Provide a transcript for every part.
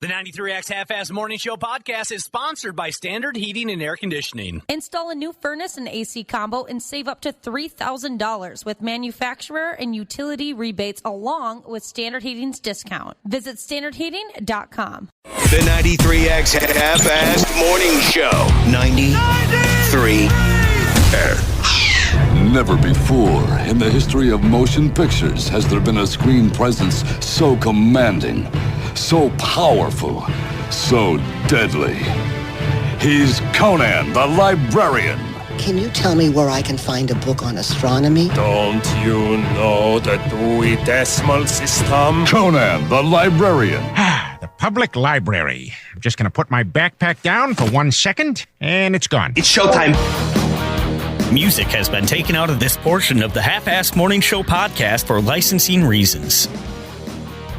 The 93X Half-Ass Morning Show podcast is sponsored by Standard Heating and Air Conditioning. Install a new furnace and AC combo and save up to $3,000 with manufacturer and utility rebates along with Standard Heating's discount. Visit standardheating.com. The 93X Half-Ass Morning Show. 93X. Never before in the history of motion pictures has there been a screen presence so commanding, so powerful, so deadly. He's Conan the Librarian. Can you tell me where I can find a book on astronomy? Don't you know the Dewey Decimal System? Conan the Librarian. The public library. I'm just going to put my backpack down for 1 second, and it's gone. It's showtime. Music has been taken out of this portion of the Half-Ass Morning Show podcast for licensing reasons.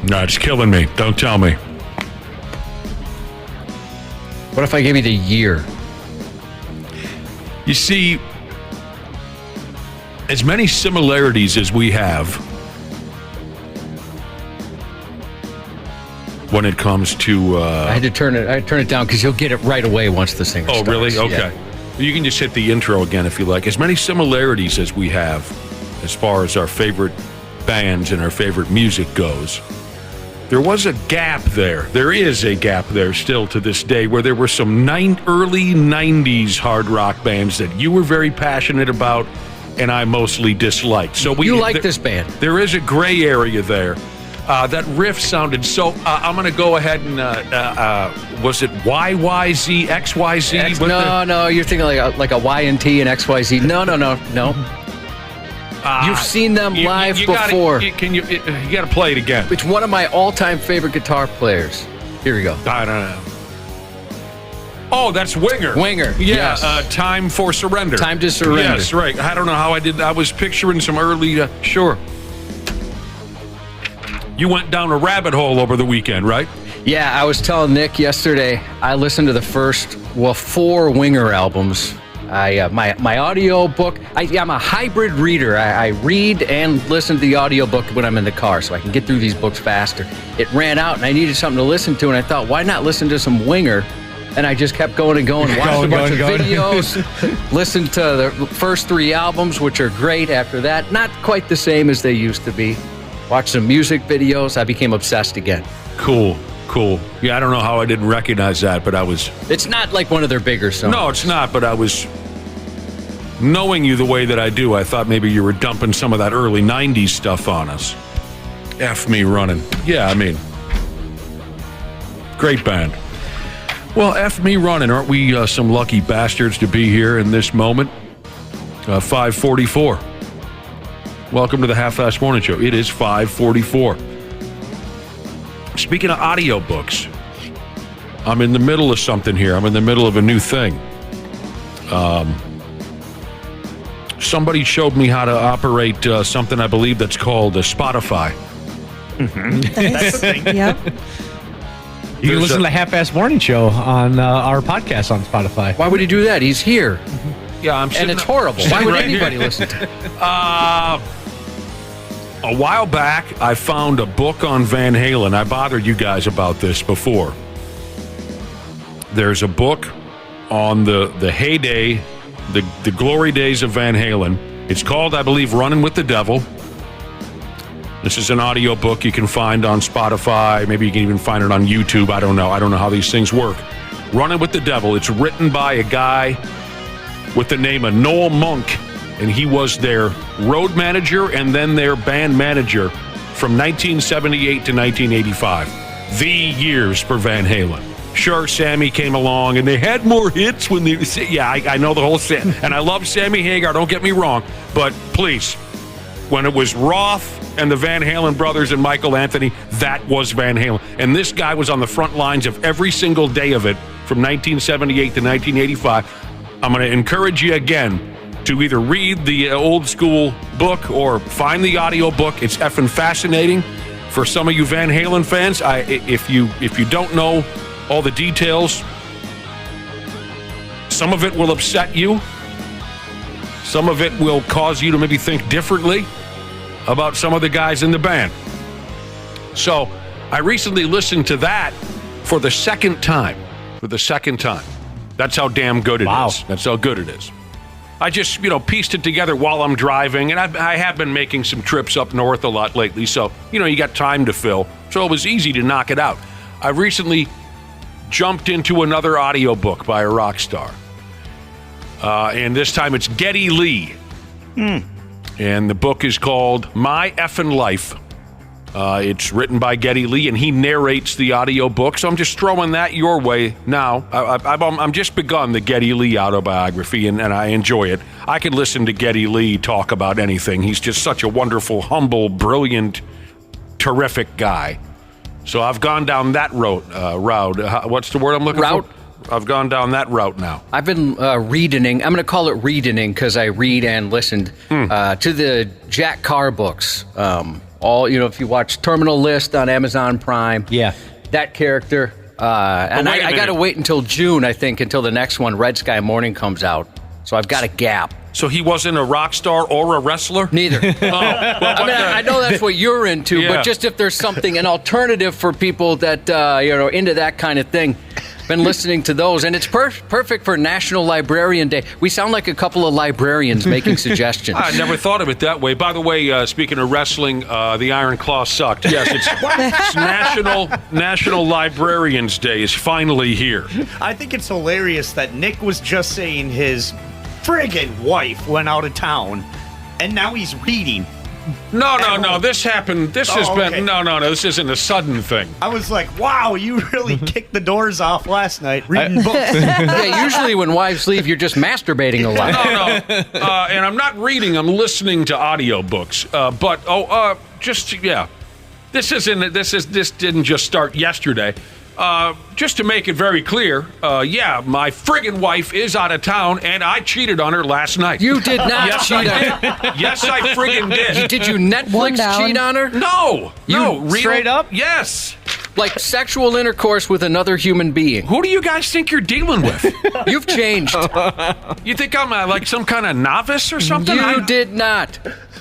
No, it's killing me. Don't tell me. What if I gave you the year? You see, as many similarities as we have when it comes to... I had to turn it down because you'll get it right away once the singer starts. Oh, really? Okay. Yeah. You can just hit the intro again if you like. As many similarities as we have as far as our favorite bands and our favorite music goes, there was a gap there. There is a gap there still to this day where there were some early 90s hard rock bands that you were very passionate about and I mostly disliked. So you like this band. There is a gray area there. That riff sounded so... I'm going to go ahead and... was it YYZ, XYZ? No, you're thinking like a Y&T and XYZ. No. You've seen them live before. You got to play it again. It's one of my all-time favorite guitar players. Here we go. I don't know. Oh, that's Winger. Winger, yeah. yes. Time for Surrender. Time to Surrender. Yes, right. I don't know how I did. I was picturing some early... sure. You went down a rabbit hole over the weekend, right? Yeah, I was telling Nick yesterday, I listened to the first, 4 Winger albums. My audio book, I'm a hybrid reader. I read and listen to the audio book when I'm in the car so I can get through these books faster. It ran out and I needed something to listen to, and I thought, why not listen to some Winger? And I just kept going and going, watched a bunch of videos, listened to the first 3 albums, which are great after that. Not quite the same as they used to be. Watched some music videos. I became obsessed again. Cool. Yeah, I don't know how I didn't recognize that, but I was... It's not like one of their bigger songs. No, it's not, but I was... Knowing you the way that I do, I thought maybe you were dumping some of that early 90s stuff on us. F me running. Yeah, I mean... Great band. Well, F me running. Aren't we some lucky bastards to be here in this moment? 5:44. Welcome to the Half-Ass Morning Show. It is 5:44. Speaking of audiobooks, I'm in the middle of something here. I'm in the middle of a new thing. Somebody showed me how to operate something I believe that's called a Spotify. Mm-hmm. That's the thing. Yep. You can listen to the Half-Ass Morning Show on our podcast on Spotify. Why would he do that? He's here. Yeah, and it's horrible. Why would anybody listen to it? A while back, I found a book on Van Halen. I bothered you guys about this before. There's a book on the heyday, the glory days of Van Halen. It's called, I believe, Running with the Devil. This is an audio book you can find on Spotify. Maybe you can even find it on YouTube. I don't know. I don't know how these things work. Running with the Devil. It's written by a guy with the name of Noel Monk, and he was their road manager and then their band manager from 1978 to 1985. The years for Van Halen. Sure, Sammy came along, and they had more hits when they... Yeah, I know the whole thing. And I love Sammy Hagar, don't get me wrong. But please, when it was Roth and the Van Halen brothers and Michael Anthony, that was Van Halen. And this guy was on the front lines of every single day of it from 1978 to 1985. I'm going to encourage you again to either read the old school book or find the audio book. It's effing fascinating. For some of you Van Halen fans, if you don't know all the details, some of it will upset you. Some of it will cause you to maybe think differently about some of the guys in the band. So I recently listened to that for the second time. That's how damn good it is. That's how good it is. I just, pieced it together while I'm driving, and I have been making some trips up north a lot lately, so, you got time to fill. So it was easy to knock it out. I recently jumped into another audiobook by a rock star. And this time it's Geddy Lee. And the book is called My Effin' Life. It's written by Geddy Lee, and he narrates the audiobook. So I'm just throwing that your way now. I'm just begun the Geddy Lee autobiography, and I enjoy it. I could listen to Geddy Lee talk about anything. He's just such a wonderful, humble, brilliant, terrific guy. So I've gone down that route. What's the word I'm looking for? I've gone down that route now. I've been reading. I'm going to call it reading because I read and listened to the Jack KARE books. If you watch Terminal List on Amazon Prime, that character. And I got to wait until June, I think, until the next one, Red Sky Morning, comes out. So I've got a gap. So he wasn't a rock star or a wrestler? Neither. I know that's what you're into, but just if there's an alternative for people that into that kind of thing. Been listening to those, and it's perfect for National Librarian Day. We sound like a couple of librarians making suggestions. I never thought of it that way. By the way, speaking of wrestling, the Iron Claw sucked. Yes, it's National Librarians Day is finally here. I think it's hilarious that Nick was just saying his friggin' wife went out of town, and now he's reading. No. This happened. This has been. Okay. No. This isn't a sudden thing. I was like, wow, you really kicked the doors off last night reading books. Usually when wives leave, you're just masturbating a lot. No. And I'm not reading. I'm listening to audiobooks. This didn't just start yesterday. Just to make it very clear, my friggin' wife is out of town, and I cheated on her last night. You did not cheat on her. Yes, I friggin' did. Did you Netflix cheat on her? No. Straight up? Yes. Like sexual intercourse with another human being. Who do you guys think you're dealing with? You've changed. You think I'm like some kind of novice or something? You did not.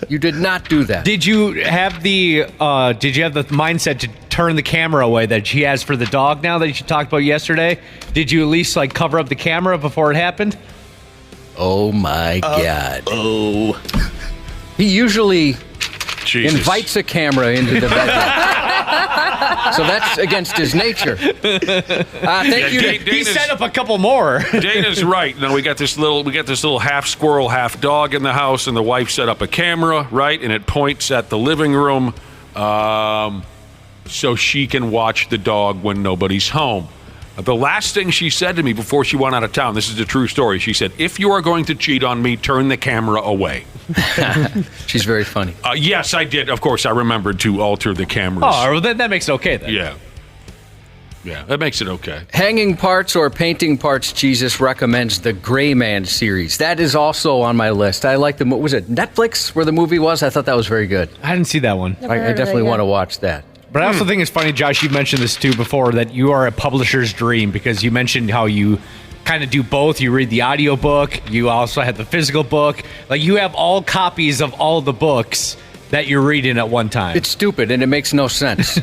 You did not do that. Did you have the mindset to turn the camera away that she has for the dog now that you talked about yesterday? Did you at least cover up the camera before it happened? Oh my God. He usually invites a camera into the bedroom. So that's against his nature. Thank you. He set up a couple more. Dana's right. Now we got this little half squirrel, half dog in the house, and the wife set up a camera, right, and it points at the living room, so she can watch the dog when nobody's home. The last thing she said to me before she went out of town, this is a true story. She said, "If you are going to cheat on me, turn the camera away." She's very funny. Yes, I did. Of course, I remembered to alter the cameras. Oh, well, that makes it okay then. Yeah, that makes it okay. Hanging Parts or Painting Parts Jesus recommends the Gray Man series. That is also on my list. I like was it Netflix where the movie was? I thought that was very good. I didn't see that one. I definitely want to watch that. But I also think it's funny, Josh, you mentioned this too before, that you are a publisher's dream because you mentioned how you kind of do both. You read the audiobook, you also have the physical book. You have all copies of all the books that you're reading at one time. It's stupid and it makes no sense.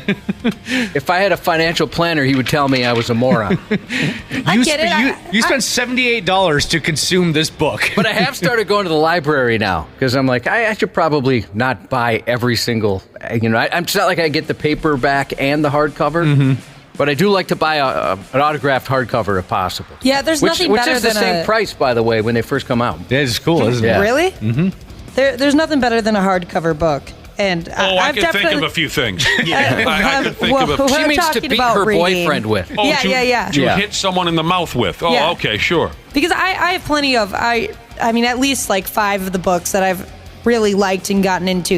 If I had a financial planner, he would tell me I was a moron. You spent $78 to consume this book. But I have started going to the library now because I'm like, I should probably not buy every single, it's not like I get the paperback and the hardcover. Mm-hmm. But I do like to buy an autographed hardcover if possible. Yeah, there's nothing better than which is the same price, by the way, when they first come out. That is cool, isn't it? Yeah. Really? Mm-hmm. There's nothing better than a hardcover book. And I can think of a few things. I can think of a few. She means to beat her boyfriend with. Yeah. To hit someone in the mouth with. Oh, yeah. Okay, sure. Because I have plenty of, at least 5 of the books that I've really liked and gotten into.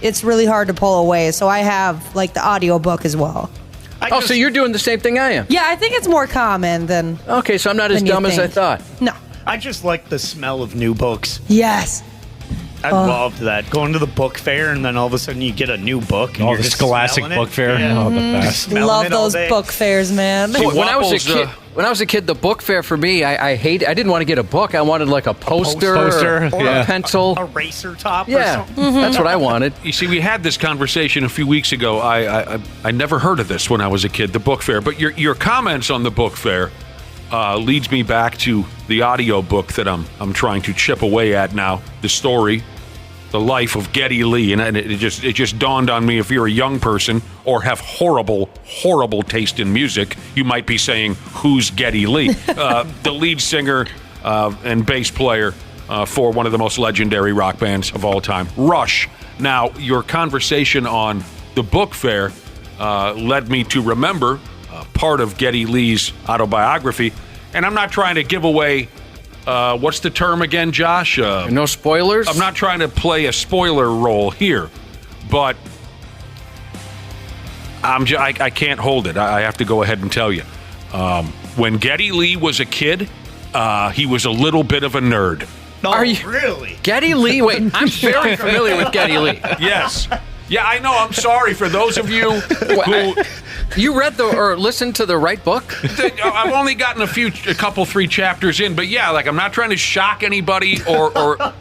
It's really hard to pull away. So I have the audiobook as well. So you're doing the same thing I am? Yeah, I think it's more common than. Okay, so I'm not as dumb as I thought. No. I just like the smell of new books. Yes. I loved that. Going to the book fair, and then all of a sudden you get a new book. And Oh, you're the just Scholastic smelling book it. fair. Yeah. Oh, the best. Smelling Love it all those day. book fairs, man. When I was a Wapples, kid, the book fair for me, I didn't want to get a book. I wanted like a poster, Poster, or yeah. a pencil. A racer top or Yeah, something. that's what I wanted. You see, we had this conversation a few weeks ago. I never heard of this when I was a kid, the book fair. But your comments on the book fair leads me back to the audio book that I'm trying to chip away at now. The story, the life of Geddy Lee, and it just dawned on me. If you're a young person or have horrible taste in music, you might be saying, "Who's Geddy Lee?" The lead singer and bass player for one of the most legendary rock bands of all time, Rush. Now, your conversation on the book fair led me to remember part of Geddy Lee's autobiography, and I'm not trying to give away. What's the term again, Josh? No spoilers? I'm not trying to play a spoiler role here, but I can't hold it. I have to go ahead and tell you. When Geddy Lee was a kid, he was a little bit of a nerd. No, Are you- really? Geddy Lee? Wait, I'm very familiar with Geddy Lee. Yes. Yeah, I know. I'm sorry for those of you who... You read or listened to the right book? I've only gotten a couple, 3 chapters in, but yeah, like I'm not trying to shock anybody or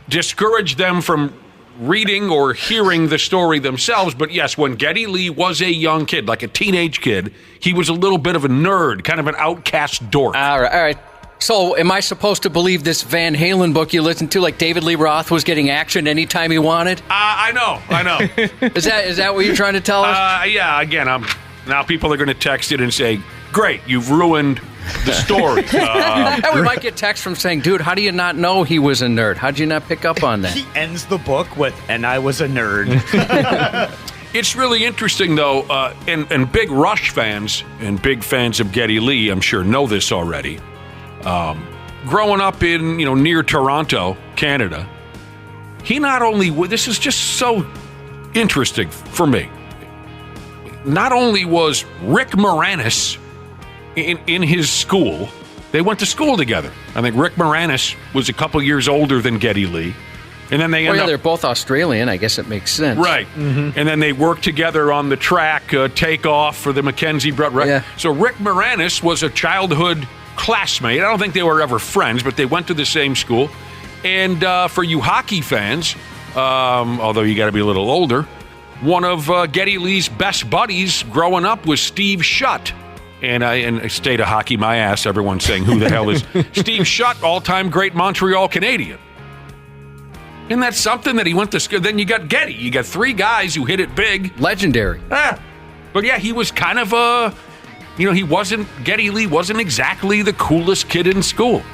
discourage them from reading or hearing the story themselves. But yes, when Geddy Lee was a young kid, like a teenage kid, he was a little bit of a nerd, kind of an outcast dork. All right. So, am I supposed to believe this Van Halen book you listened to, like David Lee Roth was getting action anytime he wanted? I know. Is that what you're trying to tell us? Yeah. Again, now people are going to text it and say, "Great, you've ruined the story." And we might get text from saying, "Dude, how do you not know he was a nerd? How'd you not pick up on that?" He ends the book with, "And I was a nerd." It's really interesting, though, and big Rush fans and big fans of Geddy Lee, I'm sure, know this already. Growing up in, near Toronto, Canada, he not only, this is just so interesting for me, not only was Rick Moranis in his school, they went to school together. I think Rick Moranis was a couple years older than Geddy Lee. And then they're both Australian. I guess it makes sense. Right. Mm-hmm. And then they worked together on the track, Takeoff for the Mackenzie Brothers. Yeah. So Rick Moranis was a childhood classmate. I don't think they were ever friends, but they went to the same school. And for you hockey fans, although you got to be a little older, one of Geddy Lee's best buddies growing up was Steve Shutt. And state of hockey, my ass, everyone's saying, who the hell is Steve Shutt, all-time great Montreal Canadian. Isn't that something that he went to school? Then you got Geddy. You got 3 guys who hit it big. Legendary. But yeah, he was kind of Geddy Lee wasn't exactly the coolest kid in school.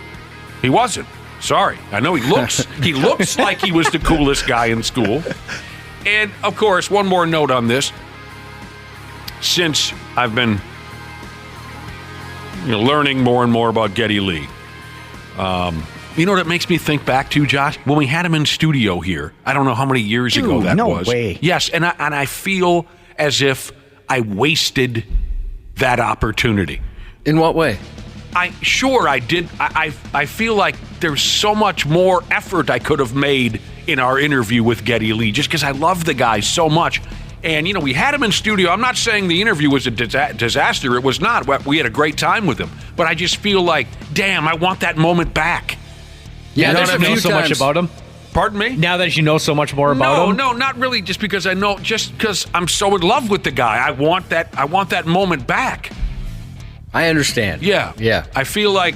He wasn't. Sorry. I know he looks like he was the coolest guy in school. And of course, one more note on this. Since I've been learning more and more about Geddy Lee, you know what it makes me think back to, Josh? When we had him in studio here, I don't know how many years ago that was. No way. Yes, and I feel as if I wasted that opportunity. In what way? I did. I feel like there's so much more effort I could have made in our interview with Geddy Lee, just because I love the guy so much. And, we had him in studio. I'm not saying the interview was a disaster. It was not. We had a great time with him. But I just feel like, damn, I want that moment back. Yeah, now that you know so much about him? Pardon me? Now that you know so much more about him? No, not really. Just because I'm so in love with the guy. I want that moment back. I understand. Yeah. I feel like,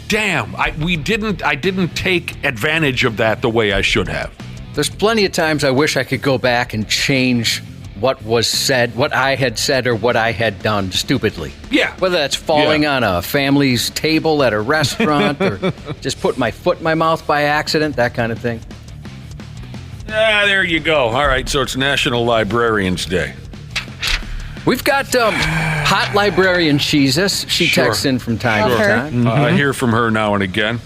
damn, I didn't take advantage of that the way I should have. There's plenty of times I wish I could go back and change what was said, what I had said, or what I had done stupidly. Yeah. Whether that's falling on a family's table at a restaurant or just putting my foot in my mouth by accident, that kind of thing. There you go. All right, so it's National Librarians Day. We've got hot librarian Jesus. She Sure. texts in from time to time. Mm-hmm. I hear from her now and again,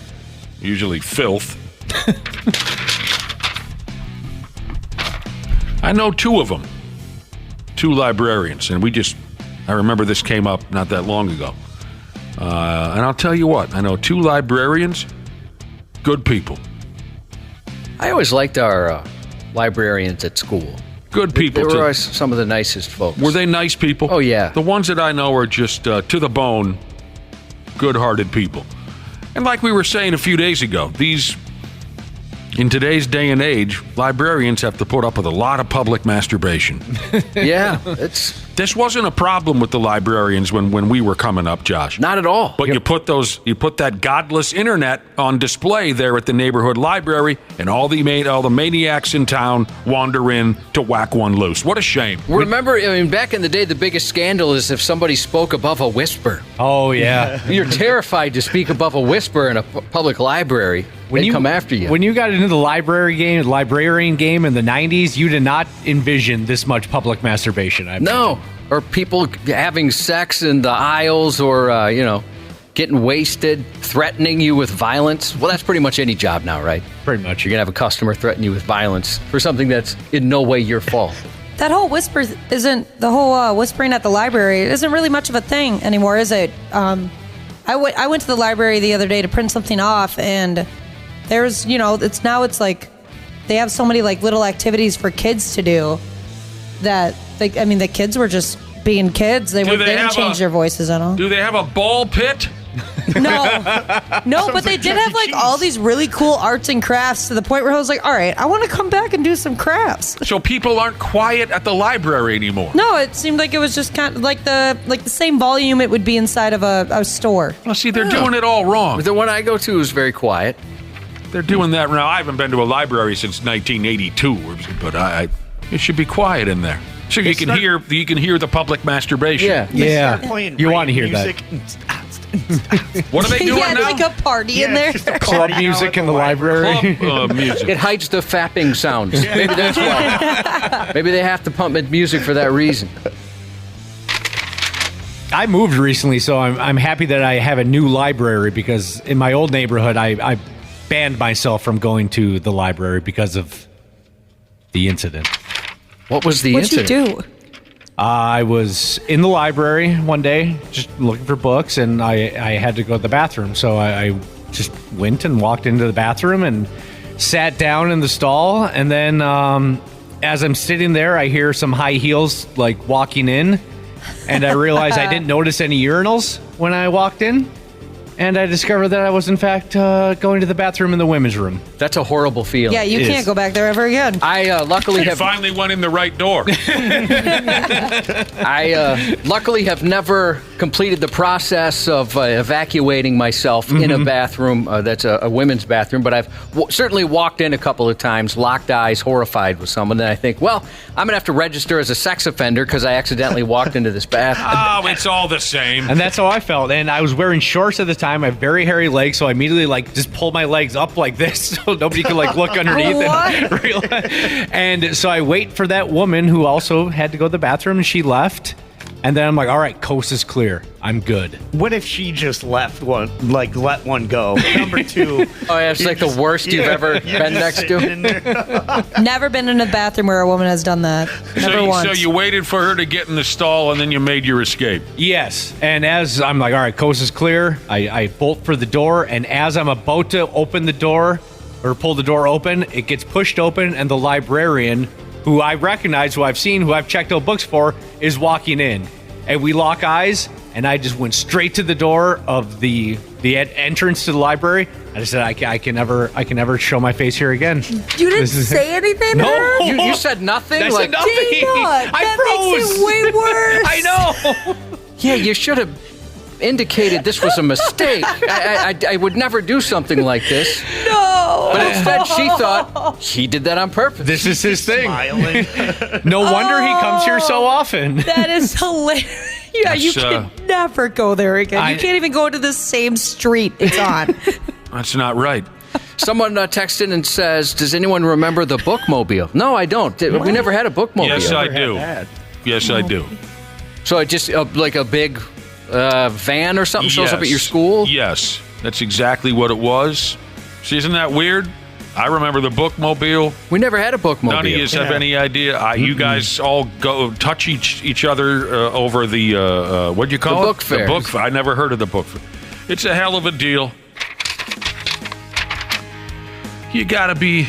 usually filth. I know 2 of them. 2 librarians, and I remember this came up not that long ago. And I'll tell you what, I know 2 librarians, good people. I always liked our librarians at school. Good people. They were always some of the nicest folks. Were they nice people? Oh, yeah. The ones that I know are just to the bone, good-hearted people. And like we were saying a few days ago, in today's day and age, librarians have to put up with a lot of public masturbation. Yeah, This wasn't a problem with the librarians when we were coming up, Josh. Not at all. But you put that godless internet on display there at the neighborhood library, and all the maniacs in town wander in to whack one loose. What a shame. Remember, back in the day, the biggest scandal is if somebody spoke above a whisper. Oh, yeah. You're terrified to speak above a whisper in a public library. They come after you. When you got into the librarian game in the 90s, you did not envision this much public masturbation. No. Or people having sex in the aisles or, getting wasted, threatening you with violence. Well, that's pretty much any job now, right? Pretty much. You're going to have a customer threaten you with violence for something that's in no way your fault. That whole whispering at the library isn't really much of a thing anymore, is it? I went to the library the other day to print something off, and there's, it's like they have so many like little activities for kids to do that, the kids were just being kids. They didn't change their voices at all. Do they have a ball pit? No, but they did have like all these really cool arts and crafts to the point where I was like, all right, I want to come back and do some crafts. So people aren't quiet at the library anymore. No, it seemed like it was just kind of like the same volume it would be inside of a store. Well, see, they're doing it all wrong. The one I go to is very quiet. They're doing that now. I haven't been to a library since 1982, but it should be quiet in there. So you can hear the public masturbation. Yeah. You want to hear that. What are they doing now? Like a party in there. Club music in the library. Club music. It hides the fapping sounds. Maybe that's why. Maybe they have to pump music for that reason. I moved recently, so I'm happy that I have a new library, because in my old neighborhood, I banned myself from going to the library because of the incident. What was the incident? What'd you do? I was in the library one day just looking for books, and I had to go to the bathroom. So I just went and walked into the bathroom and sat down in the stall. And then as I'm sitting there, I hear some high heels like walking in. And I realized I didn't notice any urinals when I walked in. And I discovered that I was, in fact, going to the bathroom in the women's room. That's a horrible feeling. Yeah, you can't go back there ever again. I luckily have finally went in the right door. I luckily have never completed the process of evacuating myself in a bathroom that's a women's bathroom, but I've certainly walked in a couple of times, locked eyes, horrified with someone. Then I think, well, I'm going to have to register as a sex offender because I accidentally walked into this bathroom. Oh, it's all the same. And that's how I felt. And I was wearing shorts at the time. I have very hairy legs, so I immediately just pulled my legs up like this so nobody could look underneath. And so I wait for that woman who also had to go to the bathroom, and she left. And then I'm like, all right, coast is clear. I'm good. What if she just let one go? Number two. Oh, yeah, it's like the worst you've ever been next to. Never been in a bathroom where a woman has done that. Never once. So you waited for her to get in the stall, and then you made your escape. Yes. And as I'm like, all right, coast is clear, I bolt for the door. And as I'm about to open the door or pull the door open, it gets pushed open, and the librarian, who I recognize, who I've seen, who I've checked out books for, is walking in. And we lock eyes, and I just went straight to the door of the entrance to the library. I just said, I can never show my face here again. You didn't say anything? No, you said nothing. I said nothing. That makes it way worse. I know. Yeah, you should have indicated this was a mistake. I would never do something like this. No. But instead, she thought he did that on purpose. This is his thing. Smiling. No wonder he comes here so often. That is hilarious. Yeah, you can never go there again. You can't even go to the same street it's on. That's not right. Someone texted and says, does anyone remember the bookmobile? No, I don't. We never had a bookmobile. Yes, I do. Yes, I do. So it just like a big van or something shows up at your school? Yes, that's exactly what it was. See, isn't that weird? I remember the bookmobile. We never had a bookmobile. None of you have any idea. You guys all go touch each other over the what do you call it? Book fair. The book fair. I never heard of the book fair. It's a hell of a deal. You gotta be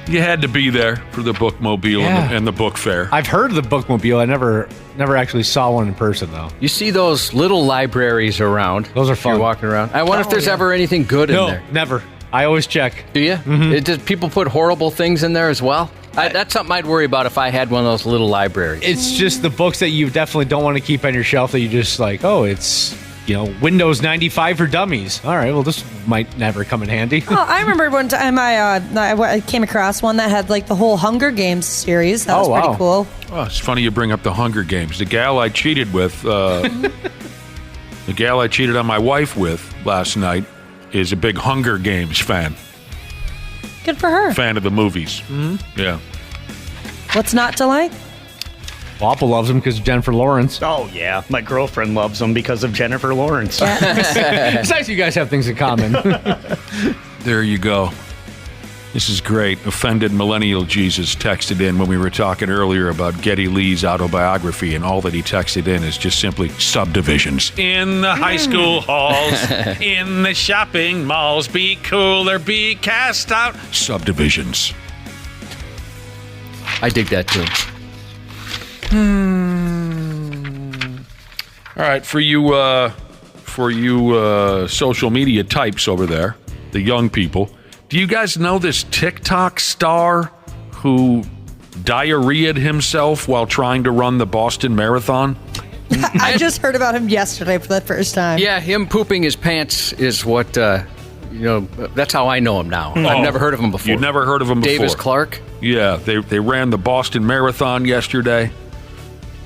You had to be there for the bookmobile and the book fair. I've heard of the bookmobile. I never actually saw one in person, though. You see those little libraries around. Those are fun. You're walking around. I wonder if there's ever anything good in there. No, never. I always check. Do you? Mm-hmm. Does people put horrible things in there as well? That's something I'd worry about if I had one of those little libraries. It's just the books that you definitely don't want to keep on your shelf that you just like, oh, it's, Windows 95 for dummies. All right, well, this might never come in handy. Oh, I remember one time I came across one that had like the whole Hunger Games series. That was pretty cool. Oh, it's funny you bring up the Hunger Games. The gal I cheated with, the gal I cheated on my wife with last night is a big Hunger Games fan. Good for her. Fan of the movies. Mm-hmm. Yeah. What's not to like? Papa loves them because of Jennifer Lawrence. Oh, yeah. My girlfriend loves them because of Jennifer Lawrence. It's nice you guys have things in common. There you go. This is great. Offended Millennial Jesus texted in when we were talking earlier about Geddy Lee's autobiography, and all that he texted in is just simply subdivisions. In the high school halls, in the shopping malls, be cool or be cast out. Subdivisions. I dig that too. All right, for you social media types over there, the young people, do you guys know this TikTok star who diarrheaed himself while trying to run the Boston Marathon? I just heard about him yesterday for the first time. Yeah, him pooping his pants is what, that's how I know him now. Oh, I've never heard of him before. You've never heard of him before? Davis Clark? Yeah, they ran the Boston Marathon yesterday.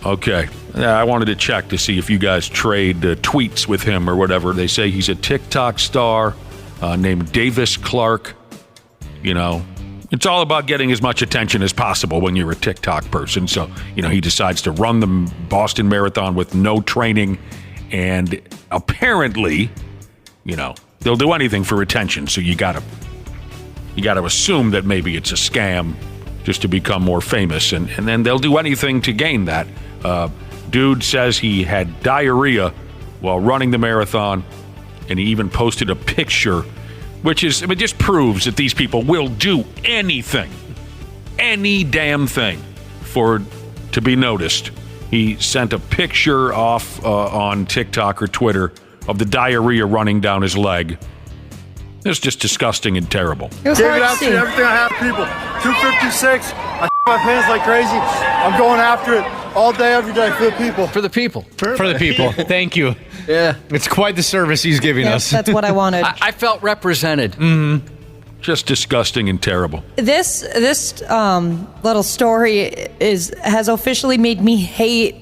Okay. Yeah, I wanted to check to see if you guys trade tweets with him or whatever. They say he's a TikTok star named Davis Clark. It's all about getting as much attention as possible when you're a TikTok person. So, he decides to run the Boston Marathon with no training. And apparently, they'll do anything for attention. So you got to assume that maybe it's a scam just to become more famous. And then they'll do anything to gain that. Dude says he had diarrhea while running the marathon, and he even posted a picture, which just proves that these people will do anything, any damn thing, to be noticed. He sent a picture off on TikTok or Twitter of the diarrhea running down his leg. It's just disgusting and terrible. It was hard to see. Everything I have, people. 256. I my pants like crazy. I'm going after it all day, every day for the people. For the people. For the people. Thank you. Yeah. It's quite the service he's giving us. That's what I wanted. I felt represented. Mm-hmm. Just disgusting and terrible. This little story has officially made me hate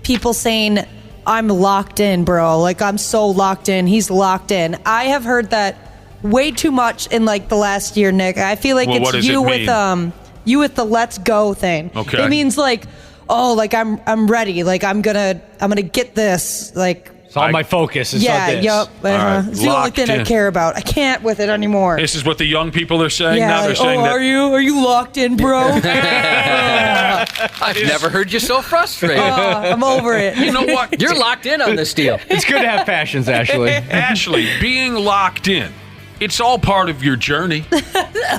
people saying, I'm locked in, bro. Like, I'm so locked in. He's locked in. I have heard that way too much in like the last year, Nick. I feel like it's you with the let's go thing. Okay. It means like, oh, like I'm ready. Like I'm gonna get this. Like it's all my focus is on this. Yep. Right, it's the only thing I care about. I can't with it anymore. This is what the young people are saying now. Like, They're saying that. Are you locked in, bro? I've never heard you so frustrated. I'm over it. You know what? You're locked in on this deal. It's good to have passions, Ashley. Ashley, being locked in, it's all part of your journey.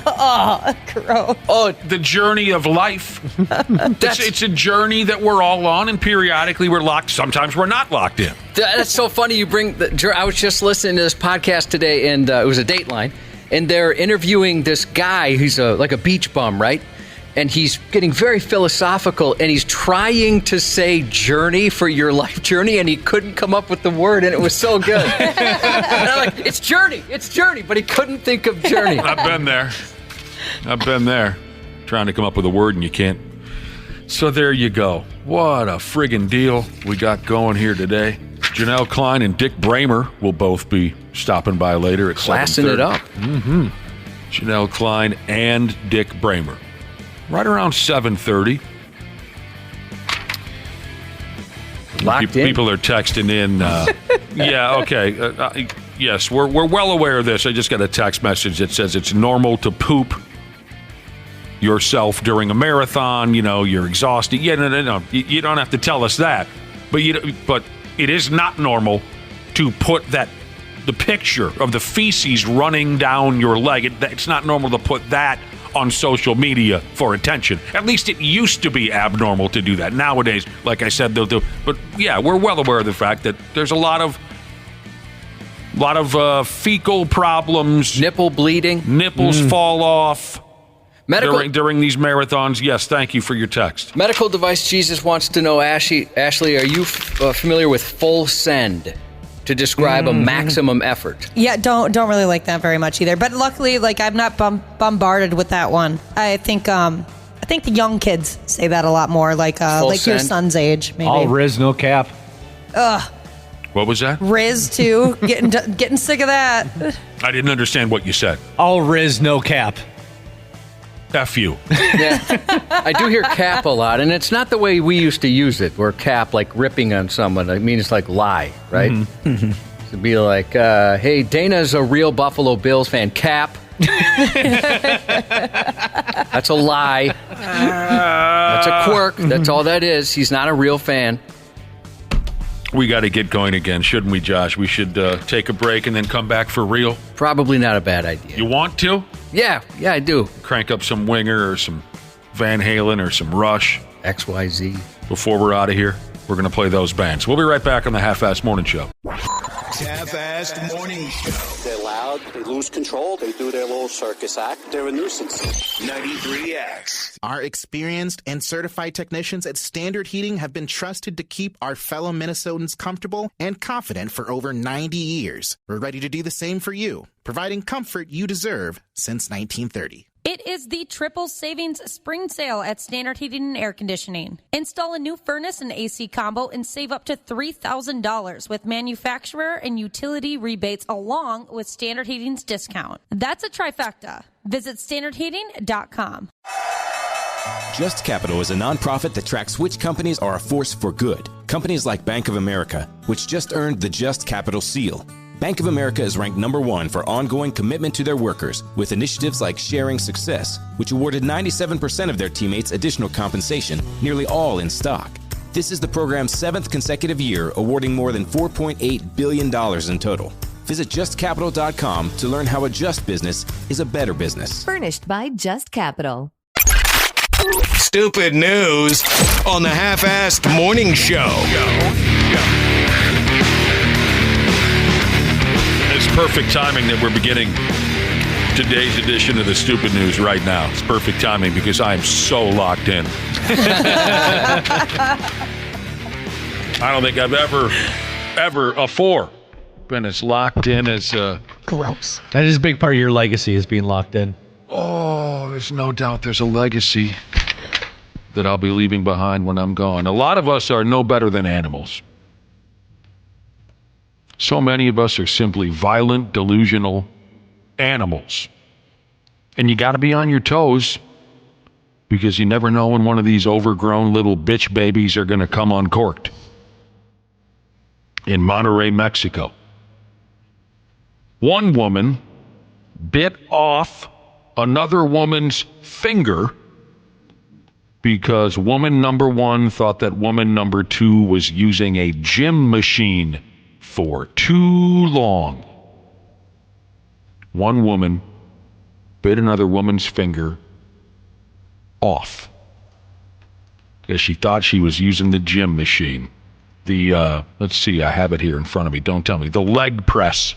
Oh, gross. Oh, the journey of life. It's a journey that we're all on, and periodically we're locked. Sometimes we're not locked in. That's so funny. I was just listening to this podcast today, and it was a Dateline, and they're interviewing this guy who's like a beach bum, right? And he's getting very philosophical, and he's trying to say journey for your life journey, and he couldn't come up with the word, and it was so good. And I'm like, it's journey, but he couldn't think of journey. I've been there. Trying to come up with a word, and you can't. So there you go. What a friggin' deal we got going here today. Janel Klein and Dick Bremer will both be stopping by later at 7:30. Classing it up. Mm-hmm. Janel Klein and Dick Bremer. Right around 7:30. Locked in. People are texting in. Yeah, okay. Yes, we're well aware of this. I just got a text message that says it's normal to poop yourself during a marathon. You're exhausted. Yeah, no. You don't have to tell us that. But it is not normal to put the picture of the feces running down your leg. It's not normal to put that on social media for attention. At least it used to be abnormal to do that. Nowadays, like I said, they'll do. But yeah, we're well aware of the fact that there's a lot of fecal problems. Nipple bleeding. Nipples fall off. Medical during these marathons. Yes, thank you for your text. Medical Device Jesus wants to know, Ashley, are you familiar with full send to describe a maximum effort? Yeah, don't really like that very much either. But luckily, like, I'm not bombarded with that one. I think the young kids say that a lot more, like your son's age, maybe. All Riz, no cap. Ugh. What was that? Riz too. Getting sick of that. I didn't understand what you said. All Riz, no cap. F you. Yeah, I do hear cap a lot, and it's not the way we used to use it, where cap, like ripping on someone, I mean, it's like lie, right? Mm-hmm. It'd be like, hey, Dana's a real Buffalo Bills fan. Cap. That's a lie. That's a quirk. That's all that is. He's not a real fan. We got to get going again, shouldn't we, Josh? We should take a break and then come back for real. Probably not a bad idea. You want to? Yeah, I do. Crank up some Winger or some Van Halen or some Rush. XYZ. Before we're out of here, we're going to play those bands. We'll be right back on the Half-Assed Morning Show. Half-Assed Morning Show. They're loud, they lose control, they do their little circus act, they're a nuisance. 93X. Our experienced and certified technicians at Standard Heating have been trusted to keep our fellow Minnesotans comfortable and confident for over 90 years. We're ready to do the same for you, providing comfort you deserve since 1930. It is the triple savings spring sale at Standard Heating and Air Conditioning. Install a new furnace and AC combo and save up to $3,000 with manufacturer and utility rebates along with Standard Heating's discount. That's a trifecta. Visit standardheating.com. Just Capital is a nonprofit that tracks which companies are a force for good. Companies like Bank of America, which just earned the Just Capital seal. Bank of America is ranked #1 for ongoing commitment to their workers with initiatives like Sharing Success, which awarded 97% of their teammates additional compensation, nearly all in stock. This is the program's 7th consecutive year, awarding more than $4.8 billion in total. Visit justcapital.com to learn how a just business is a better business. Furnished by Just Capital. Stupid news on the Half-Assed Morning Show. It's perfect timing that we're beginning today's edition of the Stupid News right now. It's perfect timing because I am so locked in. I don't think I've ever afore been as locked in as... Gross. That is a big part of your legacy, is being locked in. Oh, there's no doubt there's a legacy that I'll be leaving behind when I'm gone. A lot of us are no better than animals. So many of us are simply violent, delusional animals. And you got to be on your toes because you never know when one of these overgrown little bitch babies are going to come uncorked. In Monterrey, Mexico, one woman bit off another woman's finger because woman number 1 thought that woman number 2 was using a gym machine for too long. One woman bit another woman's finger off because she thought she was using the gym machine. Let's see, I have it here in front of me. Don't tell me. The leg press.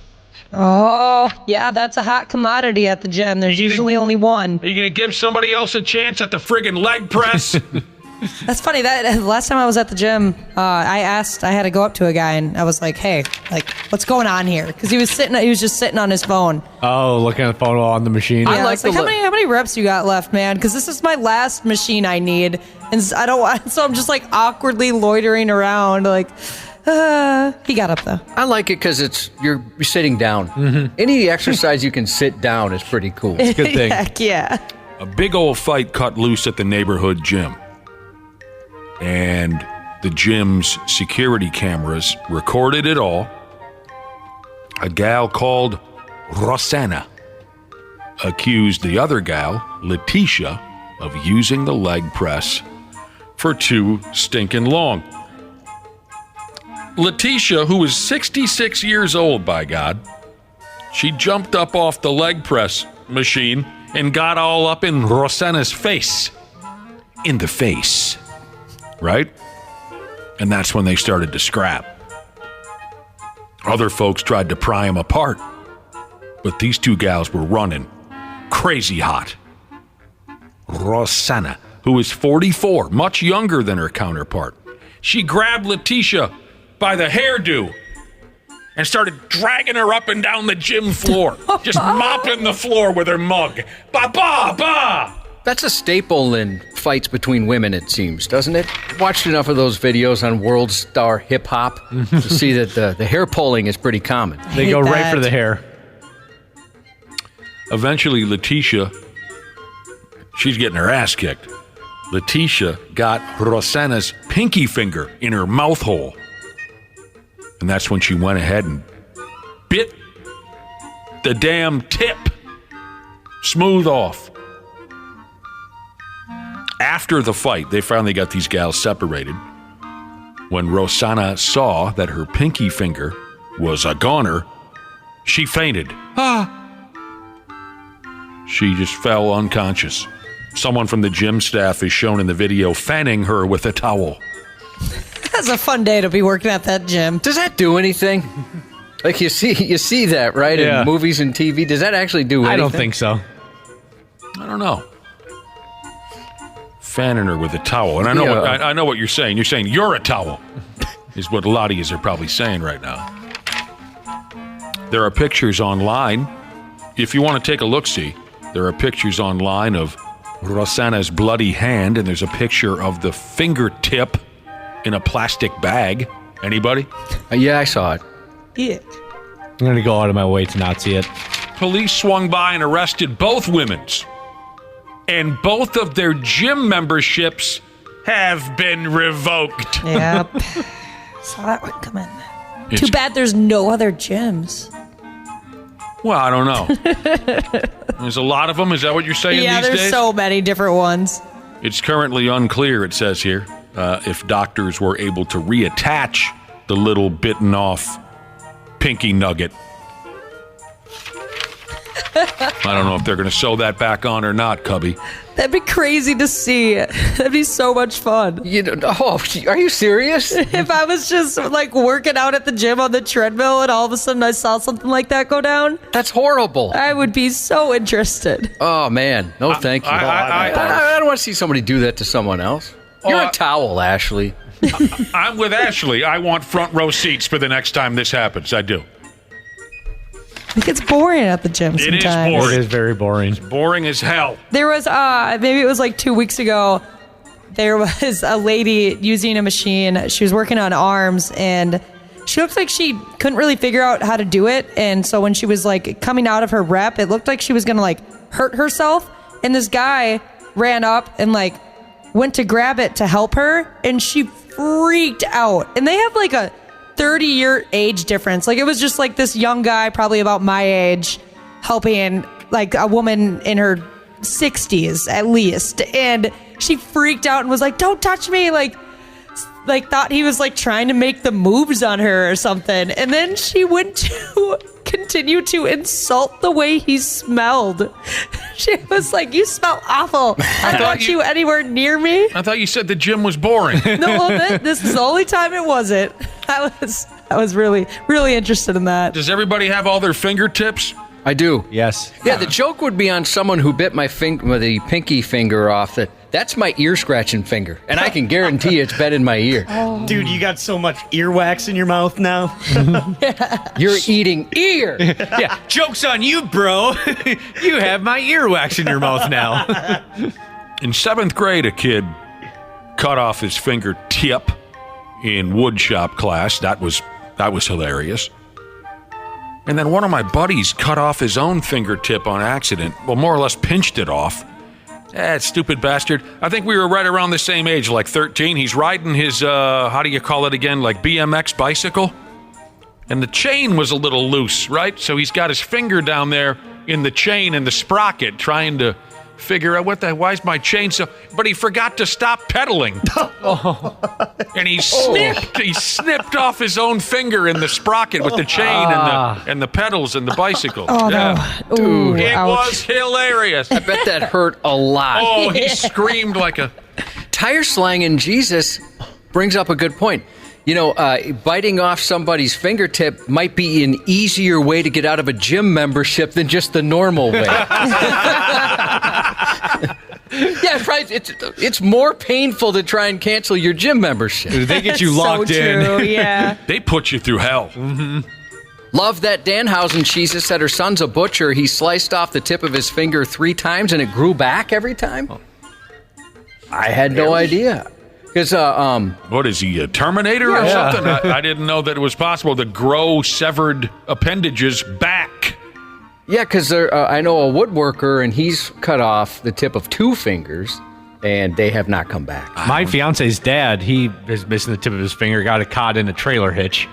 Oh, yeah, that's a hot commodity at the gym. There's usually only one. Are you going to give somebody else a chance at the friggin' leg press? That's funny. That last time I was at the gym, I had to go up to a guy and I was like, "Hey, like, what's going on here?" Because he was just sitting on his phone. Oh, looking at the phone on the machine. Yeah, I was like, how many reps you got left, man? Because this is my last machine I need, and I don't want. So I'm just like awkwardly loitering around, like. He got up though. I like it because you're sitting down. Mm-hmm. Any exercise you can sit down is pretty cool. It's a good thing. Heck yeah. A big old fight cut loose at the neighborhood gym. And the gym's security cameras recorded it all. A gal called Rosanna accused the other gal, Letitia, of using the leg press for too stinking long. Letitia, who was 66 years old, by God, she jumped up off the leg press machine and got all up in Rosanna's face. In the face. Right? And that's when they started to scrap. Other folks tried to pry them apart. But these two gals were running crazy hot. Rosanna, who is 44, much younger than her counterpart, she grabbed Letitia by the hairdo and started dragging her up and down the gym floor, just mopping the floor with her mug. Ba, ba, ba! That's a staple in fights between women, it seems, doesn't it? Watched enough of those videos on World Star Hip Hop to see that the hair pulling is pretty common. They go right for the hair. Eventually, Letitia, she's getting her ass kicked. Letitia got Rosanna's pinky finger in her mouth hole. And that's when she went ahead and bit the damn tip smooth off. After the fight, they finally got these gals separated. When Rosanna saw that her pinky finger was a goner, she fainted. She just fell unconscious. Someone from the gym staff is shown in the video fanning her with a towel. That's a fun day to be working at that gym. Does that do anything? Like you see that, right? Yeah. In movies and TV. Does that actually do anything? I don't think so. I don't know. Fanning her with a towel. And I know I know what you're saying. You're saying you're a towel, is what a lot of you are probably saying right now. There are pictures online. If you want to take a look-see, there are pictures online of Rosanna's bloody hand, and there's a picture of the fingertip in a plastic bag. Anybody? Yeah, I saw it. Yeah. I'm going to go out of my way to not see it. Police swung by and arrested both women's. And both of their gym memberships have been revoked. Yep. Saw that one come in. Too bad there's no other gyms. Well, I don't know. There's a lot of them. Is that what you're saying these days? Yeah, there's so many different ones. It's currently unclear, it says here, if doctors were able to reattach the little bitten off pinky nugget. I don't know if they're going to sew that back on or not, Cubby. That'd be crazy to see. That'd be so much fun. Are you serious? If I was just like working out at the gym on the treadmill and all of a sudden I saw something like that go down. That's horrible. I would be so interested. Oh, man. No, thank you. I don't want to see somebody do that to someone else. You're a towel, Ashley. I'm with Ashley. I want front row seats for the next time this happens. I do. It gets boring at the gym sometimes. It is boring. It is very boring. It's boring as hell. There was, maybe it was like 2 weeks ago, there was a lady using a machine. She was working on arms, and she looked like she couldn't really figure out how to do it. And so when she was like coming out of her rep, it looked like she was going to like hurt herself. And this guy ran up and like went to grab it to help her, and she freaked out. And they have like a 30-year age difference. Like, it was just like this young guy, probably about my age, helping like a woman in her 60s at least. And she freaked out and was like, "Don't touch me." Like thought he was like trying to make the moves on her or something. And then she went to continue to insult the way he smelled. She was like, "You smell awful. I don't want you anywhere near me." I thought you said the gym was boring. No, well, this is the only time it wasn't. I was really, really interested in that. Does everybody have all their fingertips? I do. Yes. Yeah, the joke would be on someone who bit my the pinky finger off. That's my ear scratching finger, and I can guarantee it's been in my ear. Dude, you got so much earwax in your mouth now. You're eating ear. Yeah, joke's on you, bro. You have my earwax in your mouth now. In 7th grade, a kid cut off his fingertip in woodshop class. That was hilarious. And then one of my buddies cut off his own fingertip on accident. Well, more or less pinched it off. Stupid bastard. I think we were right around the same age, like 13. He's riding his, how do you call it again, like BMX bicycle? And the chain was a little loose, right? So he's got his finger down there in the chain and the sprocket trying to figure out why is my chain so. But he forgot to stop pedaling, and he snipped off his own finger in the sprocket with the chain and the pedals and the bicycle. Oh, yeah. no. Ooh, it ouch. was hilarious. I bet that hurt a lot. Oh, he screamed like a tire slang in Jesus brings up a good point. You know, biting off somebody's fingertip might be an easier way to get out of a gym membership than just the normal way. Yeah, right. It's more painful to try and cancel your gym membership. They get you locked in. True, yeah. They put you through hell. Mm-hmm. Love that Danhausen Jesus said her son's a butcher. He sliced off the tip of his finger 3 times and it grew back every time. I had no idea. Because what is he, a Terminator or something? I didn't know that it was possible to grow severed appendages back. Yeah, because I know a woodworker, and he's cut off the tip of 2 fingers, and they have not come back. My fiance's dad, he is missing the tip of his finger, got caught in a trailer hitch.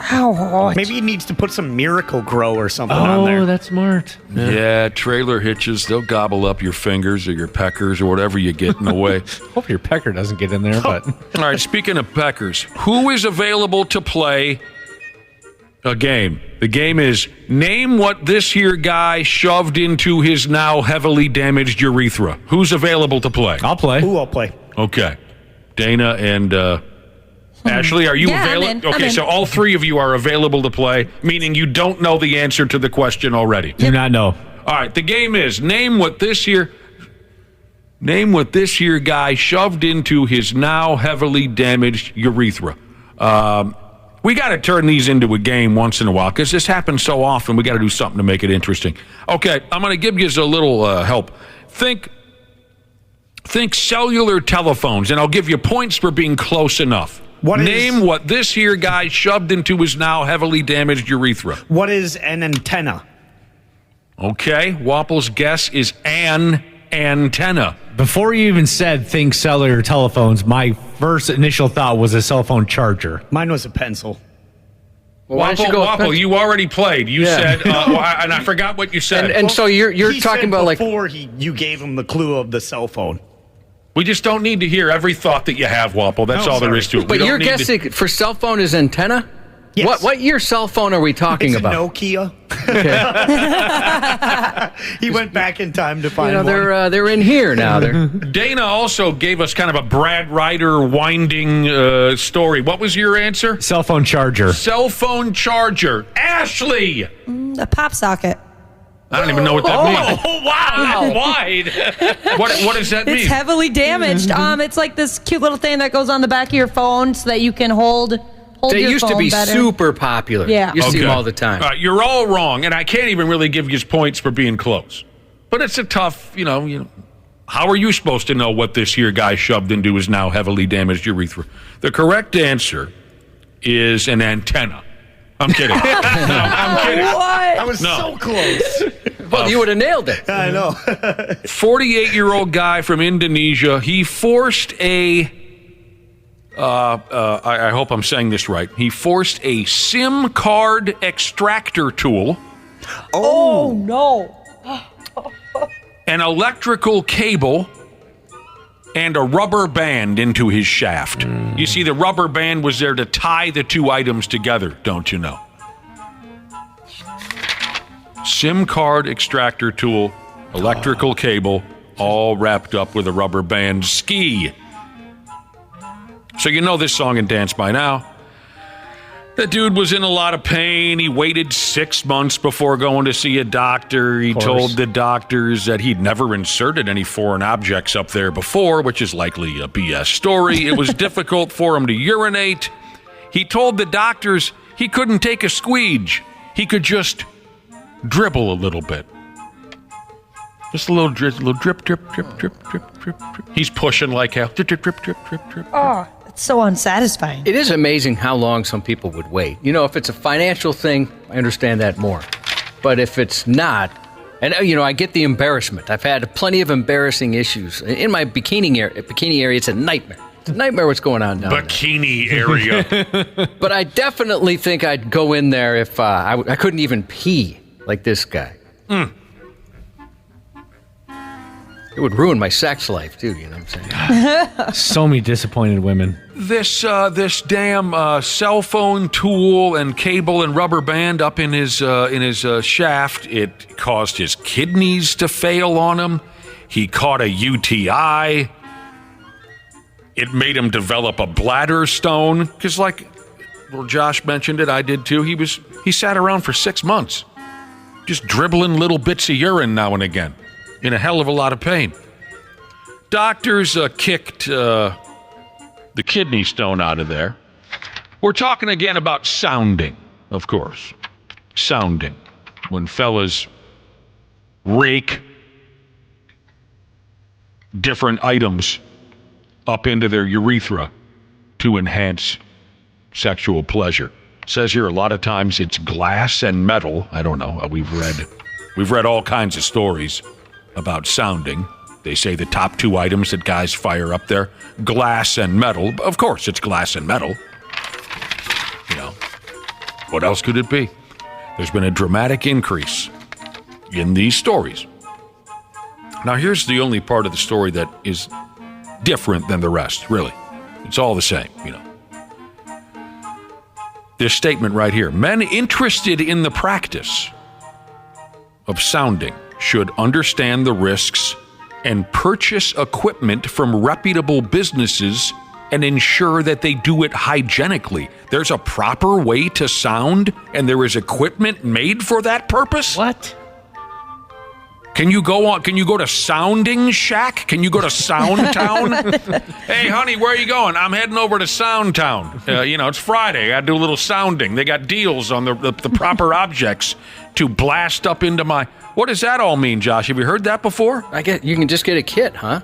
Ouch. Maybe he needs to put some Miracle Grow or something on there. Oh, that's smart. Yeah, trailer hitches, they'll gobble up your fingers or your peckers or whatever you get in the way. Hope your pecker doesn't get in there, but... All right, speaking of peckers, who is available to play a game? The game is name what this here guy shoved into his now heavily damaged urethra. Who's available to play? I'll play. Ooh, I'll play. Okay. Dana and Ashley, are you available? I'm Okay, in. so all 3 of you are available to play, meaning you don't know the answer to the question already. Do not know. All right, the game is name what this here guy shoved into his now heavily damaged urethra. We got to turn these into a game once in a while because this happens so often. We got to do something to make it interesting. Okay, I'm going to give you a little help. Think cellular telephones, and I'll give you points for being close enough. Name what this here guy shoved into his now heavily damaged urethra. What is an antenna? Okay, Wapple's guess is an antenna. Before you even said think cellular telephones, my first initial thought was a cell phone charger. Mine was a pencil. Well, why don't you go with Wapple, pencil? you already played. You said, and I forgot what you said. And so you're talking about like... Before you gave him the clue of the cell phone. We just don't need to hear every thought that you have, Wapple. That's all there is to it. But you're guessing for cell phone is antenna? Yes. What year cell phone are we talking It's about? a Nokia. He went back in time to find one. They're in here now. Dana also gave us kind of a Brad Ryder winding story. What was your answer? Cell phone charger. Cell phone charger. Ashley! A pop socket. I don't even know what that means. Oh, wow, that's wide. What does that mean? It's heavily damaged. It's like this cute little thing that goes on the back of your phone so that you can hold They your used to phone be better. super popular. Yeah. You see them all the time. You're all wrong, and I can't even really give you points for being close. But it's a tough, you know, how are you supposed to know what this here guy shoved into his now heavily damaged urethra? The correct answer is an antenna. I'm kidding. No, I'm kidding. What? I was so close. Well, you would have nailed it. I know. 48-year-old guy from Indonesia. He forced a... I hope I'm saying this right. He forced a SIM card extractor tool. Oh, no. An electrical cable, and a rubber band into his shaft. You see, the rubber band was there to tie the 2 items together, don't you know? SIM card extractor tool, electrical cable, all wrapped up with a rubber band. Ski. So you know this song and dance by now. The dude was in a lot of pain. He waited 6 months before going to see a doctor. He told the doctors that he'd never inserted any foreign objects up there before, which is likely a BS story. It was difficult for him to urinate. He told the doctors he couldn't take a squeege. He could just dribble a little bit. Just a little drip, drip, drip, drip, drip, drip, drip. He's pushing like hell. Drip, drip, drip, drip, drip, drip. Oh, it's so unsatisfying. It is amazing how long some people would wait. You know, if it's a financial thing, I understand that more. But if it's not, and I get the embarrassment. I've had plenty of embarrassing issues. In my bikini area, it's a nightmare. It's a nightmare what's going on down Bikini area. But I definitely think I'd go in there if I couldn't even pee like this guy. It would ruin my sex life, too, you know what I'm saying? So many disappointed women. This damn cell phone tool and cable and rubber band up in his shaft, it caused his kidneys to fail on him. He caught a UTI. It made him develop a bladder stone. Because Josh mentioned it, I did too. He sat around for 6 months, just dribbling little bits of urine now and again, in a hell of a lot of pain. Doctors kicked the kidney stone out of there. We're talking again about sounding, of course. Sounding. When fellas rake different items up into their urethra to enhance sexual pleasure. It says here a lot of times it's glass and metal. I don't know. We've read all kinds of stories about sounding. They say the top 2 items that guys fire up there, glass and metal. Of course, it's glass and metal. You know, what else could it be? There's been a dramatic increase in these stories. Now, here's the only part of the story that is different than the rest, really. It's all the same, you know. This statement right here. Men interested in the practice of sounding should understand the risks and purchase equipment from reputable businesses and ensure that they do it hygienically. There's a proper way to sound, and there is equipment made for that purpose? What? Can you go to Sounding Shack? Can you go to Sound Town? Hey, honey, where are you going? I'm heading over to Sound Town. It's Friday. I gotta do a little sounding. They got deals on the proper objects to blast up into my... What does that all mean, Josh? Have you heard that before? I get you can just get a kit, huh?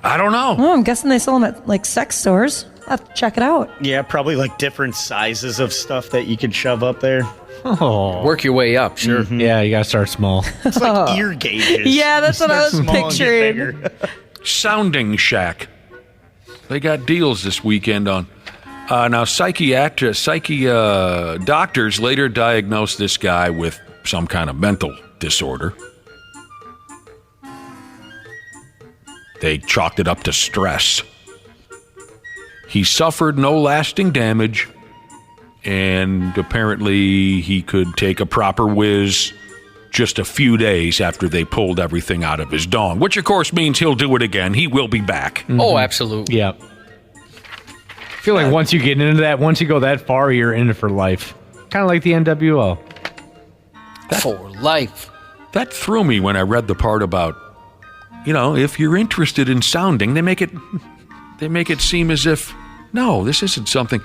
I don't know. Oh, I'm guessing they sell them at sex stores. I'll have to check it out. Yeah, probably different sizes of stuff that you can shove up there. Oh. Work your way up, sure. Mm-hmm. Yeah, you gotta start small. It's like ear gauges. Yeah, that's what I was picturing. Sounding Shack. They got deals this weekend on. Now, doctors later diagnosed this guy with some kind of mental disorder. They chalked it up to stress. He suffered no lasting damage, and apparently he could take a proper whiz just a few days after they pulled everything out of his dong, which of course means he'll do it again. He will be back. Mm-hmm. Oh, absolutely. Yeah. I feel like once you get into that, once you go that far, you're in it for life. Kind of like the NWO. For life. That threw me when I read the part about, if you're interested in sounding, they make it seem as if, no, this isn't something,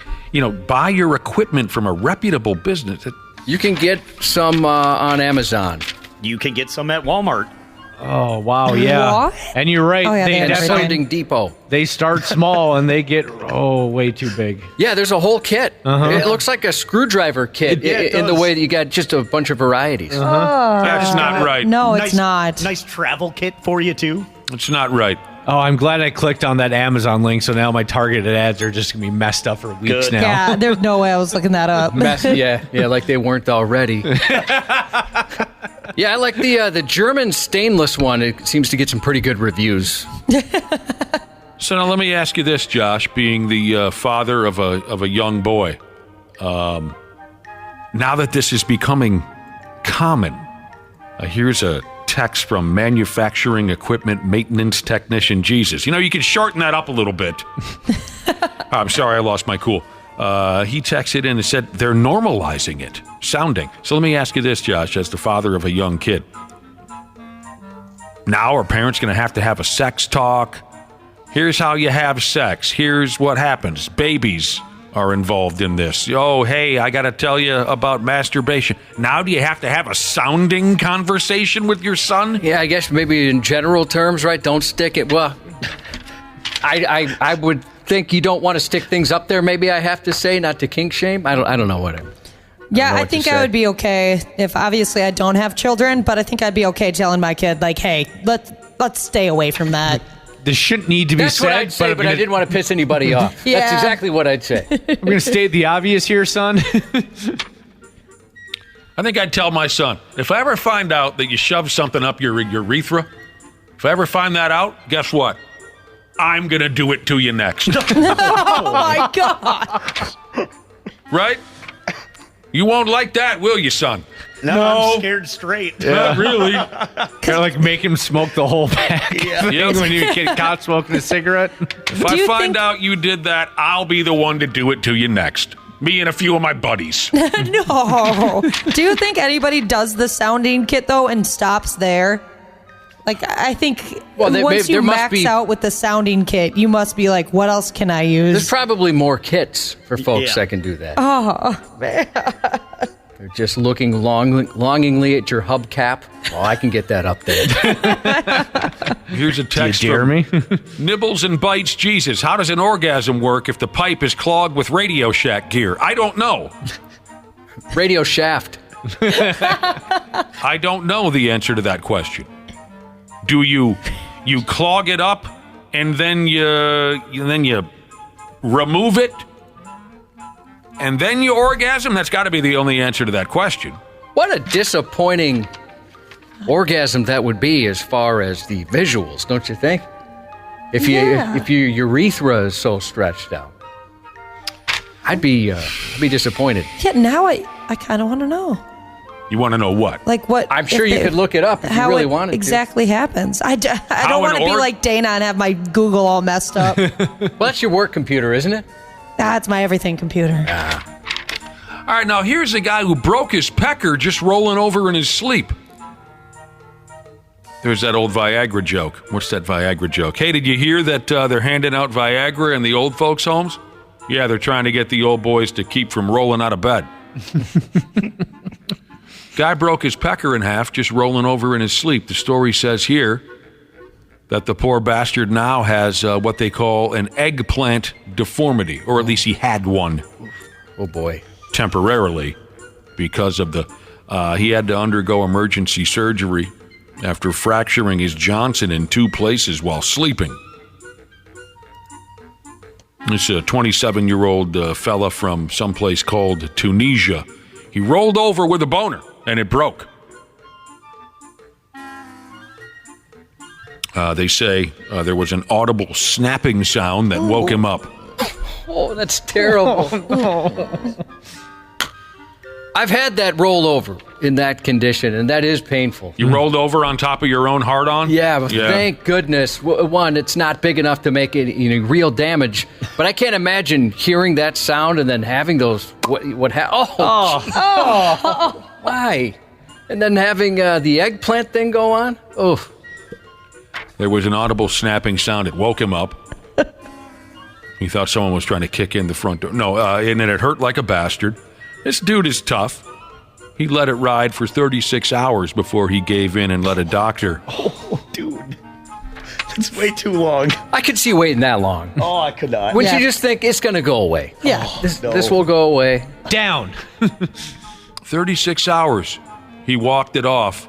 buy your equipment from a reputable business. You can get some on Amazon. You can get some at Walmart. Oh, wow, yeah. What? And you're right. Oh, yeah, they Sounding Depot. They start small and they get, way too big. Yeah, there's a whole kit. Uh-huh. It looks like a screwdriver kit in the way that you got just a bunch of varieties. Uh-huh. Oh. That's not right. No, Nice- it's not. Nice travel kit for you, too. It's not right. Oh, I'm glad I clicked on that Amazon link, so now my targeted ads are just going to be messed up for weeks Good. now. Yeah, there's no way I was looking that up. Yeah, like they weren't already. Yeah, I like the German stainless one. It seems to get some pretty good reviews. So now let me ask you this, Josh, being the father of a young boy. Now that this is becoming common, here's a text from manufacturing equipment maintenance technician Jesus. You can shorten that up a little bit. I'm sorry, I lost my cool. He texted in and said they're normalizing it, sounding. So let me ask you this, Josh, as the father of a young kid. Now are parents going to have a sex talk? Here's how you have sex. Here's what happens. Babies are involved in this. Oh, hey, I got to tell you about masturbation. Now do you have to have a sounding conversation with your son? Yeah, I guess maybe in general terms, right? Don't stick it. Well, I would think you don't want to stick things up there. Maybe I have to say, not to kink shame. I don't know what. I think I would be okay if obviously I don't have children, but I think I'd be okay telling my kid hey, let's stay away from that. This shouldn't need to be That's said, what I'd say, but I didn't want to piss anybody off. Yeah. That's exactly what I'd say. I'm going to state the obvious here, son. I think I'd tell my son, if I ever find out that you shove something up your urethra, If I ever find that out, guess what? I'm going to do it to you next. Oh, my God. Right? You won't like that, will you, son? No, I'm scared straight. Not really. Kind of like make him smoke the whole pack. Yeah. Yep. When you get caught smoking a cigarette. If I find out you did that, I'll be the one to do it to you next. Me and a few of my buddies. No. Do you think anybody does the sounding kit, though, and stops there? Like, I think once you max out with the sounding kit, you must be like, what else can I use? There's probably more kits for folks that can do that. Oh, man. They're just looking longingly at your hubcap. Well, I can get that up there. Here's a text Do you dare me? Nibbles and Bites Jesus. How does an orgasm work if the pipe is clogged with Radio Shack gear? I don't know. Radio Shaft. I don't know the answer to that question. Do you clog it up and then you remove it and then you orgasm? That's got to be the only answer to that question. What a disappointing orgasm that would be as far as the visuals, don't you think? If your urethra is so stretched out, I'd be disappointed. Yeah, now I kind of want to know. You want to know what? Like what? I'm sure you could look it up if you really wanted to. Exactly happens. I don't want to be like Dana and have my Google all messed up. Well, that's your work computer, isn't it? That's my everything computer. All right, now here's a guy who broke his pecker just rolling over in his sleep. There's that old Viagra joke. What's that Viagra joke? Hey, did you hear that they're handing out Viagra in the old folks' homes? Yeah, they're trying to get the old boys to keep from rolling out of bed. Guy broke his pecker in half just rolling over in his sleep. The story says here that the poor bastard now has what they call an eggplant deformity, or at least he had one. Oh, boy. Temporarily, because of he had to undergo emergency surgery after fracturing his Johnson in 2 places while sleeping. This is a 27-year-old fella from someplace called Tunisia. He rolled over with a boner, and it broke. They say there was an audible snapping sound that woke him up. Oh, that's terrible. I've had that rollover in that condition, and that is painful. You rolled over on top of your own hard-on? Yeah, but thank goodness. One, it's not big enough to make it real damage, but I can't imagine hearing that sound and then having those, why? And then having the eggplant thing go on? Oh. There was an audible snapping sound. It woke him up. He thought someone was trying to kick in the front door. No, and it hurt like a bastard. This dude is tough. He let it ride for 36 hours before he gave in and let a doctor. Oh, dude. It's way too long. I could see waiting that long. Oh, I could not. Wouldn't you just think it's going to go away? Yeah. This will go away. Down. 36 hours. He walked it off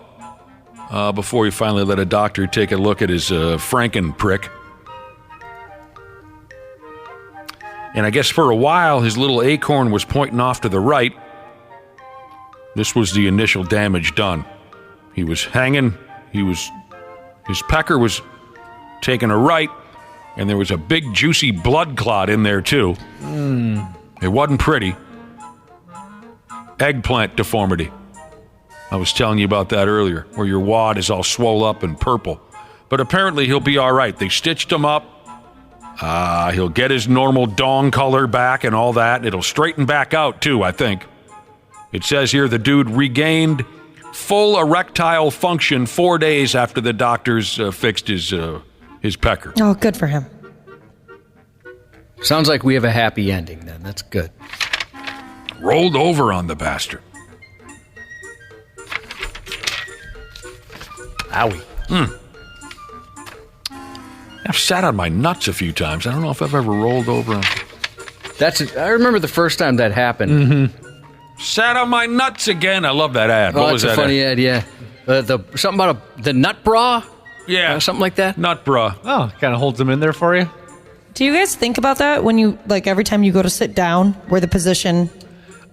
before he finally let a doctor take a look at his Franken prick. And I guess for a while, his little acorn was pointing off to the right. This was the initial damage done. He was hanging. His pecker was taking a right, and there was a big, juicy blood clot in there, too. It wasn't pretty. Eggplant deformity. I was telling you about that earlier, where your wad is all swole up and purple. But apparently he'll be all right. They stitched him up. He'll get his normal dong color back and all that. It'll straighten back out, too, I think. It says here the dude regained full erectile function 4 days after the doctors fixed his pecker. Oh, good for him. Sounds like we have a happy ending, then. That's good. Rolled over on the bastard. Owie. I've sat on my nuts a few times. I don't know if I've ever rolled over on... I remember the first time that happened. Mm-hmm. Sat on my nuts again. I love that ad. Oh, What was that's that a funny ad, yeah. Something about the nut bra? Yeah. Something like that? Nut bra. Oh, kind of holds them in there for you. Do you guys think about that when you, like, every time you go to sit down, where the position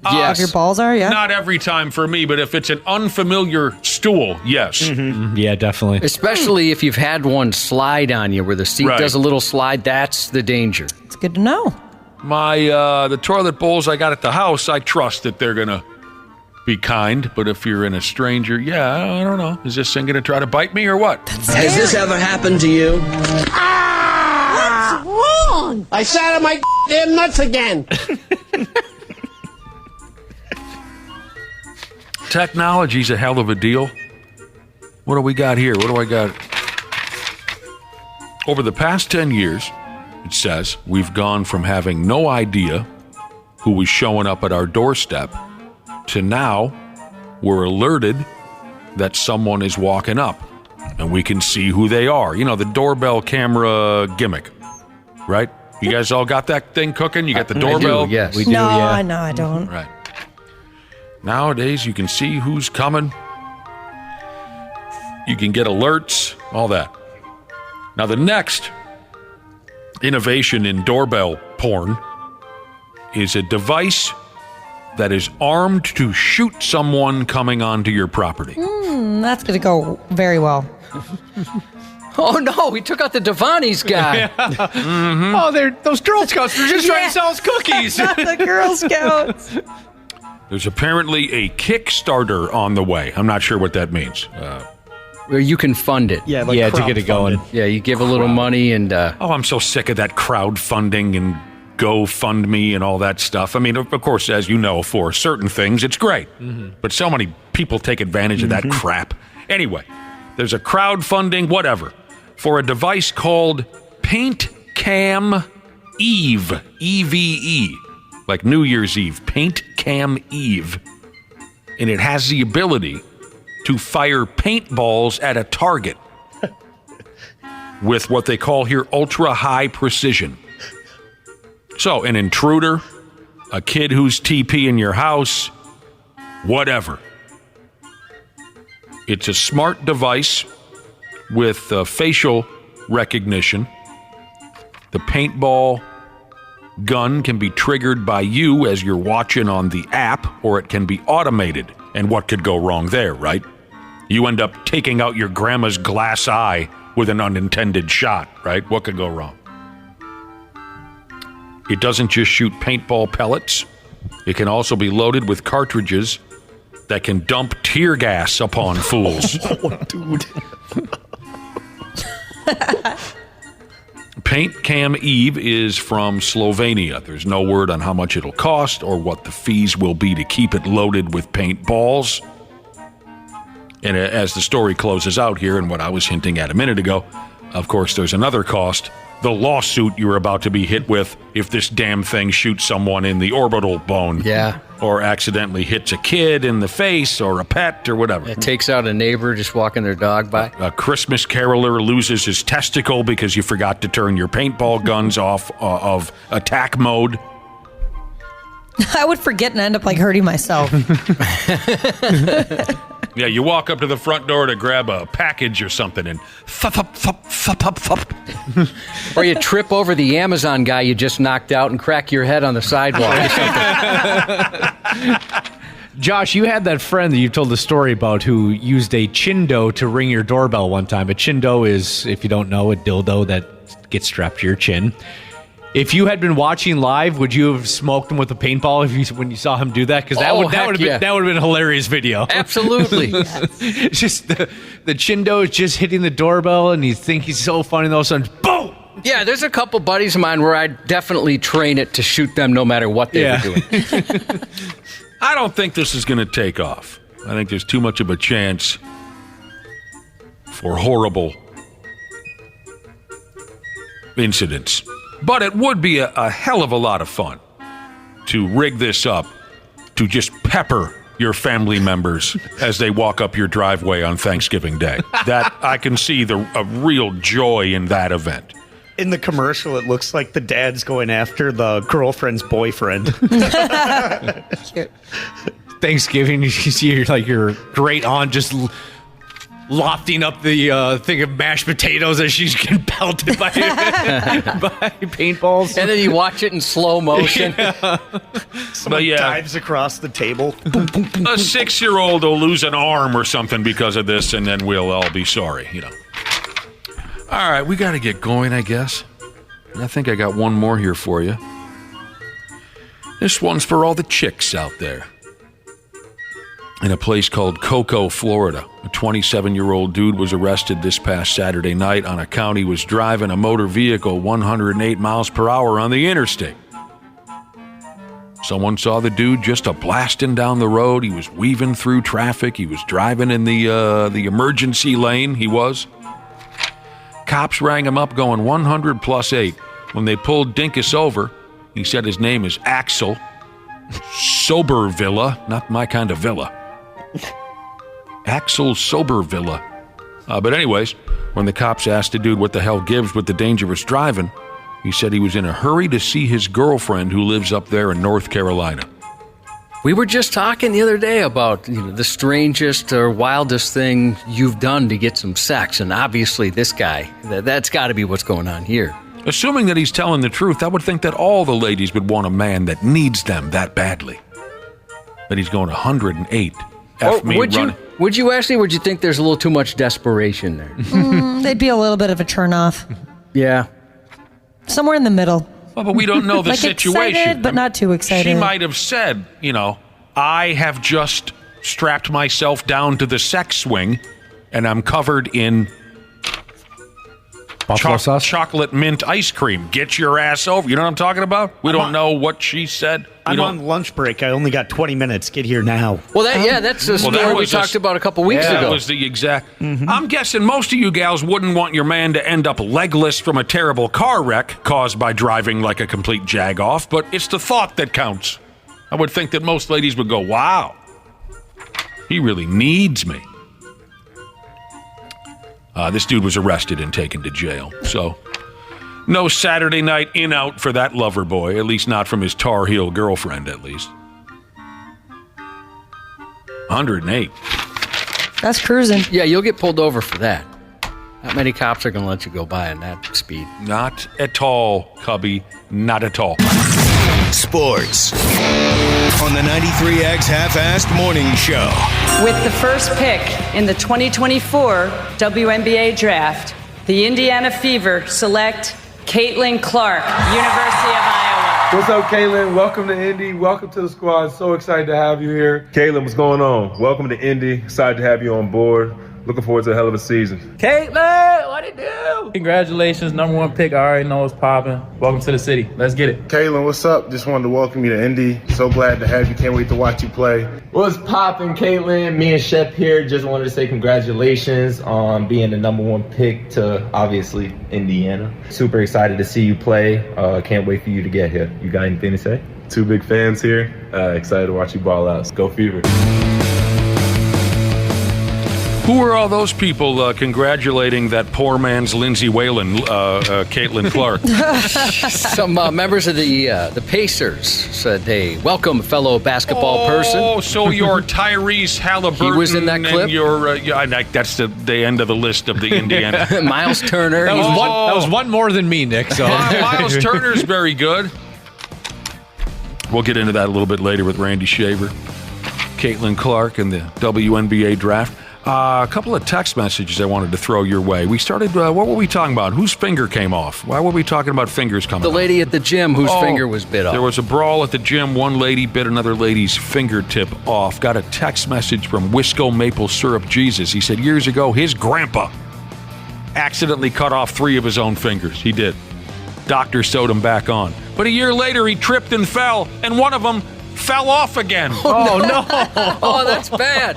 Of your balls are, yeah. Not every time for me, but if it's an unfamiliar stool, yes. Mm-hmm. Yeah, definitely. Especially if you've had one slide on you where the seat does a little slide, that's the danger. It's good to know. The toilet bowls I got at the house, I trust that they're going to be kind, but if you're in a stranger, I don't know. Is this thing going to try to bite me or what? Has this ever happened to you? What's wrong? I sat on my damn nuts again. Technology's a hell of a deal. What do we got here? What do I got? Over the past 10 years, it says, we've gone from having no idea who was showing up at our doorstep to now we're alerted that someone is walking up and we can see who they are. You know, the doorbell camera gimmick, right? You guys all got that thing cooking? You got the doorbell? I do, yes. We do, no, I don't. Right. Nowadays, you can see who's coming. You can get alerts, all that. Now, the next innovation in doorbell porn is a device that is armed to shoot someone coming onto your property. That's going to go very well. Oh, no, we took out the Devani's guy. Mm-hmm. Oh, those Girl Scouts are just trying to sell us cookies. Not the Girl Scouts. There's apparently a Kickstarter on the way. I'm not sure what that means. Where you can fund it. Yeah, to get it going. Yeah, you give a little money and... Oh, I'm so sick of that crowdfunding and GoFundMe and all that stuff. I mean, of course, as you know, for certain things, it's great. Mm-hmm. But so many people take advantage of that crap. Anyway, there's a crowdfunding, whatever, for a device called Paint Cam Eve. E-V-E. Like New Year's Eve. Paint Cam Eve. And it has the ability to fire paintballs at a target with what they call here ultra-high precision. So, an intruder, a kid who's TP in your house, whatever. It's a smart device with facial recognition. The paintball gun can be triggered by you as you're watching on the app, or it can be automated. And what could go wrong there, right? You end up taking out your grandma's glass eye with an unintended shot, right? What could go wrong? It doesn't just shoot paintball pellets. It can also be loaded with cartridges that can dump tear gas upon fools. Oh, dude. Paint Cam Eve is from Slovenia. There's no word on how much it'll cost or what the fees will be to keep it loaded with paintballs. And as the story closes out here, and what I was hinting at a minute ago, of course, there's another cost. The lawsuit you're about to be hit with if this damn thing shoots someone in the orbital bone. Yeah. Or accidentally hits a kid in the face or a pet or whatever. It takes out a neighbor just walking their dog by. A Christmas caroler loses his testicle because you forgot to turn your paintball guns off of attack mode. I would forget and end up like hurting myself. Yeah, you walk up to the front door to grab a package or something and thump. Or you trip over the Amazon guy you just knocked out and crack your head on the sidewalk or something. Josh, you had that friend that you told the story about who used a chindo to ring your doorbell one time. A chindo is, if you don't know, a dildo that gets strapped to your chin. If you had been watching live, would you have smoked him with a paintball when you saw him do that? Because that would have been a hilarious video. Absolutely. Just the chindo is just hitting the doorbell, and you think he's so funny, and all of a sudden, boom! Yeah, there's a couple buddies of mine where I'd definitely train it to shoot them no matter what they were doing. I don't think this is going to take off. I think there's too much of a chance for horrible incidents. But it would be a hell of a lot of fun to rig this up to just pepper your family members as they walk up your driveway on Thanksgiving Day. That I can see a real joy in that event. In the commercial, it looks like the dad's going after the girlfriend's boyfriend. Thanksgiving, you see your great aunt just lofting up the thing of mashed potatoes as she's getting pelted by paintballs. And then you watch it in slow motion. Someone dives across the table. A 6-year-old will lose an arm or something because of this, and then we'll all be sorry, All right, we got to get going, I guess. I think I got one more here for you. This one's for all the chicks out there. In a place called Cocoa, Florida, a 27-year-old dude was arrested this past Saturday night on account he was driving a motor vehicle 108 miles per hour on the interstate. Someone saw the dude just a-blasting down the road. He was weaving through traffic. He was driving in the emergency lane, he was. Cops rang him up going 100 plus 8. When they pulled Dinkus over, he said his name is Axel Sobervilla, not my kind of villa. Axel Sobervilla. But anyways, when the cops asked the dude what the hell gives with the dangerous driving, he said he was in a hurry to see his girlfriend who lives up there in North Carolina. We were just talking the other day about the strangest or wildest thing you've done to get some sex, and obviously this guy, that's got to be what's going on here. Assuming that he's telling the truth, I would think that all the ladies would want a man that needs them that badly. But he's going 108. Would you actually, would you think there's a little too much desperation there? They'd be a little bit of a turnoff. Yeah. Somewhere in the middle. Well, but we don't know the like situation. Excited, but not too excited. She might have said, I have just strapped myself down to the sex swing, and I'm covered in chocolate mint ice cream. Get your ass over. You know what I'm talking about? We don't know what she said. I'm on lunch break. I only got 20 minutes. Get here now. Well, that's the story we talked about a couple weeks ago. That was the exact... I'm guessing most of you gals wouldn't want your man to end up legless from a terrible car wreck caused by driving like a complete jag-off, but it's the thought that counts. I would think that most ladies would go, wow, he really needs me. This dude was arrested and taken to jail, so no Saturday night in-out for that lover boy, at least not from his Tar Heel girlfriend, at least. 108. That's cruising. Yeah, you'll get pulled over for that. Not many cops are going to let you go by at that speed. Not at all, Cubby. Not at all. Sports on the 93X Half-Assed Morning Show. With the first pick in the 2024 WNBA Draft, the Indiana Fever select Caitlin Clark, University of Iowa. What's up, Caitlin? Welcome to Indy. Welcome to the squad. So excited to have you here. Caitlin, what's going on? Welcome to Indy. Excited to have you on board. Looking forward to a hell of a season. Caitlin, what it do? Congratulations, #1 pick. I already know it's popping. Welcome to the city. Let's get it. Caitlin, what's up? Just wanted to welcome you to Indy. So glad to have you. Can't wait to watch you play. What's popping, Caitlin? Me and Shep here. Just wanted to say congratulations on being the #1 pick to, obviously, Indiana. Super excited to see you play. Can't wait for you to get here. You got anything to say? Two big fans here. Excited to watch you ball out. Go Fever. Who are all those people congratulating that poor man's Lindsay Whalen, Caitlin Clark? Some members of the Pacers said, hey, welcome, fellow basketball person. Oh, so you're Tyrese Halliburton. He was in that clip? And that's the end of the list of the Indiana. Miles Turner. That was one more than me, Nick. So Miles Turner's very good. We'll get into that a little bit later with Randy Shaver. Caitlin Clark and the WNBA draft. A couple of text messages I wanted to throw your way. We started, what were we talking about? Whose finger came off? Why were we talking about fingers coming off? The lady at the gym whose finger was bit off. There was a brawl at the gym. One lady bit another lady's fingertip off. Got a text message from Wisco Maple Syrup Jesus. He said years ago, his grandpa accidentally cut off 3 of his own fingers. He did. Doctor sewed him back on. But a year later, he tripped and fell, and one of them fell off again. Oh, no. Oh, that's bad.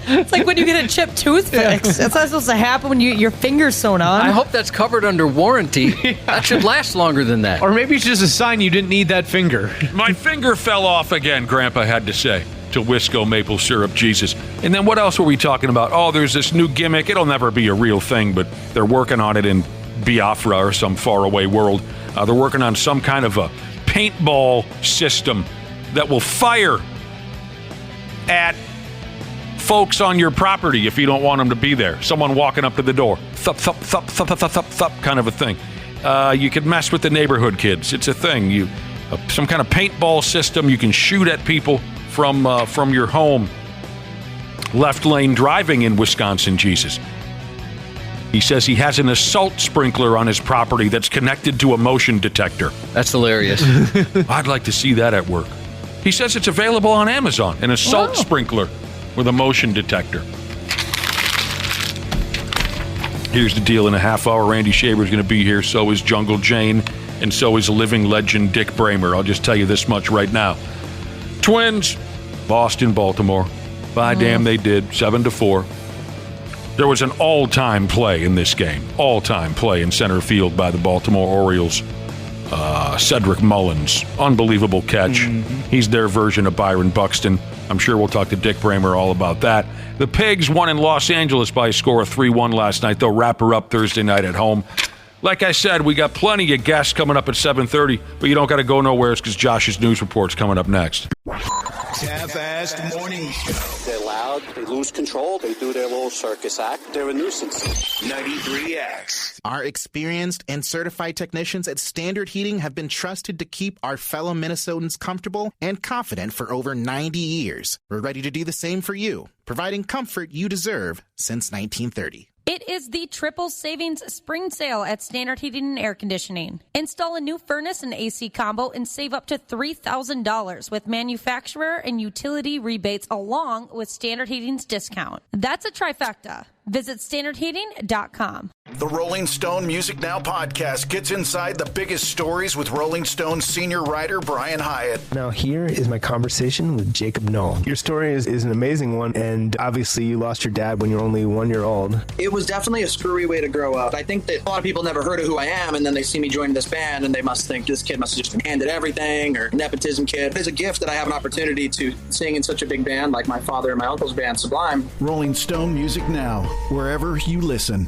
It's like when you get a chipped tooth fixed. That's not supposed to happen when your finger's sewn on. I hope that's covered under warranty. That should last longer than that. Or maybe it's just a sign you didn't need that finger. My finger fell off again, Grandpa had to say to Wisco Maple Syrup Jesus. And then what else were we talking about? Oh, there's this new gimmick. It'll never be a real thing, but they're working on it in Biafra or some faraway world. They're working on some kind of a paintball system that will fire at folks on your property if you don't want them to be there. Someone walking up to the door. Thup, thup, thup, thup, thup, thup, thup, kind of a thing. You could mess with the neighborhood kids. It's a thing. Some kind of paintball system. You can shoot at people from your home. Left lane driving in Wisconsin, Jesus. He says he has an assault sprinkler on his property that's connected to a motion detector. That's hilarious. I'd like to see that at work. He says it's available on Amazon, an assault sprinkler with a motion detector. Here's the deal. In a half hour, Randy Shaver's going to be here. So is Jungle Jane, and so is living legend Dick Bremer. I'll just tell you this much right now. Twins, Boston, Baltimore. By damn, they did. 7-4. There was an all-time play in this game. All-time play in center field by the Baltimore Orioles. Cedric Mullins. Unbelievable catch. He's their version of Byron Buxton. I'm sure we'll talk to Dick Bremer all about that. The Pigs won in Los Angeles by a score of 3-1 last night. They'll wrap her up Thursday night at home. Like I said, we got plenty of guests coming up at 7:30, but you don't got to go nowhere because Josh's news report's coming up next. Half-assed morning show. They're loud, they lose control, they do their little circus act. They're a nuisance. 93X. Our experienced and certified technicians at Standard Heating have been trusted to keep our fellow Minnesotans comfortable and confident for over 90 years. We're ready to do the same for you, providing comfort you deserve since 1930. It is the triple savings spring sale at Standard Heating and Air Conditioning. Install a new furnace and AC combo and save up to $3,000 with manufacturer and utility rebates along with Standard Heating's discount. That's a trifecta. Visit standardheating.com. The Rolling Stone Music Now podcast gets inside the biggest stories with Rolling Stone senior writer Brian Hyatt. Now here is my conversation with Jacob Knoll. Your story is an amazing one, and obviously you lost your dad when you were only 1 year old. It was definitely a screwy way to grow up. I think that a lot of people never heard of who I am, and then they see me joining this band, and they must think this kid must have just been handed everything, or nepotism kid. It's a gift that I have an opportunity to sing in such a big band like my father and my uncle's band, Sublime. Rolling Stone Music Now, wherever you listen.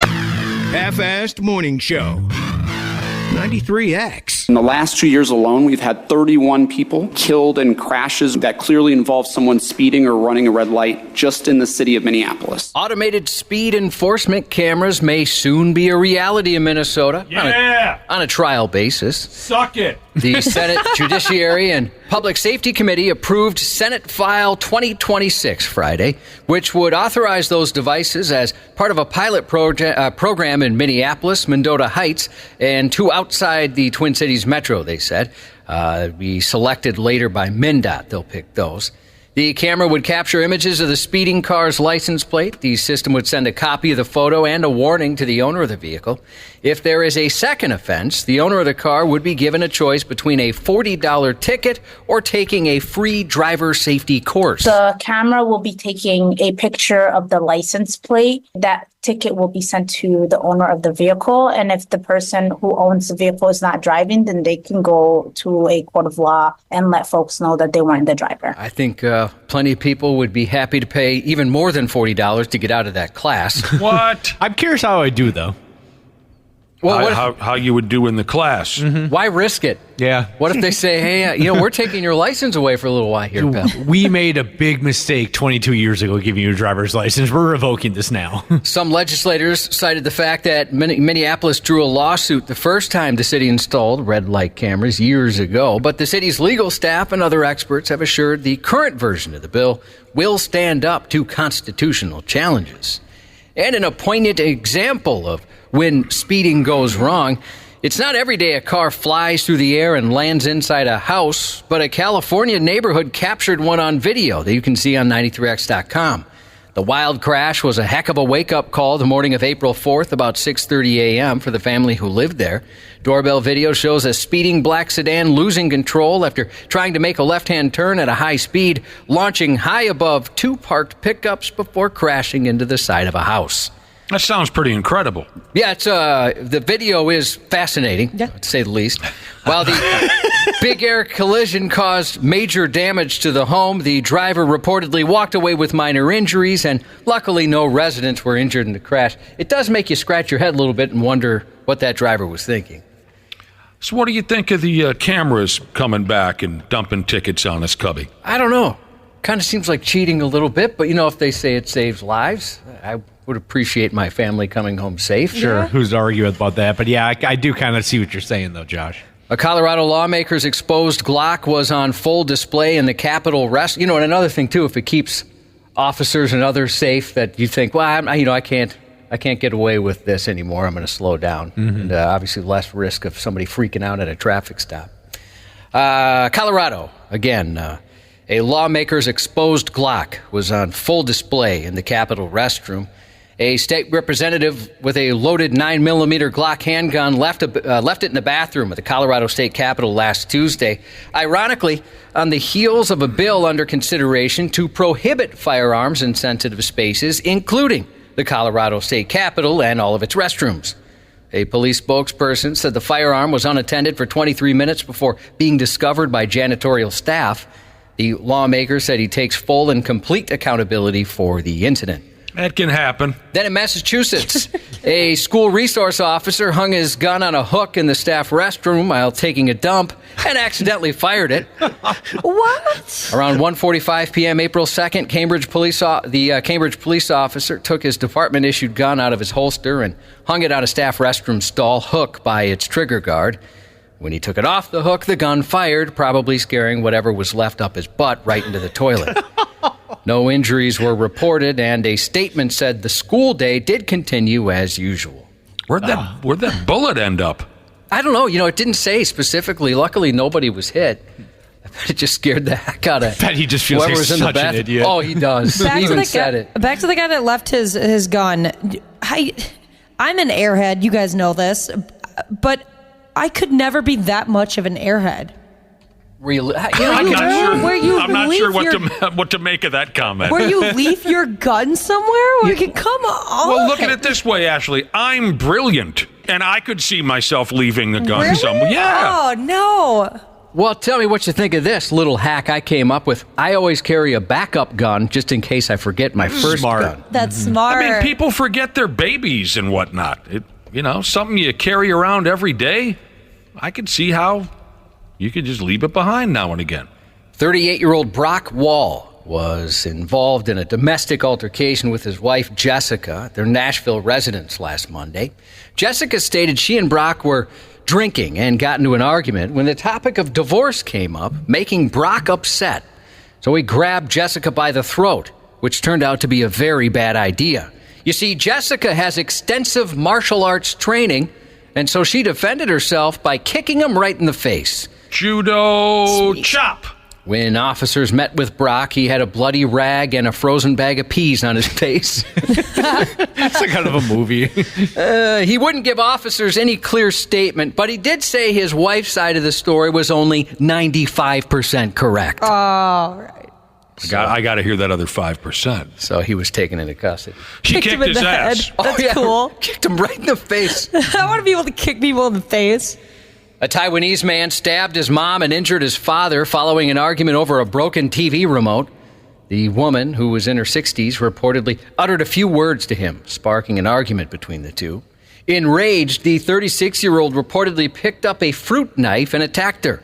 Half-assed morning show. 93X. In the last 2 years alone, we've had 31 people killed in crashes that clearly involve someone speeding or running a red light just in the city of Minneapolis. Automated speed enforcement cameras may soon be a reality in Minnesota. On a trial basis. Suck it. The Senate Judiciary and Public Safety Committee approved Senate File 2026 Friday, which would authorize those devices as part of a pilot program in Minneapolis, Mendota Heights, and two outside the Twin Cities metro, they said. Be selected later by MnDOT. They'll pick those. The camera would capture images of the speeding car's license plate. The system would send a copy of the photo and a warning to the owner of the vehicle. If there is a second offense, the owner of the car would be given a choice between a $40 ticket or taking a free driver safety course. The camera will be taking a picture of the license plate. That ticket will be sent to the owner of the vehicle. And if the person who owns the vehicle is not driving, then they can go to a court of law and let folks know that they weren't the driver. I think plenty of people would be happy to pay even more than $40 to get out of that class. What? I'm curious how I do, though. Well, how you would do in the class. Mm-hmm. Why risk it? Yeah. What if they say, hey, we're taking your license away for a little while here, pal? We made a big mistake 22 years ago giving you a driver's license. We're revoking this now. Some legislators cited the fact that Minneapolis drew a lawsuit the first time the city installed red light cameras years ago, but the city's legal staff and other experts have assured the current version of the bill will stand up to constitutional challenges. And in a poignant example of when speeding goes wrong, it's not every day a car flies through the air and lands inside a house, but a California neighborhood captured one on video that you can see on 93x.com. The wild crash was a heck of a wake-up call the morning of April 4th, about 6:30 a.m. for the family who lived there. Doorbell video shows a speeding black sedan losing control after trying to make a left-hand turn at a high speed, launching high above two parked pickups before crashing into the side of a house. That sounds pretty incredible. Yeah, it's the video is fascinating, to say the least. While the big air collision caused major damage to the home, the driver reportedly walked away with minor injuries, and luckily no residents were injured in the crash. It does make you scratch your head a little bit and wonder what that driver was thinking. So what do you think of the cameras coming back and dumping tickets on us, Cubby? I don't know. kind of seems like cheating a little bit, but if they say it saves lives, I would appreciate my family coming home safe. Sure, who's arguing about that? But yeah, I do kind of see what you're saying, though, Josh. A Colorado lawmaker's exposed Glock was on full display in the Capitol Rest. And another thing, too, if it keeps officers and others safe, that you think, well, I can't get away with this anymore. I'm going to slow down. And obviously less risk of somebody freaking out at a traffic stop. Colorado, again, a lawmaker's exposed Glock was on full display in the Capitol restroom. A state representative with a loaded 9mm Glock handgun left it in the bathroom at the Colorado State Capitol last Tuesday. Ironically, on the heels of a bill under consideration to prohibit firearms in sensitive spaces, including the Colorado State Capitol and all of its restrooms. A police spokesperson said the firearm was unattended for 23 minutes before being discovered by janitorial staff. The lawmaker said he takes full and complete accountability for the incident. That can happen. Then in Massachusetts, a school resource officer hung his gun on a hook in the staff restroom while taking a dump and accidentally fired it. What? Around 1:45 p.m. April 2nd, the Cambridge police officer took his department-issued gun out of his holster and hung it on a staff restroom stall hook by its trigger guard. When he took it off the hook, the gun fired, probably scaring whatever was left up his butt right into the toilet. No injuries were reported, and a statement said the school day did continue as usual. Where'd that bullet end up? I don't know. It didn't say specifically. Luckily, nobody was hit. It just scared the heck out of Bet he just feels like such an idiot. Oh, he does. He even said it. Back to the guy that left his gun. I'm an airhead. You guys know this. But I could never be that much of an airhead. Really? I'm not sure what to make of that comment. Where you leave your gun somewhere? Come on. Well, look at it this way, Ashley. I'm brilliant, and I could see myself leaving the gun somewhere. Yeah. Oh, no. Well, tell me what you think of this little hack I came up with. I always carry a backup gun just in case I forget my first gun. That's smart. I mean, people forget their babies and whatnot. Something you carry around every day. I could see how you could just leave it behind now and again. 38-year-old Brock Wall was involved in a domestic altercation with his wife, Jessica, at their Nashville residence last Monday. Jessica stated she and Brock were drinking and got into an argument when the topic of divorce came up, making Brock upset. So he grabbed Jessica by the throat, which turned out to be a very bad idea. You see, Jessica has extensive martial arts training, and so she defended herself by kicking him right in the face. Judo chop. When officers met with Brock, he had a bloody rag and a frozen bag of peas on his face. It's like kind of a movie. He wouldn't give officers any clear statement, but he did say his wife's side of the story was only 95% correct. Oh, right. I got to hear that other 5%. So he was taken into custody. She kicked his ass. That's cool. Kicked him right in the face. I want to be able to kick people in the face. A Taiwanese man stabbed his mom and injured his father following an argument over a broken TV remote. The woman, who was in her 60s, reportedly uttered a few words to him, sparking an argument between the two. Enraged, the 36-year-old reportedly picked up a fruit knife and attacked her.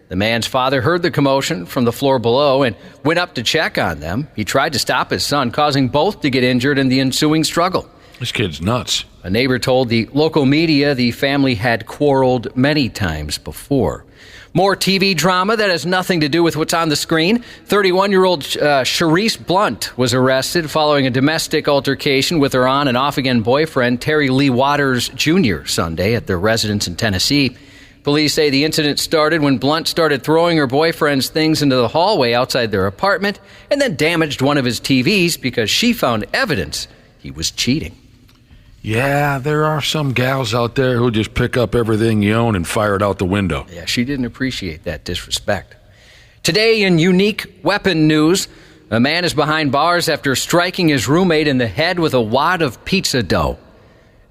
The man's father heard the commotion from the floor below and went up to check on them. He tried to stop his son, causing both to get injured in the ensuing struggle. This kid's nuts. A neighbor told the local media the family had quarreled many times before. More TV drama that has nothing to do with what's on the screen. 31-year-old Sharice Blunt was arrested following a domestic altercation with her on and off-again boyfriend, Terry Lee Waters Jr., Sunday at their residence in Tennessee. Police say the incident started when Blunt started throwing her boyfriend's things into the hallway outside their apartment and then damaged one of his TVs because she found evidence he was cheating. Yeah, there are some gals out there who just pick up everything you own and fire it out the window. Yeah, she didn't appreciate that disrespect. Today in unique weapon news, a man is behind bars after striking his roommate in the head with a wad of pizza dough.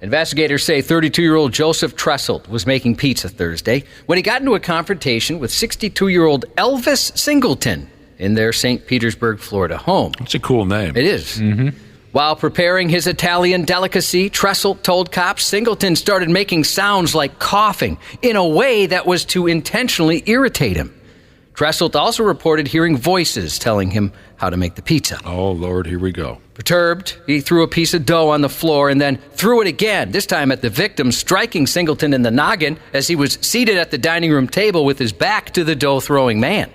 Investigators say 32-year-old Joseph Tresselt was making pizza Thursday when he got into a confrontation with 62-year-old Elvis Singleton in their St. Petersburg, Florida home. That's a cool name. It is. Mm-hmm. While preparing his Italian delicacy, Tresselt told cops Singleton started making sounds like coughing in a way that was to intentionally irritate him. Tresselt also reported hearing voices telling him how to make the pizza. Oh, Lord, here we go. Perturbed, he threw a piece of dough on the floor and then threw it again, this time at the victim, striking Singleton in the noggin as he was seated at the dining room table with his back to the dough-throwing man.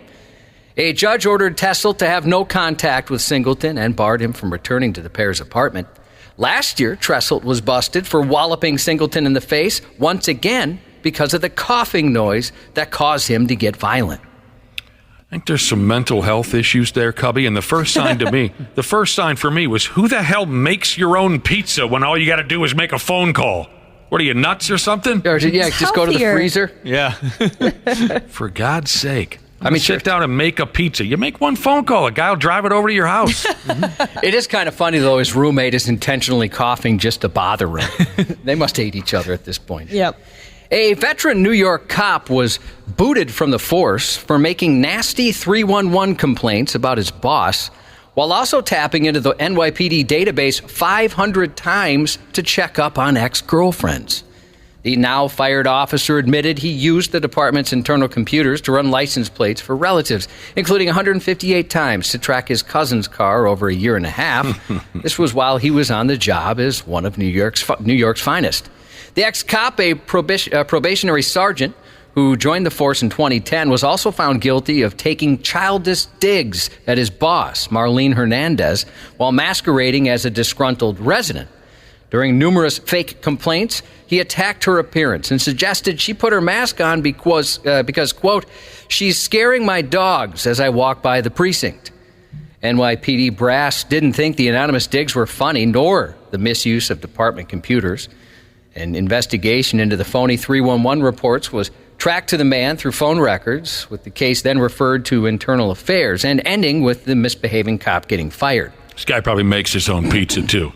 A judge ordered Tresselt to have no contact with Singleton and barred him from returning to the pair's apartment. Last year, Tresselt was busted for walloping Singleton in the face once again because of the coughing noise that caused him to get violent. I think there's some mental health issues there, Cubby. And the first sign for me was, who the hell makes your own pizza when all you got to do is make a phone call? What are you, nuts or something? Yeah, just go to the freezer. Yeah. For God's sake. Sit down and make a pizza. You make one phone call, a guy will drive it over to your house. It is kind of funny, though, his roommate is intentionally coughing just to bother him. They must hate each other at this point. Yep. A veteran New York cop was booted from the force for making nasty 311 complaints about his boss, while also tapping into the NYPD database 500 times to check up on ex-girlfriends. The now-fired officer admitted he used the department's internal computers to run license plates for relatives, including 158 times to track his cousin's car over a year and a half. This was while he was on the job as one of New York's finest. The ex-cop, a probationary sergeant who joined the force in 2010, was also found guilty of taking childish digs at his boss, Marlene Hernandez, while masquerading as a disgruntled resident. During numerous fake complaints, he attacked her appearance and suggested she put her mask on because, quote, she's scaring my dogs as I walk by the precinct. NYPD brass didn't think the anonymous digs were funny, nor the misuse of department computers. An investigation into the phony 311 reports was tracked to the man through phone records, with the case then referred to Internal Affairs and ending with the misbehaving cop getting fired. This guy probably makes his own pizza, too.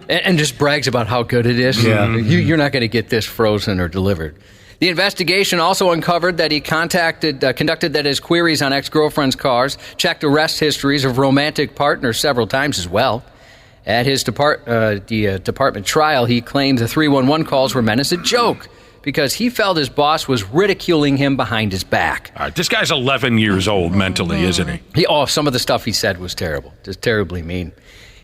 and just brags about how good it is. Yeah. You're not going to get this frozen or delivered. The investigation also uncovered that he conducted his queries on ex-girlfriends' cars, checked arrest histories of romantic partners several times as well. At his department trial, he claimed the 311 calls were meant as a joke because he felt his boss was ridiculing him behind his back. All right, this guy's 11 years old mentally, isn't he? Some of the stuff he said was terrible, just terribly mean.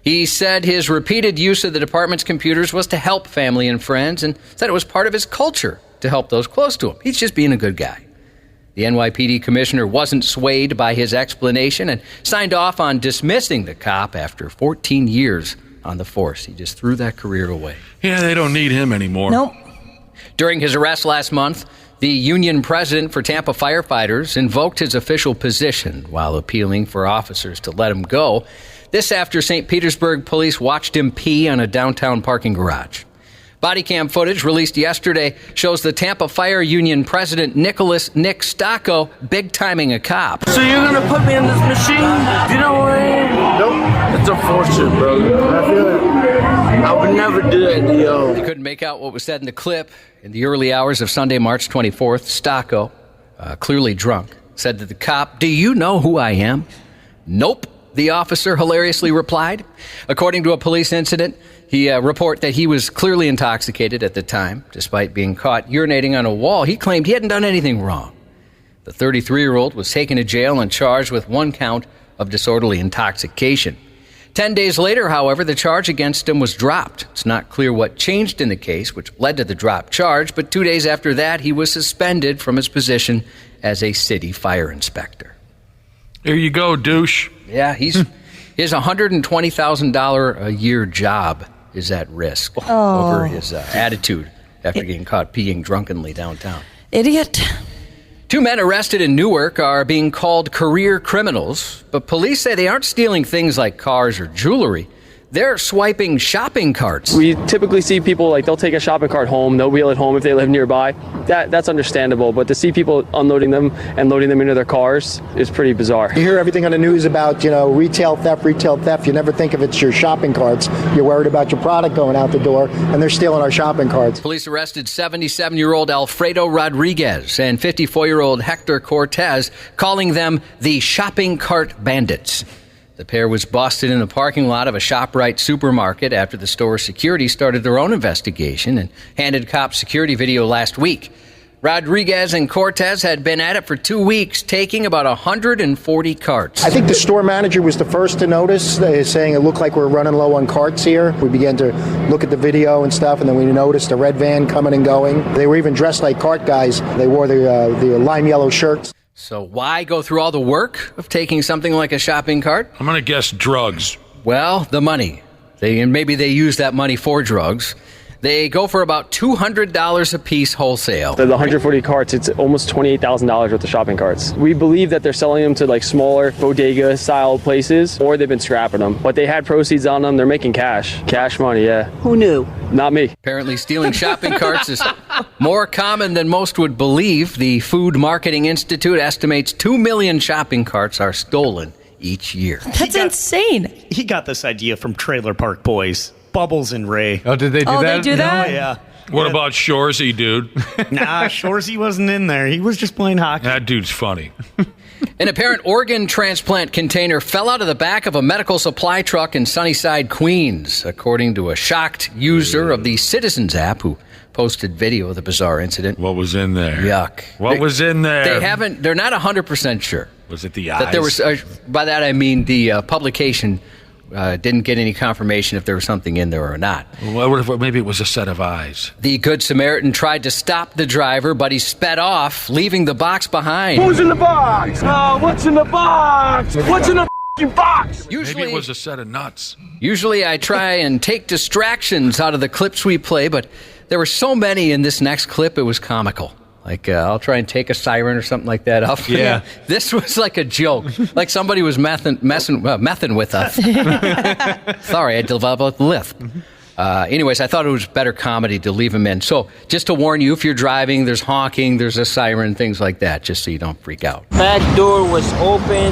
He said his repeated use of the department's computers was to help family and friends, and said it was part of his culture to help those close to him. He's just being a good guy. The NYPD commissioner wasn't swayed by his explanation and signed off on dismissing the cop after 14 years on the force. He just threw that career away. Yeah, they don't need him anymore. Nope. During his arrest last month, the union president for Tampa firefighters invoked his official position while appealing for officers to let him go. This after St. Petersburg police watched him pee on a downtown parking garage. Body cam footage released yesterday shows the Tampa Fire Union president Nick Stocco big-timing a cop. So you're gonna put me in this machine? Do you know what I am? Nope. It's unfortunate, bro. I feel it. I would never do that to you. He couldn't make out what was said in the clip. In the early hours of Sunday, March 24th, Stocco, clearly drunk, said to the cop, "Do you know who I am?" "Nope," the officer hilariously replied. According to a police incident, report that he was clearly intoxicated at the time. Despite being caught urinating on a wall, he claimed he hadn't done anything wrong. The 33-year-old was taken to jail and charged with 1 count of disorderly intoxication. 10 days later, however, the charge against him was dropped. It's not clear what changed in the case, which led to the dropped charge, but 2 days after that, he was suspended from his position as a city fire inspector. Here you go, douche. Yeah, his $120,000 a year job is at risk over his attitude after getting caught peeing drunkenly downtown. Idiot. 2 men arrested in Newark are being called career criminals, but police say they aren't stealing things like cars or jewelry. They're swiping shopping carts. We typically see people, they'll take a shopping cart home, they'll wheel it home if they live nearby. That's understandable, but to see people unloading them and loading them into their cars is pretty bizarre. You hear everything on the news about, retail theft. You never think of it's your shopping carts. You're worried about your product going out the door, and they're stealing our shopping carts. Police arrested 77-year-old Alfredo Rodriguez and 54-year-old Hector Cortez, calling them the shopping cart bandits. The pair was busted in the parking lot of a ShopRite supermarket after the store's security started their own investigation and handed cops security video last week. Rodriguez and Cortez had been at it for 2 weeks, taking about 140 carts. I think the store manager was the first to notice, saying it looked like we're running low on carts here. We began to look at the video and stuff, and then we noticed a red van coming and going. They were even dressed like cart guys. They wore the lime yellow shirts. So why go through all the work of taking something like a shopping cart? I'm going to guess drugs. Well, the money. Maybe they use that money for drugs. They go for about $200 a piece wholesale. The 140 carts, it's almost $28,000 worth of shopping carts. We believe that they're selling them to like smaller bodega-style places, or they've been scrapping them. But they had proceeds on them. They're making cash. Cash money, yeah. Who knew? Not me. Apparently stealing shopping carts is more common than most would believe. The Food Marketing Institute estimates 2 million shopping carts are stolen each year. That's insane. He got this idea from Trailer Park Boys. Bubbles and Ray. Oh, did they do that? They do that? Oh, yeah. What about Shoresy, dude? Nah, Shoresy wasn't in there. He was just playing hockey. That dude's funny. An apparent organ transplant container fell out of the back of a medical supply truck in Sunnyside, Queens, according to a shocked user of the Citizens app who posted video of the bizarre incident. What was in there? Yuck. What was in there? They're not 100% sure. Was it the eyes? That there was, by that I mean the publication didn't get any confirmation if there was something in there or not. Well, what if maybe it was a set of eyes? The Good Samaritan tried to stop the driver, but he sped off, leaving the box behind. Who's in the box? Oh, what's in the box? What's in the box? Usually, maybe it was a set of nuts. Usually I try and take distractions out of the clips we play, but there were so many in this next clip, it was comical. Like, I'll try and take a siren or something like that up. Yeah. This was like a joke. Like somebody was messing with us. Sorry, I developed a lisp. Anyways, I thought it was better comedy to leave him in. So just to warn you, if you're driving, there's honking, there's a siren, things like that, just so you don't freak out. Back door was open,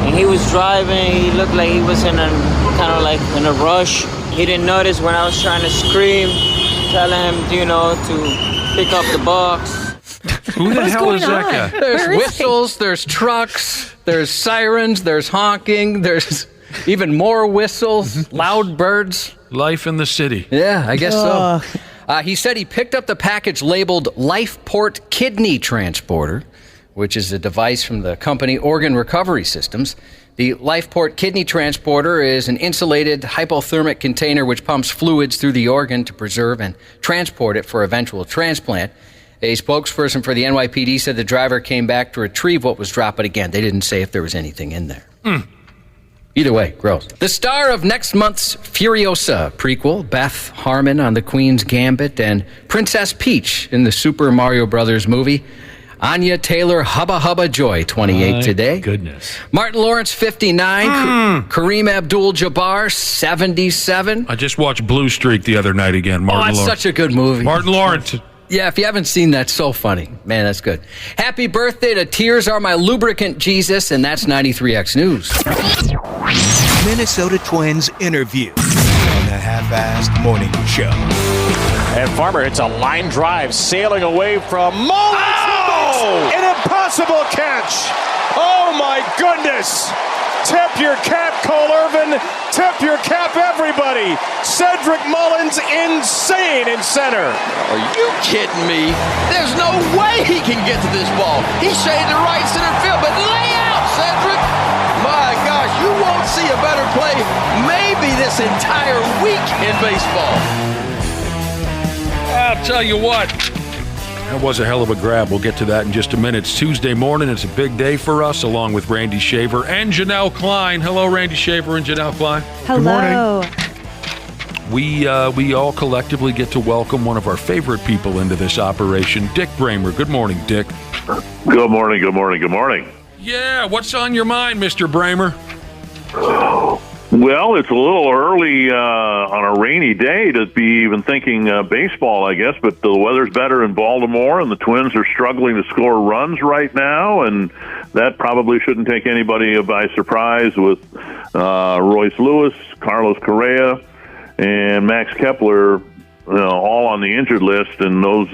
and he was driving. He looked like he was in a rush. He didn't notice when I was trying to scream, telling him, to pick up the box. Who the hell is that guy? There's whistles, there's trucks, there's sirens, there's honking, there's even more whistles, loud birds. Life in the city. Yeah, I guess so. He said he picked up the package labeled LifePort Kidney Transporter, which is a device from the company Organ Recovery Systems. The LifePort Kidney Transporter is an insulated hypothermic container which pumps fluids through the organ to preserve and transport it for eventual transplant. A spokesperson for the NYPD said the driver came back to retrieve what was dropped, but again, they didn't say if there was anything in there. Either way, gross. The star of next month's Furiosa prequel, Beth Harmon on The Queen's Gambit, and Princess Peach in the Super Mario Brothers movie, Anya Taylor Hubba Hubba Joy, 28 today. Goodness. Martin Lawrence, 59. Kareem Abdul-Jabbar, 77. I just watched Blue Streak the other night again. Martin Lawrence. Such a good movie. Martin Lawrence. Yeah, if you haven't seen that, so funny. Man, that's good. Happy birthday to Tears Are My Lubricant Jesus, and that's 93X News. Minnesota Twins interview on the Half-Assed Morning Show. And Farmer hits a line drive, sailing away from Mullins. Oh! An impossible catch. Oh, my goodness. Tip your cap, Cole Irvin. Tip your cap, everybody. Cedric Mullins, insane in center. Are you kidding me? There's no way he can get to this ball. He shaded the right center field, but lay out, Cedric. My gosh, you won't see a better play maybe this entire week in baseball. I'll tell you what. That was a hell of a grab. We'll get to that in just a minute. It's Tuesday morning. It's a big day for us, along with Randy Shaver and Janel Klein. Hello, Randy Shaver and Janel Klein. Hello. Good morning. We all collectively get to welcome one of our favorite people into this operation, Dick Bremer. Good morning, Dick. Good morning, good morning, good morning. Yeah, what's on your mind, Mr. Bremer? Well, it's a little early on a rainy day to be even thinking baseball, I guess, but the weather's better in Baltimore, and the Twins are struggling to score runs right now, and that probably shouldn't take anybody by surprise with Royce Lewis, Carlos Correa, and Max Kepler all on the injured list, and those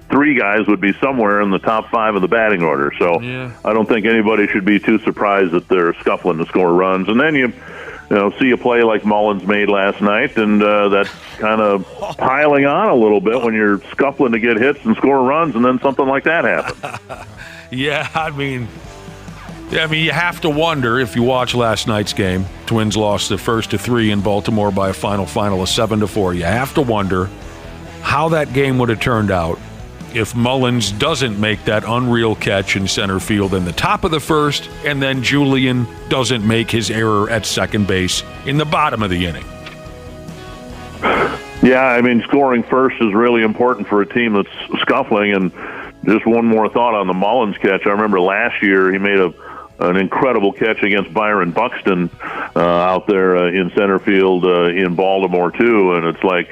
three guys would be somewhere in the top 5 of the batting order. So I don't think anybody should be too surprised that they're scuffling to score runs. And then you see a play like Mullins made last night, and that's kind of piling on a little bit when you're scuffling to get hits and score runs, and then something like that happens. Yeah, I mean, you have to wonder if you watch last night's game. Twins lost the first to 3 in Baltimore by a final of 7-4. You have to wonder how that game would have turned out if Mullins doesn't make that unreal catch in center field in the top of the first, and then Julian doesn't make his error at second base in the bottom of the inning. Yeah, I mean, scoring first is really important for a team that's scuffling. And just one more thought on the Mullins catch. I remember last year he made an incredible catch against Byron Buxton out there in center field in Baltimore, too. And it's like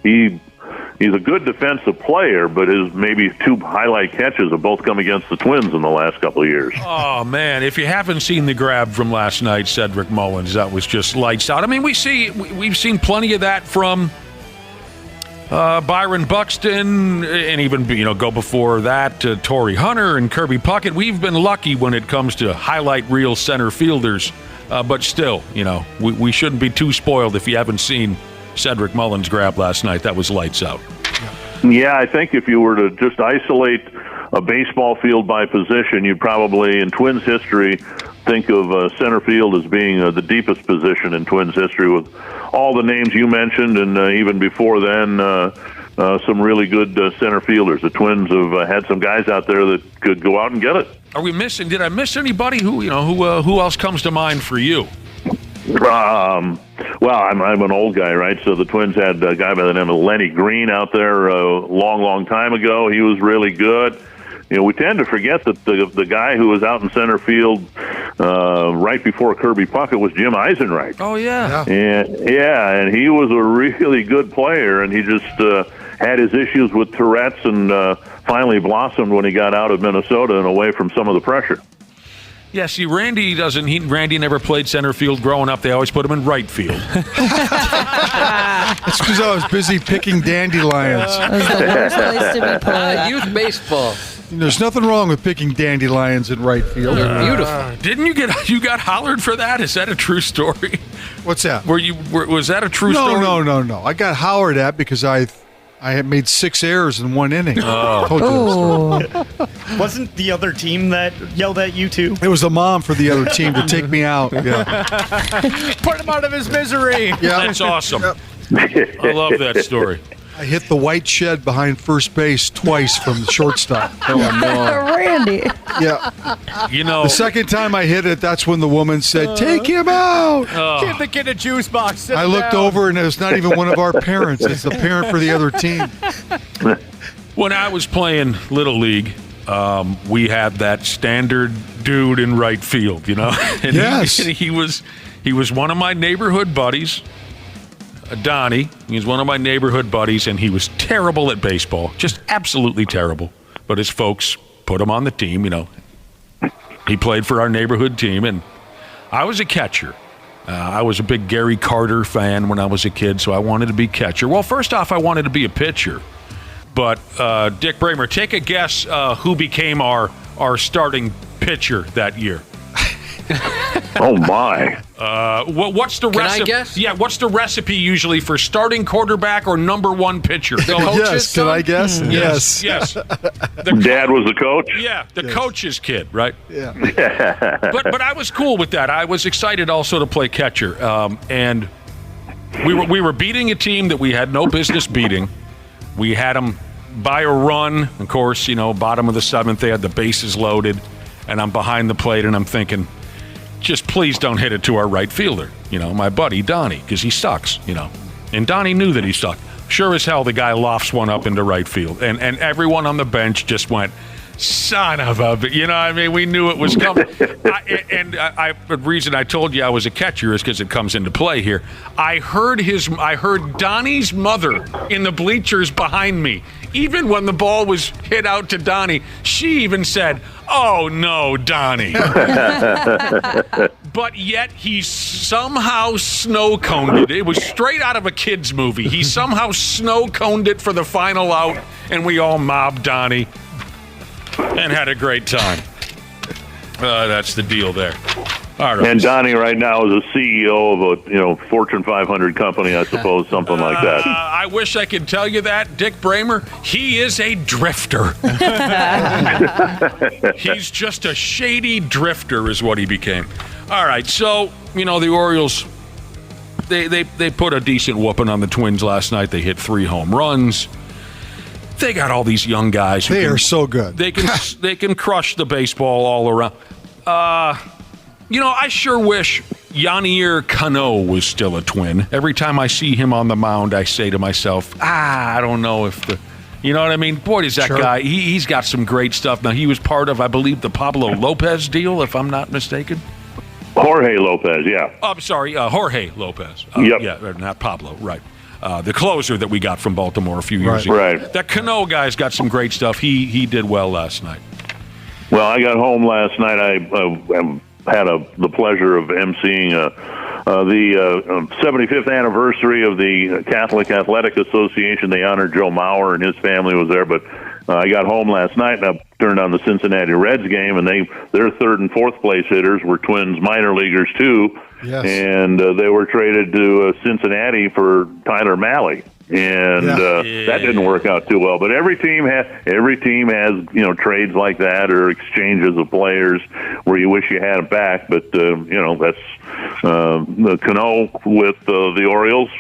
he's a good defensive player, but his maybe 2 highlight catches have both come against the Twins in the last couple of years. Oh, man, if you haven't seen the grab from last night, Cedric Mullins, that was just lights out. I mean, we've seen plenty of that from Byron Buxton, and even go before that to Torrey Hunter and Kirby Puckett. We've been lucky when it comes to highlight reel center fielders, but still, we shouldn't be too spoiled if you haven't seen Cedric Mullins' grab last night. That was lights out. Yeah, I think if you were to just isolate a baseball field by position, you'd probably, in Twins history, think of center field as being the deepest position in Twins history, with all the names you mentioned, and even before then, some really good center fielders. The Twins have had some guys out there that could go out and get it. Are we missing? Did I miss anybody? Who else comes to mind for you? Well, I'm an old guy, right? So the Twins had a guy by the name of Lenny Green out there a long time ago. He was really good. We tend to forget that the guy who was out in center field right before Kirby Puckett was Jim Eisenreich. Oh, yeah. And he was a really good player, and he just had his issues with Tourette's and finally blossomed when he got out of Minnesota and away from some of the pressure. Yeah, see, Randy never played center field growing up. They always put him in right field. It's because I was busy picking dandelions. That's the worst place to be playing. Youth baseball. There's nothing wrong with picking dandelions in right field. They're beautiful. Didn't you got hollered for that? Is that a true story? What's that? Was that a true story? No. I got hollered at because I had made 6 errors in 1 inning. Oh. Told you that story. Wasn't the other team that yelled at you too? It was the mom for the other team to take me out. Yeah. Put him out of his misery. Yeah. That's awesome. I love that story. I hit the white shed behind first base twice from the shortstop. Oh, no. Randy. Yeah. The second time I hit it, that's when the woman said, "Take him out." Give the kid a juice box. I looked over, and it was not even one of our parents. It's the parent for the other team. When I was playing Little League, we had that standard dude in right field, And yes. He was one of my neighborhood buddies. Donnie, he was one of my neighborhood buddies, and he was terrible at baseball, just absolutely terrible. But his folks put him on the team, He played for our neighborhood team, and I was a catcher. I was a big Gary Carter fan when I was a kid, so I wanted to be catcher. Well, first off, I wanted to be a pitcher. But Dick Bremer, take a guess who became our starting pitcher that year. Oh, my. What's the recipe? Can I guess? Yeah, what's the recipe usually for starting quarterback or number 1 pitcher? Yes, can I guess? Yes. Dad was the coach? Yeah, the coach's kid, right? Yeah. But I was cool with that. I was excited also to play catcher. And we were beating a team that we had no business beating. We had them by a run. Of course, bottom of the 7th, they had the bases loaded. And I'm behind the plate, and I'm thinking, just please don't hit it to our right fielder, my buddy Donnie, because he sucks, And Donnie knew that he sucked. Sure as hell, the guy lofts one up into right field, and everyone on the bench just went, son of a, we knew it was coming. The reason I told you I was a catcher is because it comes into play here. I heard Donnie's mother in the bleachers behind me. Even when the ball was hit out to Donnie, she even said, "Oh no, Donnie." But yet he somehow snow-coned it. It was straight out of a kid's movie. He somehow snow-coned it for the final out, and we all mobbed Donnie and had a great time. That's the deal there. All right. And Donnie right now is a CEO of a Fortune 500 company, I suppose, something like that. I wish I could tell you that. Dick Bremer, he is a drifter. He's just a shady drifter is what he became. All right, so, the Orioles, they put a decent whooping on the Twins last night. They hit 3 home runs. They got all these young guys. They are so good. They can crush the baseball all around. I sure wish Yanier Cano was still a Twin. Every time I see him on the mound, I say to myself, I don't know if you know what I mean? Boy, is that guy. He's got some great stuff. Now, he was part of, I believe, the Pablo Lopez deal, if I'm not mistaken. Jorge Lopez, yeah. I'm sorry, Jorge Lopez. Yep. Yeah, not Pablo, right. The closer that we got from Baltimore a few years ago. Right. That Cano guy's got some great stuff. He did well last night. Well, I got home last night. I had the pleasure of emceeing the 75th anniversary of the Catholic Athletic Association. They honored Joe Mauer, and his family was there. But I got home last night, and I turned on the Cincinnati Reds game, and their third and fourth place hitters were Twins minor leaguers too. Yes. And they were traded to Cincinnati for Tyler Mahle. And that didn't work out too well. But every team has trades like that or exchanges of players where you wish you had them back. But that's the Cano with the Orioles.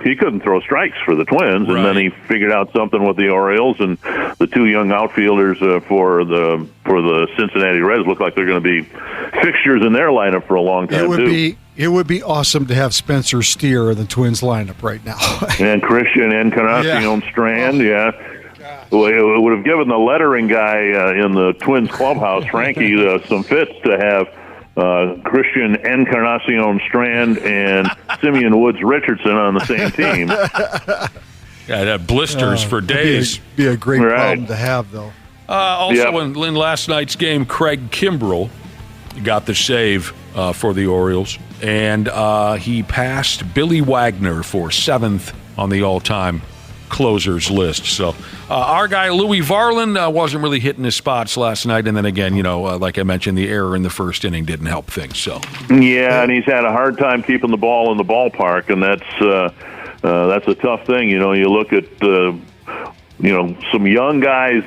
He couldn't throw strikes for the Twins, and then he figured out something with the Orioles, and the 2 young outfielders for the Cincinnati Reds look like they're going to be fixtures in their lineup for a long time too. It would be awesome to have Spencer Steer in the Twins lineup right now. And Christian Encarnacion Strand, Well, it would have given the lettering guy in the Twins clubhouse, Frankie, some fits to have Christian Encarnacion Strand and Simeon Woods Richardson on the same team. Yeah, that blisters for days. Be a great problem to have, though. Also, in last night's game, Craig Kimbrell got the save for the Orioles, and he passed Billy Wagner for 7th on the all-time closers list. So our guy Louis Varland wasn't really hitting his spots last night, and then again, like I mentioned, the error in the first inning didn't help things. So yeah, and he's had a hard time keeping the ball in the ballpark, and that's a tough thing. You look at some young guys,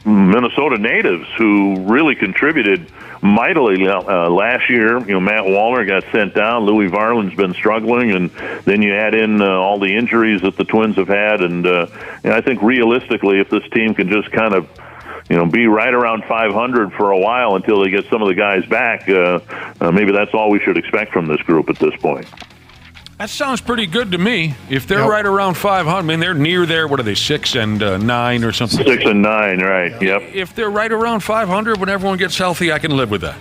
Minnesota natives, who really contributed mightily last year. Matt Waller got sent down. Louis Varland's been struggling, and then you add in all the injuries that the Twins have had. And I think realistically, if this team can just kind of be right around 500 for a while until they get some of the guys back, maybe that's all we should expect from this group at this point. That sounds pretty good to me. If they're right around 500, I mean, they're near there. What are they, 6 and 9 or something? 6 and 9, right? Yep. If they're right around 500 when everyone gets healthy, I can live with that.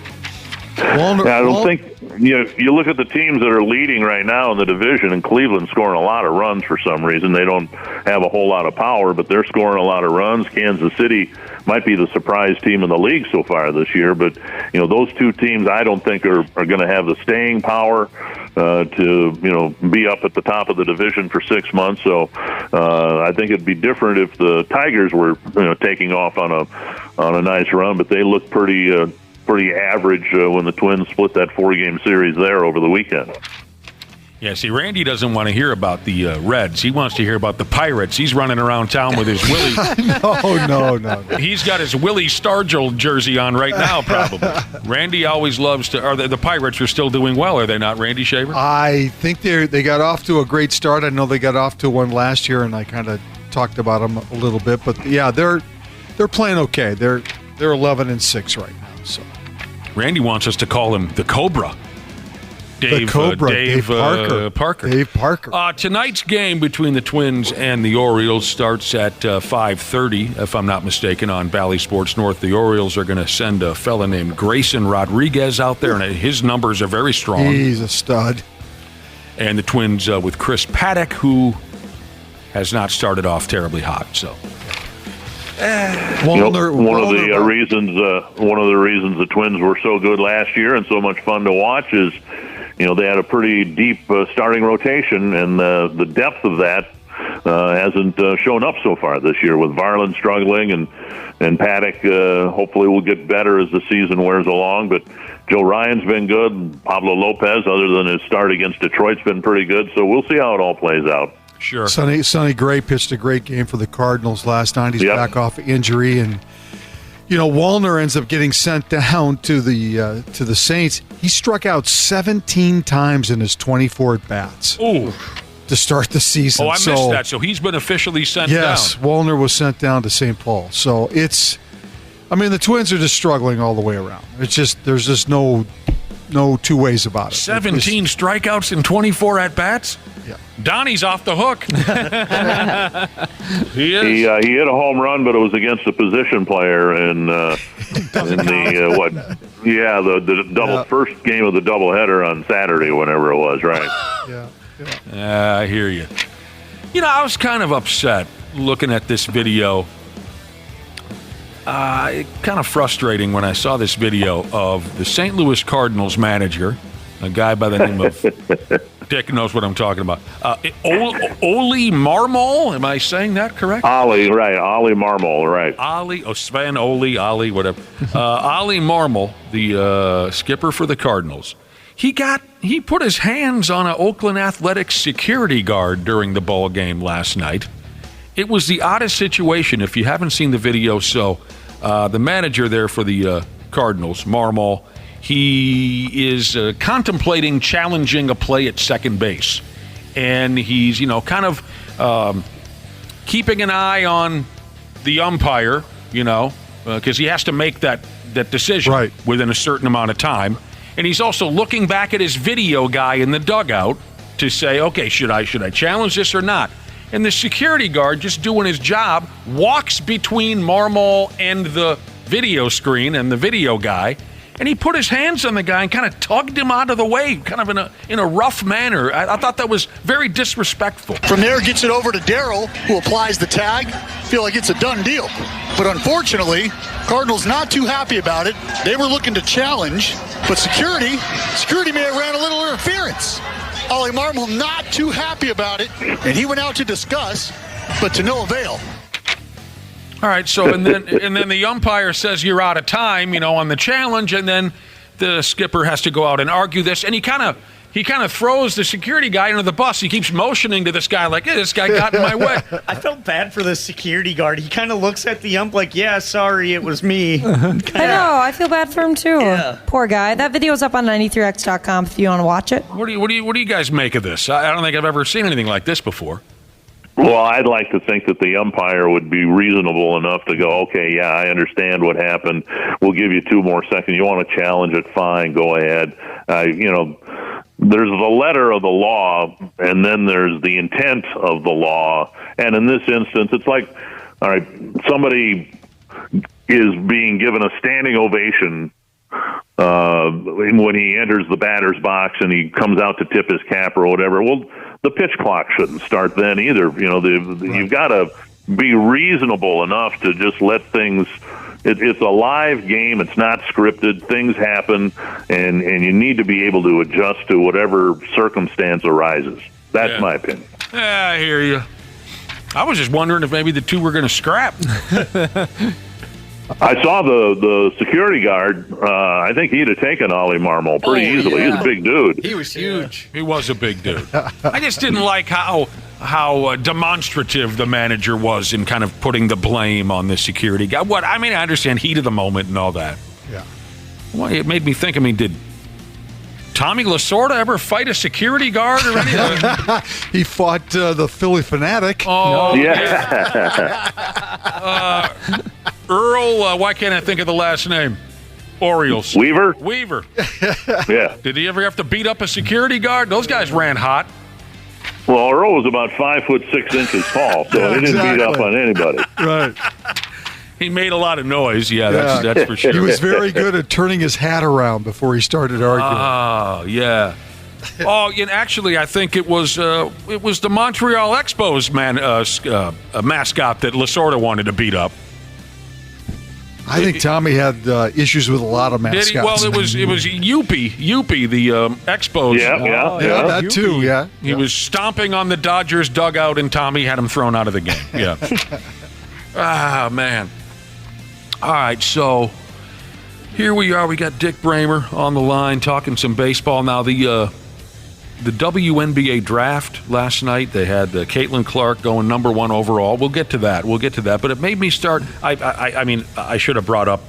I don't think you look at the teams that are leading right now in the division, and Cleveland's scoring a lot of runs for some reason. They don't have a whole lot of power, but they're scoring a lot of runs. Kansas City might be the surprise team in the league so far this year, but those 2 teams I don't think are going to have the staying power to be up at the top of the division for 6 months. So I think it'd be different if the Tigers were taking off on a nice run, but they look pretty average when the Twins split that 4-game series there over the weekend. Yeah, see, Randy doesn't want to hear about the Reds. He wants to hear about the Pirates. He's running around town with his Willie. No. He's got his Willie Stargell jersey on right now, probably. Randy always loves to. Are the Pirates are still doing well, are they not, Randy Shaver? I think they got off to a great start. I know they got off to one last year, and I kind of talked about them a little bit. But yeah, they're playing okay. They're 11-6 right now. So Randy wants us to call him the Cobra. Dave Parker. Dave Parker. Tonight's game between the Twins and the Orioles starts at 5:30, if I'm not mistaken, on Bally Sports North. The Orioles are going to send a fella named Grayson Rodriguez out there, and his numbers are very strong. He's a stud. And the Twins with Chris Paddock, who has not started off terribly hot. So. One of the reasons the Twins were so good last year and so much fun to watch is, they had a pretty deep starting rotation, and the depth of that hasn't shown up so far this year, with Varland struggling and Paddock hopefully will get better as the season wears along. But Joe Ryan's been good. Pablo Lopez, other than his start against Detroit's been pretty good. So we'll see how it all plays out. Sure. Sonny Gray pitched a great game for the Cardinals last night. He's back off injury, and Wallner ends up getting sent down to the Saints. He struck out 17 times in his 24 at bats. Ooh. To start the season. Oh, I missed that. So he's been officially sent down. Yes, Wallner was sent down to St. Paul. So the Twins are just struggling all the way around. It's just there's just no two ways about it. 17 strikeouts in 24 at bats. Yeah. Donnie's off the hook. He is. He hit a home run, but it was against a position player in the double first game of the doubleheader on Saturday, whenever it was, right? Yeah. I hear you. I was kind of upset looking at this video. Kind of frustrating when I saw this video of the St. Louis Cardinals manager, a guy by the name of Dick knows what I'm talking about. Oli Marmol, am I saying that correct? Oli Marmol, right. Sven, Oli, whatever. Oli Marmol, the skipper for the Cardinals. He put his hands on an Oakland Athletics security guard during the ball game last night. It was the oddest situation, if you haven't seen the video. So the manager there for the Cardinals, Marmol, he is contemplating challenging a play at second base. And he's, kind of keeping an eye on the umpire, because he has to make that decision within a certain amount of time. And he's also looking back at his video guy in the dugout to say, okay, should I challenge this or not? And the security guard, just doing his job, walks between Marmol and the video screen and the video guy, and he put his hands on the guy and kind of tugged him out of the way, kind of in a rough manner. I thought that was very disrespectful. From there, gets it over to Darryl, who applies the tag. Feel like it's a done deal. But unfortunately, Cardinals not too happy about it. They were looking to challenge, but security may have ran a little interference. Oli Marmol not too happy about it, and he went out to discuss, but to no avail. All right, so and then the umpire says you're out of time, on the challenge, and then the skipper has to go out and argue this, and he kind of throws the security guy under the bus. He keeps motioning to this guy like, hey, this guy got in my way. I felt bad for the security guard. He kind of looks at the ump like, yeah, sorry, it was me. I know. I feel bad for him, too. Yeah. Poor guy. That video's up on 93x.com if you want to watch it. What do you guys make of this? I don't think I've ever seen anything like this before. Well, I'd like to think that the umpire would be reasonable enough to go, okay, yeah, I understand what happened. We'll give you 2 more seconds. You want to challenge it? Fine, go ahead. There's the letter of the law, and then there's the intent of the law. And in this instance, it's like, all right, somebody is being given a standing ovation when he enters the batter's box and he comes out to tip his cap or whatever. Well, the pitch clock shouldn't start then either. You've got to be reasonable enough to just let things. It's a live game. It's not scripted. Things happen, and you need to be able to adjust to whatever circumstance arises. That's my opinion. Yeah, I hear you. I was just wondering if maybe the two were going to scrap. I saw the security guard. I think he'd have taken Oli Marmol pretty easily. Yeah. He's a big dude. He was huge. He was a big dude. I just didn't like how demonstrative the manager was in kind of putting the blame on the security guy. I understand heat of the moment and all that. Yeah. Well, it made me think, did Tommy Lasorda ever fight a security guard or anything? He fought the Philly Fanatic. Oh, yeah. Earl, why can't I think of the last name? Orioles. Weaver. Yeah. Did he ever have to beat up a security guard? Those guys ran hot. Well, Earl was about 5'6" tall, so he didn't beat up on anybody. Right. He made a lot of noise. Yeah, that's for sure. He was very good at turning his hat around before he started arguing. Oh, yeah. Oh, and actually, I think it was the Montreal Expos mascot that Lasorda wanted to beat up. I think Tommy had issues with a lot of mascots. Did he? Well, it was Youpie, the Expos. Yeah, that too. Yeah, he was stomping on the Dodgers dugout, and Tommy had him thrown out of the game. Yeah. Man. All right, so here we are. We got Dick Bremer on the line talking some baseball now. The WNBA draft last night, they had Caitlin Clark going number 1 overall. We'll get to that. But it made me start. I mean, I should have brought up,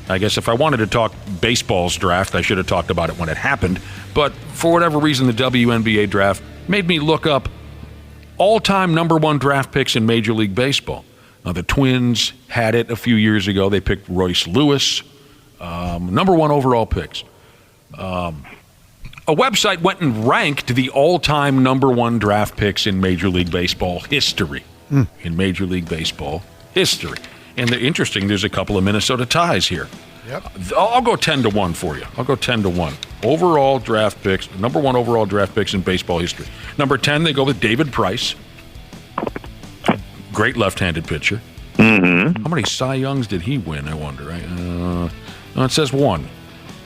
I guess if I wanted to talk baseball's draft, I should have talked about it when it happened. But for whatever reason, the WNBA draft made me look up all-time number 1 draft picks in Major League Baseball. Now, the Twins had it a few years ago. They picked Royce Lewis, number 1 overall picks. A website went and ranked the all-time number 1 draft picks in Major League Baseball history. In Major League Baseball history. And interesting, there's a couple of Minnesota ties here. Yep. I'll go 10-1 for you. I'll go 10-1. Overall draft picks, number 1 overall draft picks in baseball history. Number 10, they go with David Price. Great left-handed pitcher. Mm-hmm. How many Cy Youngs did he win, I wonder? No, it says 1.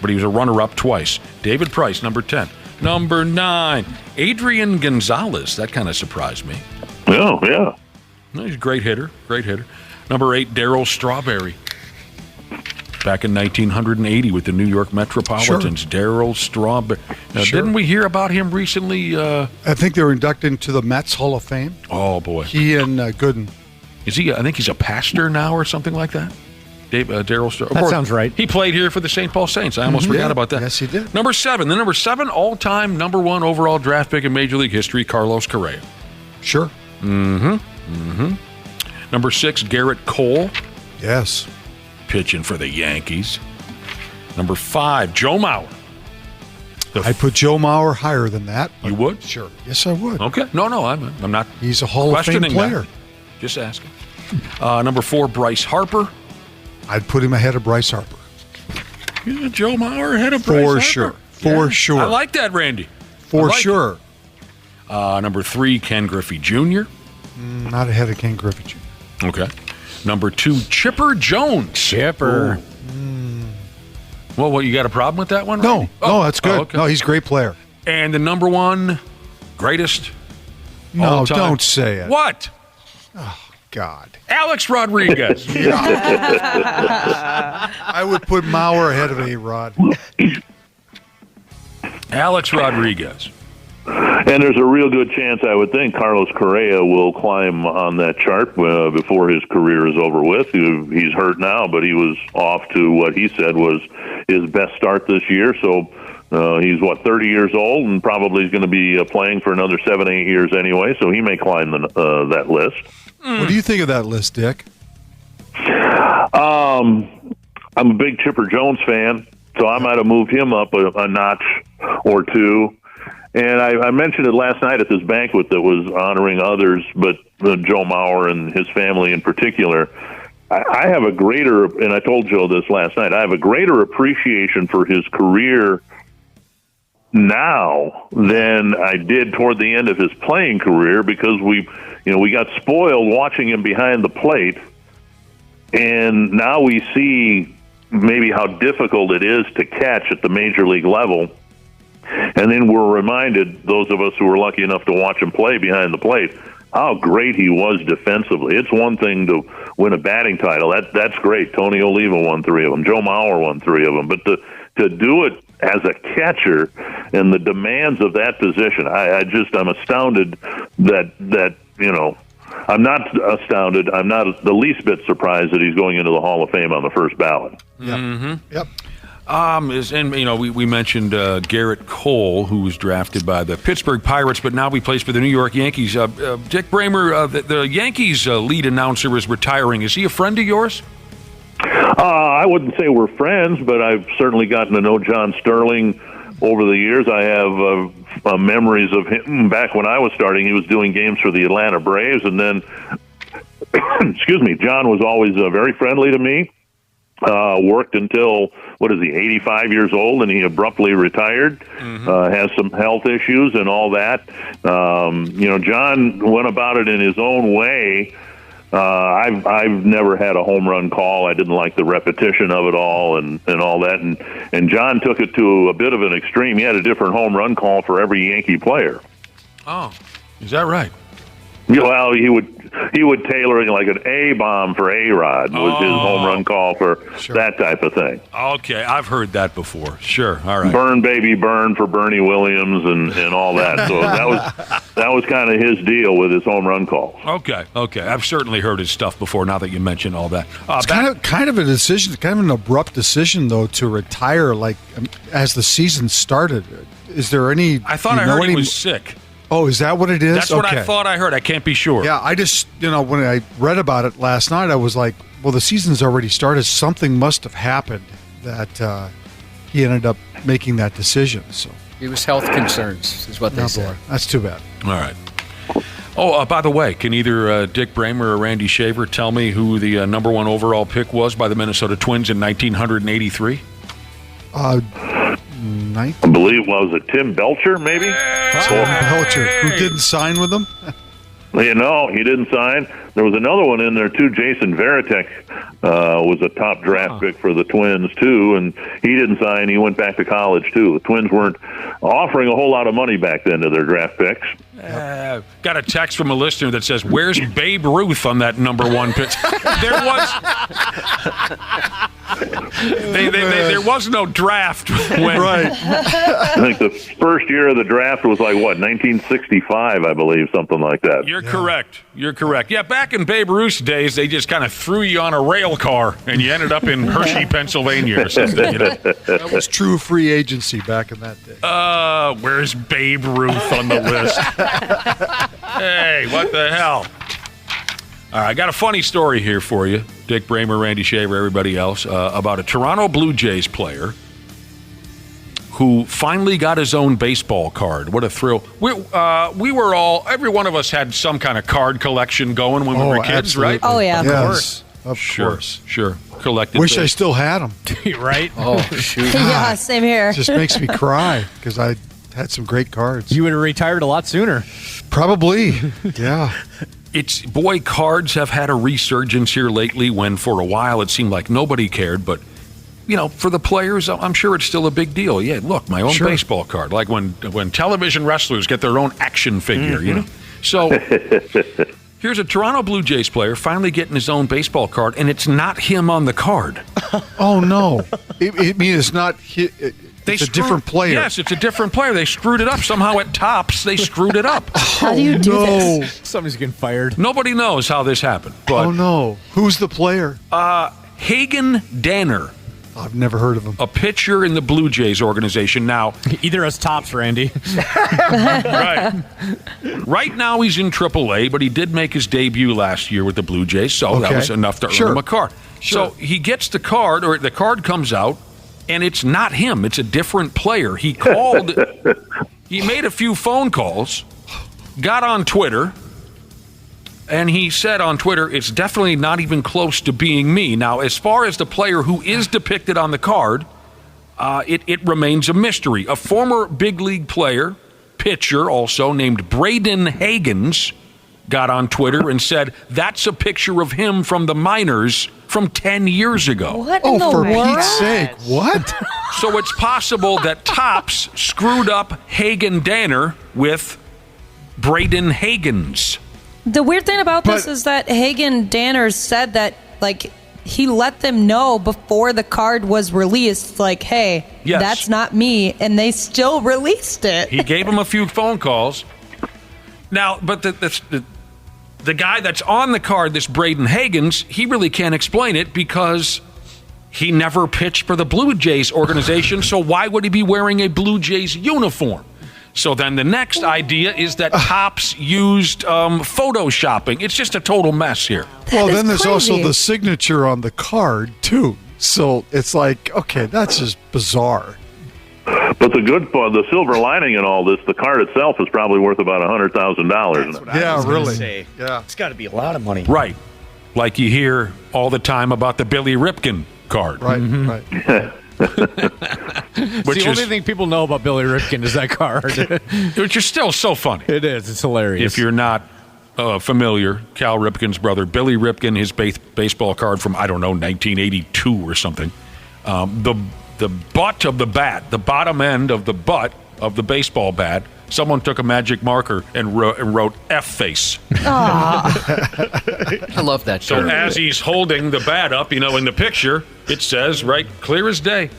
But he was a runner-up twice. David Price, number 10. Number 9, Adrian Gonzalez. That kind of surprised me. Oh, yeah. He's a great hitter. Number 8, Darryl Strawberry. Back in 1980 with the New York Metropolitans. Sure. Darryl Strawberry. Now, didn't we hear about him recently? I think they were inducted into the Mets Hall of Fame. Oh, boy. He and Gooden. Is he? I think he's a pastor now or something like that. Darryl Strawberry. That sounds right. He played here for the St. Paul Saints. I almost forgot about that. Yes, he did. Number 7. The number 7 all-time number 1 overall draft pick in Major League history, Carlos Correa. Sure. Number 6, Garrett Cole. Yes. Pitching for the Yankees. Number 5, Joe Mauer. I'd put Joe Mauer higher than that. You would? Sure. Yes, I would. Okay. No, I'm not. He's a Hall of Fame player. That. Just asking. Number 4, Bryce Harper. I'd put him ahead of Bryce Harper. Yeah, Joe Mauer ahead of Bryce Harper. Sure. For sure. I like that, Randy. For sure. Number 3, Ken Griffey Jr. Not ahead of Ken Griffey Jr. Okay. Number 2, Chipper Jones. Chipper. Well, you got a problem with that one, Randy? No, that's good. Okay. No, he's a great player. And the number 1 greatest No, don't say it. What? Oh, God. Alex Rodriguez. I would put Mauer ahead of A-Rod. Alex Rodriguez. And there's a real good chance, I would think, Carlos Correa will climb on that chart before his career is over with. He's hurt now, but he was off to what he said was his best start this year. So he's, 30 years old, and probably is going to be playing for another 7-8 years anyway, so he may climb that list. What do you think of that list, Dick? I'm a big Chipper Jones fan, so I might have moved him up a notch or two. And I mentioned it last night at this banquet that was honoring others, but Joe Mauer and his family in particular. I have a greater, and I told Joe this last night, I have a greater appreciation for his career now than I did toward the end of his playing career, because we got spoiled watching him behind the plate, and now we see maybe how difficult it is to catch at the major league level. And then we're reminded, those of us who were lucky enough to watch him play behind the plate, how great he was defensively. It's one thing to win a batting title. That's great. Tony Oliva won 3 of them. Joe Mauer won 3 of them. But to do it as a catcher and the demands of that position, I'm astounded that I'm not astounded. I'm not the least bit surprised that he's going into the Hall of Fame on the first ballot. Yep. Mm-hmm. Yep. We mentioned Garrett Cole, who was drafted by the Pittsburgh Pirates, but now he plays for the New York Yankees. Dick Bremer, the Yankees lead announcer, is retaring. Is he a friend of yours? I wouldn't say we're friends, but I've certainly gotten to know John Sterling over the years. I have memories of him back when I was starting. He was doing games for the Atlanta Braves, and then, excuse me, John was always very friendly to me. Worked until, 85 years old, and he abruptly retired, has some health issues and all that. John went about it in his own way, I've never had a home run call. I didn't like the repetition of it all and all that. And John took it to a bit of an extreme. He had a different home run call for every Yankee player. Oh, is that right? Well, he would tailor it like an A-bomb for A-Rod was his home run call for that type of thing. Okay, I've heard that before. Sure, all right. Burn, baby, burn for Bernie Williams and all that. So that was kind of his deal with his home run calls. Okay. I've certainly heard his stuff before. Now that you mention all that, it's kind of a decision, kind of an abrupt decision though to retire. Like as the season started, is there any? I thought I heard he was sick. Oh, is that what it is? That's what I thought I heard. I can't be sure. Yeah, I just, when I read about it last night, I was like, well, the season's already started. Something must have happened that he ended up making that decision. So it was health concerns, is what they said. Boy, that's too bad. All right. Oh, by the way, can either Dick Bremer or Randy Shaver tell me who the number one overall pick was by the Minnesota Twins in 1983? I believe, was it Tim Belcher, maybe? Tim Belcher, who didn't sign with them? No, he didn't sign. There was another one in there, too. Jason Varitek was a top draft pick for the Twins, too, and he didn't sign. He went back to college, too. The Twins weren't offering a whole lot of money back then to their draft picks. Got a text from a listener that says, "Where's Babe Ruth on that number one pitch?" There was no draft. Right. I think the first year of the draft was 1965, I believe, something like that. You're correct. Yeah, back in Babe Ruth's days, they just kind of threw you on a rail car, and you ended up in Hershey, Pennsylvania or something. That was true free agency back in that day. Where's Babe Ruth on the list? Hey, what the hell? All right, I got a funny story here for you, Dick Bremer, Randy Shaver, everybody else, about a Toronto Blue Jays player who finally got his own baseball card. What a thrill. We were all, every one of us had some kind of card collection going when we were kids, absolutely. right? Oh, yeah. Yes, of course. Sure. Collected. Wish I still had them. Right? Oh, shoot. Yeah, same here. It just makes me cry because I had some great cards. You would have retired a lot sooner. Probably, yeah. Cards have had a resurgence here lately when for a while it seemed like nobody cared, but for the players, I'm sure it's still a big deal. Yeah, look, my own baseball card. Like when television wrestlers get their own action figure, So here's a Toronto Blue Jays player finally getting his own baseball card, and it's not him on the card. Oh, no. It's not... It's a different player. Yes, it's a different player. They screwed it up. Somehow at Topps, they screwed it up. How do you do this? Somebody's getting fired. Nobody knows how this happened. But, oh, no. Who's the player? Hagen Danner. I've never heard of him. A pitcher in the Blue Jays organization. Now, either as Topps, Randy. Right. Right now he's in AAA, but he did make his debut last year with the Blue Jays, so that was enough to earn him a card. Sure. So he gets the card, or the card comes out, and it's not him. It's a different player. He called. He made a few phone calls, got on Twitter, and he said on Twitter, it's definitely not even close to being me. Now, as far as the player who is depicted on the card, it remains a mystery. A former big league player, pitcher also, named Braden Hagens, got on Twitter and said, that's a picture of him from the minors from 10 years ago. What in the for world? Pete's sake, what? So it's possible that Topps screwed up Hagen Danner with Braden Hagens. The weird thing about this is that Hagen Danner said that, he let them know before the card was released, hey, that's not me, and they still released it. He gave him a few phone calls. Now, but the guy that's on the card, this Braden Hagens, he really can't explain it because he never pitched for the Blue Jays organization, so why would he be wearing a Blue Jays uniform? So then the next idea is that Topps used photoshopping. It's just a total mess here. Well, then there's also the signature on the card, too. So it's okay, that's just bizarre. But the silver lining in all this, the card itself is probably worth about $100,000. Yeah, really. Yeah, it's got to be a lot of money. Right. Like you hear all the time about the Billy Ripken card. Right, right. Which the only thing people know about Billy Ripken is that card. Which is still so funny. It is. It's hilarious. If you're not familiar, Cal Ripken's brother, Billy Ripken, his baseball card from, I don't know, 1982 or something. The butt of the bat, the bottom end of the butt of the baseball bat, someone took a magic marker and wrote F-face. I love that. So as he's holding the bat up, in the picture, it says, right, clear as day.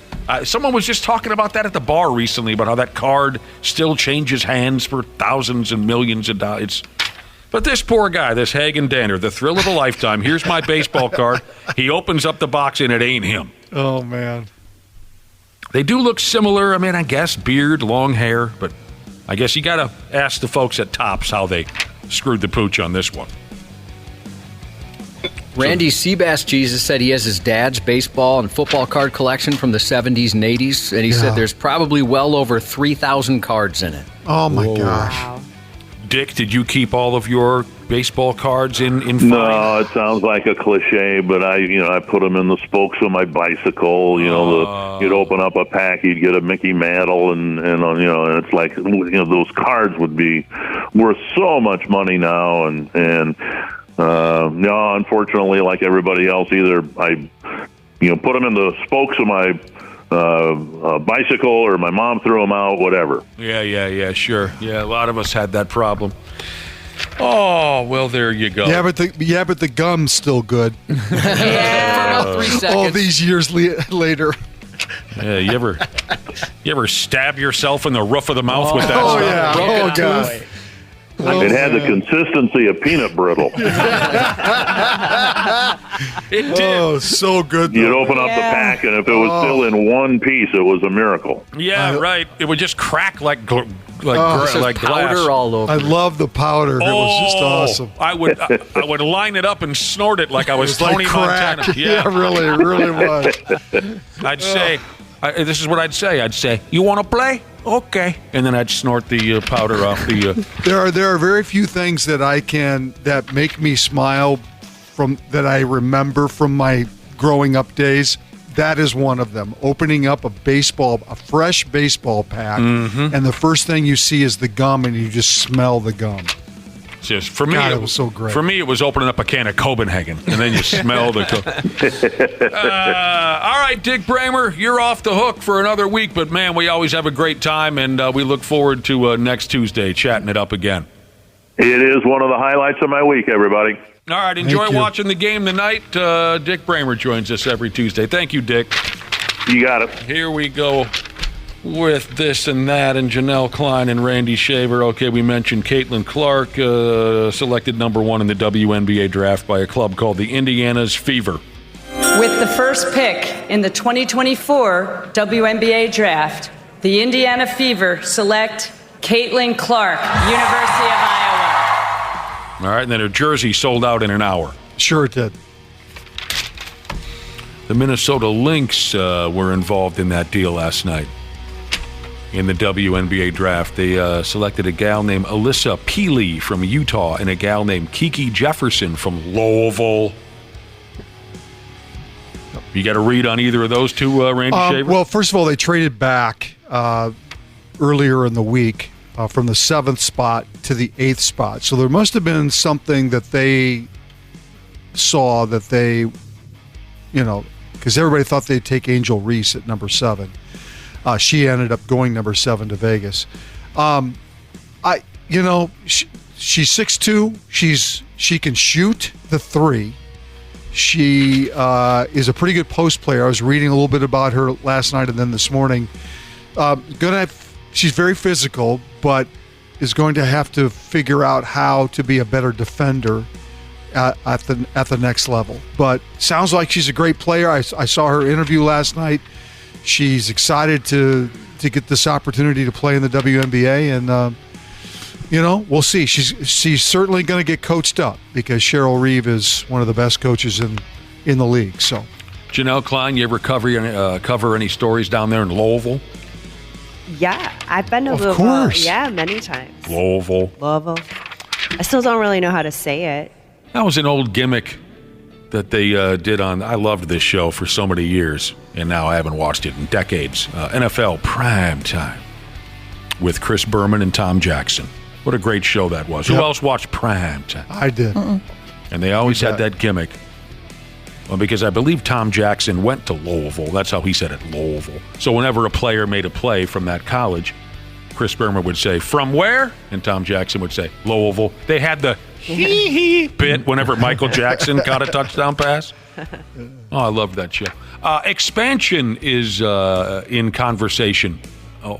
Someone was just talking about that at the bar recently, about how that card still changes hands for thousands and millions of dollars. But this poor guy, this Hagen Danner, the thrill of a lifetime, here's my baseball card. He opens up the box and it ain't him. Oh, man. They do look similar. I mean, I guess beard, long hair, but I guess you got to ask the folks at Topps how they screwed the pooch on this one. Randy Seabass Jesus said he has his dad's baseball and football card collection from the 70s and 80s, and he said there's probably well over 3,000 cards in it. Oh, my gosh. Wow. Dick, did you keep all of your baseball cards in No, it sounds like a cliche, but I put them in the spokes of my bicycle. You'd open up a pack, you'd get a Mickey Mantle, and it's like those cards would be worth so much money now, and unfortunately, like everybody else, either I put them in the spokes of my bicycle, or my mom threw them out, whatever. Yeah, sure. Yeah, a lot of us had that problem. Oh, well, there you go. Yeah, but the gum's still good. For about 3 seconds. All these years later. Yeah, you ever stab yourself in the roof of the mouth with that stuff? Yeah. Oh, God. It had the consistency of peanut brittle. It did. Oh, so good. You'd open up the pack, and if it was still in one piece, it was a miracle. Yeah, right. It would just crack like Powder glass. all over. I love the powder. It was just awesome. I would line it up and snort it like I was Tony crack. Montana. Yeah, really was. I'd say, this is what I'd say. I'd say, you want to play? Okay. And then I'd snort the powder off the... There are very few things that make me smile that I remember from my growing up days. That is one of them. Opening up a fresh baseball pack, and the first thing you see is the gum, and you just smell the gum. Just for me, it was so great. For me, it was opening up a can of Copenhagen, and then you smell the. All right, Dick Bremer, you're off the hook for another week, but man, we always have a great time, and we look forward to next Tuesday chatting it up again. It is one of the highlights of my week, everybody. All right, enjoy watching the game tonight. Dick Bremer joins us every Tuesday. Thank you, Dick. You got it. Here we go with this and that, and Janel Klein and Randy Shaver. Okay, we mentioned Caitlin Clark, selected number 1 in the WNBA draft by a club called the Indiana's Fever. With the first pick in the 2024 WNBA draft, the Indiana Fever select Caitlin Clark, University of Iowa. All right, and then her jersey sold out in an hour. Sure it did. The Minnesota Lynx were involved in that deal last night. In the WNBA draft, they selected a gal named Alyssa Peely from Utah and a gal named Kiki Jefferson from Louisville. You got a read on either of those two, Randy Shaver? Well, first of all, they traded back earlier in the week from the 7th spot to the 8th spot. So there must have been something that they saw that they, because everybody thought they'd take Angel Reese at number 7. She ended up going number 7 to Vegas. She's 6'2". She can shoot the 3. She is a pretty good post player. I was reading a little bit about her last night and then this morning. She's very physical, but is going to have to figure out how to be a better defender at the next level. But sounds like she's a great player. I saw her interview last night. She's excited to get this opportunity to play in the WNBA, and we'll see. She's certainly going to get coached up because Cheryl Reeve is one of the best coaches in the league. So, Janel Klein, you ever cover any stories down there in Louisville? Yeah, I've been to Louisville. Course. Yeah, many times. Louisville. I still don't really know how to say it. That was an old gimmick that they did on. I loved this show for so many years, and now I haven't watched it in decades. NFL Prime Time with Chris Berman and Tom Jackson. What a great show that was. Yep. Who else watched Prime Time? I did. And they always had that gimmick. Well, because I believe Tom Jackson went to Louisville. That's how he said it, Louisville. So whenever a player made a play from that college, Chris Bremer would say, "From where?" And Tom Jackson would say, "Louisville." They had the hee-hee bit whenever Michael Jackson caught a touchdown pass. Oh, I love that show. Expansion is in conversation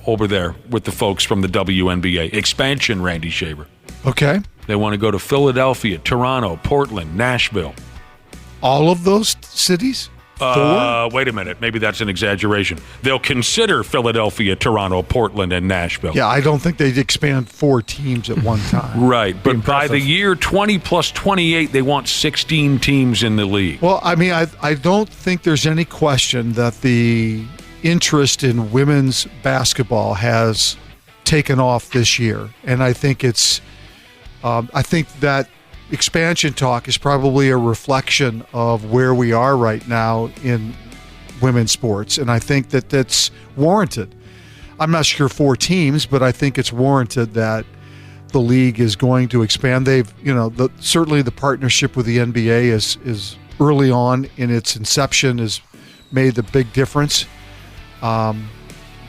over there with the folks from the WNBA. Expansion, Randy Shaver. Okay. They want to go to Philadelphia, Toronto, Portland, Nashville. All of those cities? 4? Wait a minute. Maybe that's an exaggeration. They'll consider Philadelphia, Toronto, Portland, and Nashville. Yeah, I don't think they'd expand 4 teams at one time. Right, but by the year 20 plus 28, they want 16 teams in the league. Well, I mean, I don't think there's any question that the interest in women's basketball has taken off this year, and I think I think that expansion talk is probably a reflection of where we are right now in women's sports, and I think that that's warranted. I'm not sure 4 teams, but I think it's warranted that the league is going to expand. They've, certainly the partnership with the NBA is early on in its inception has made the big difference.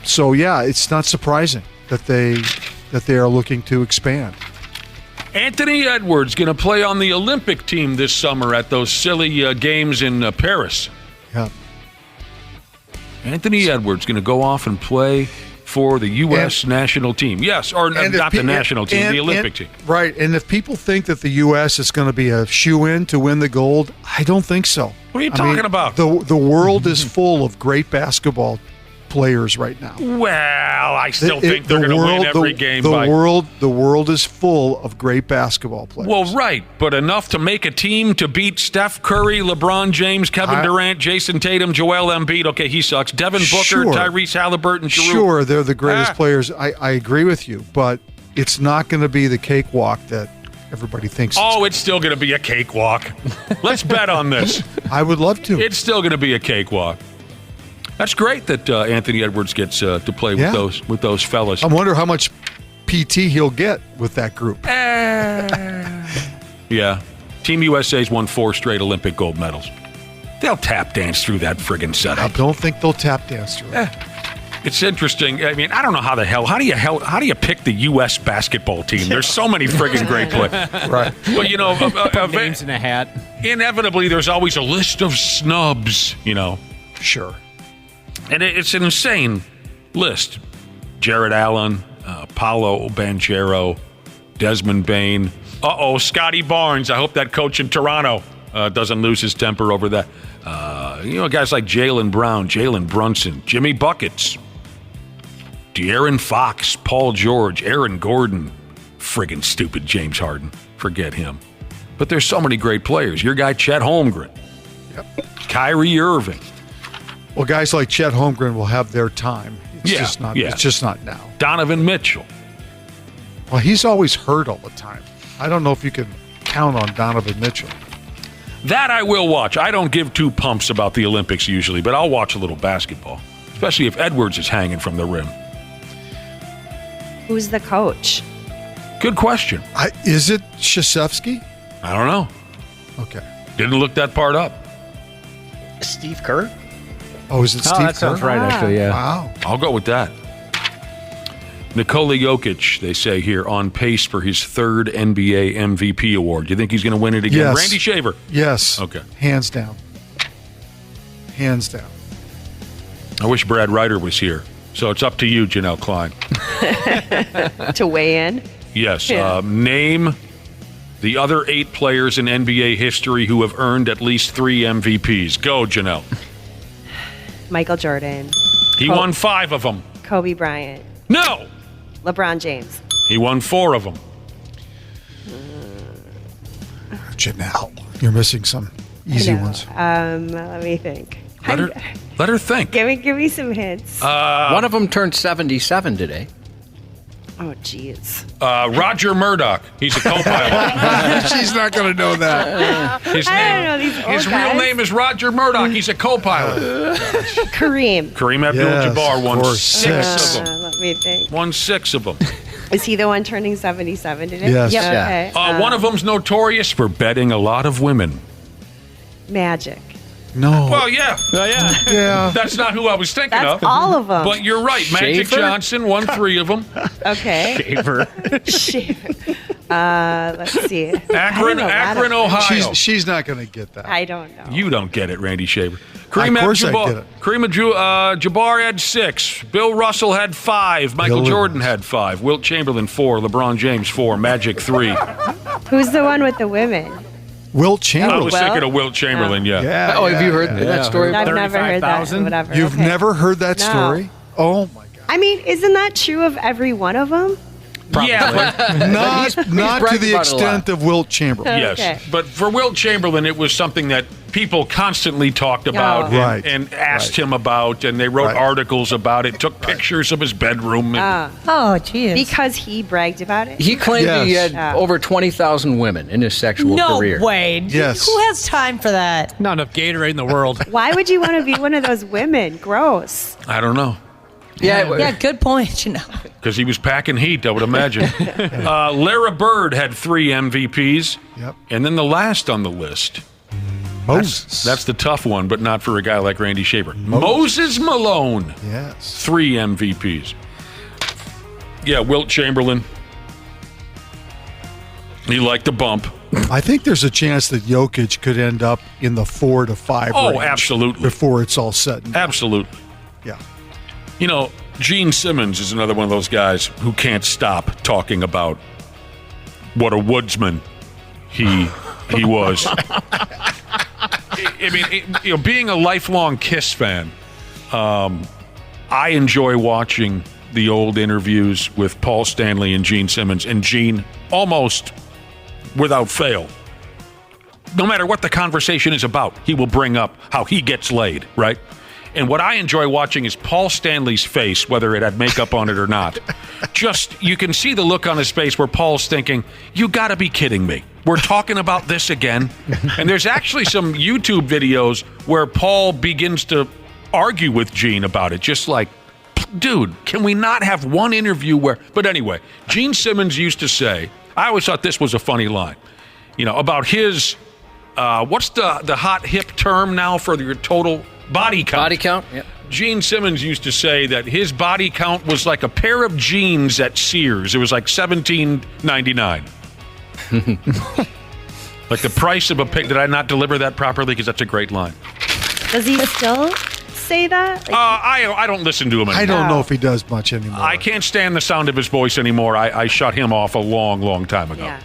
So yeah, it's not surprising that they are looking to expand. Anthony Edwards going to play on the Olympic team this summer at those silly games in Paris. Yeah. Anthony Edwards going to go off and play for the U.S. national team. Yes, or not the national team, the Olympic team. Right, and if people think that the U.S. is going to be a shoe-in to win the gold, I don't think so. What are you talking about? The world is full of great basketball players right now. Well, I still think they're going to win every game. The world is full of great basketball players. Well, right, but enough to make a team to beat Steph Curry, LeBron James, Kevin Durant, Jason Tatum, Joel Embiid. Okay, he sucks. Devin Booker, Tyrese Halliburton, Giroux. Sure, they're the greatest players. I agree with you, but it's not going to be the cakewalk that everybody thinks. Oh, it's still going to be a cakewalk. Let's bet on this. I would love to. It's still going to be a cakewalk. That's great that Anthony Edwards gets to play with those fellas. I wonder how much PT he'll get with that group. Yeah. Team USA's won 4 straight Olympic gold medals. They'll tap dance through that friggin' setup. I don't think they'll tap dance through it. It's interesting. I mean, I don't know how do you pick the U.S. basketball team? There's so many friggin' great players. Right. But names in a hat. Inevitably, there's always a list of snubs. Sure. And it's an insane list. Jared Allen, Paolo Banchero, Desmond Bain. Scotty Barnes. I hope that coach in Toronto doesn't lose his temper over that. Guys like Jaylen Brown, Jalen Brunson, Jimmy Buckets, De'Aaron Fox, Paul George, Aaron Gordon. Friggin' stupid James Harden. Forget him. But there's so many great players. Your guy, Chet Holmgren. Yep. Kyrie Irving. Well, guys like Chet Holmgren will have their time. It's just not now. Donovan Mitchell. Well, he's always hurt all the time. I don't know if you can count on Donovan Mitchell. That I will watch. I don't give 2 pumps about the Olympics usually, but I'll watch a little basketball, especially if Edwards is hanging from the rim. Who's the coach? Good question. Is it Krzyzewski? I don't know. Okay. Didn't look that part up. Steve Kerr? Oh, is it Steve Kerr? That sounds right, actually, yeah. Wow. I'll go with that. Nikola Jokic, they say here, on pace for his 3rd NBA MVP award. Do you think he's going to win it again? Yes. Randy Shaver? Yes. Okay. Hands down. Hands down. I wish Brad Ryder was here. So it's up to you, Janel Klein. To weigh in? Yes. Name the other 8 players in NBA history who have earned at least 3 MVPs. Go, Janel. Michael Jordan. He won 5 of them. Kobe Bryant. No! LeBron James. He won 4 of them. Janelle, you're missing some easy ones. Let me think. Let her think. Give me some hints. One of them turned 77 today. Oh, jeez. Roger Murdoch. He's a co-pilot. She's not going to know that. His real name is Roger Murdoch. He's a co-pilot. Kareem. Kareem Abdul-Jabbar won 6 of them. Let me think. Won 6 of them. Is he the one turning 77 today? Yes. Yep. Yeah. Okay. One of them's notorious for betting a lot of women. Magic. No. Well, yeah. Yeah. That's not who I was thinking That's of. all of them. But you're right. Magic Shaver? Johnson won 3 of them. Okay. Shaver. Let's see. Akron, Ohio. She's not going to get that. I don't know. You don't get it, Randy Shaver. Of course I get it. Kareem Jabbar had 6. Bill Russell had 5. Michael Jordan had 5. Wilt Chamberlain 4. LeBron James 4. Magic 3. Who's the one with the women? Wilt I Chamberlain. was thinking of Wilt Chamberlain, yeah. Oh, have you heard that story? I've never heard that. Whatever. You've Okay. never heard that No. story? Oh my God. I mean, isn't that true of every one of them? Yeah, but Not He's to bragged the about it a lot. extent of Wilt Chamberlain. yes. Okay. But for Wilt Chamberlain, it was something that people constantly talked about Oh. Right. and asked him about, and they wrote Right. articles about it, took pictures of his bedroom. And, Oh, geez. Because he bragged about it? He claimed he Yes. had over 20,000 women in his sexual no career. way. Yes. Who has time for that? Not enough Gatorade in the world. Why would you want to be one of those women? Gross. I don't know. Yeah, good point. Because he was packing heat, I would imagine. Lara Bird had 3 MVPs. Yep. And then the last on the list. Moses. That's the tough one, but not for a guy like Randy Shaver. Moses Malone. Yes. 3 MVPs. Yeah, Wilt Chamberlain. He liked the bump. I think there's a chance that Jokic could end up in the 4 to 5 Oh, range absolutely. before it's all said and done. Absolutely. Yeah. You know, Gene Simmons is another one of those guys who can't stop talking about what a woodsman he was. I mean, being a lifelong Kiss fan, I enjoy watching the old interviews with Paul Stanley and Gene Simmons, and Gene almost without fail, no matter what the conversation is about, he will bring up how he gets laid, right? And what I enjoy watching is Paul Stanley's face, whether it had makeup on it or not. Just, you can see the look on his face where Paul's thinking, you gotta be kidding me. We're talking about this again. And there's actually some YouTube videos where Paul begins to argue with Gene about it. Just like, dude, can we not have one interview where... But anyway, Gene Simmons used to say, I always thought this was a funny line, about his... what's the hot hip term now for your total... Body count. Body count, yeah. Gene Simmons used to say that his body count was like a pair of jeans at Sears. It was like $17.99. Like the price of a pig. Did I not deliver that properly? Because that's a great line. Does he still say that? I don't listen to him anymore. I don't know if he does much anymore. I can't stand the sound of his voice anymore. I shut him off a long, long time ago. Yeah.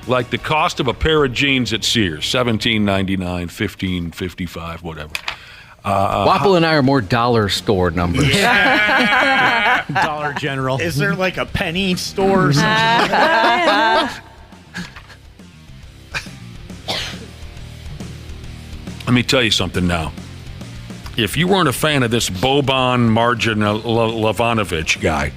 Like the cost of a pair of jeans at Sears, $17.99, $15.55, whatever. Wapple and I are more dollar store numbers. Yeah. Dollar General. Is there like a penny store or something? Let me tell you something now. If you weren't a fan of this Boban Marjanovic guy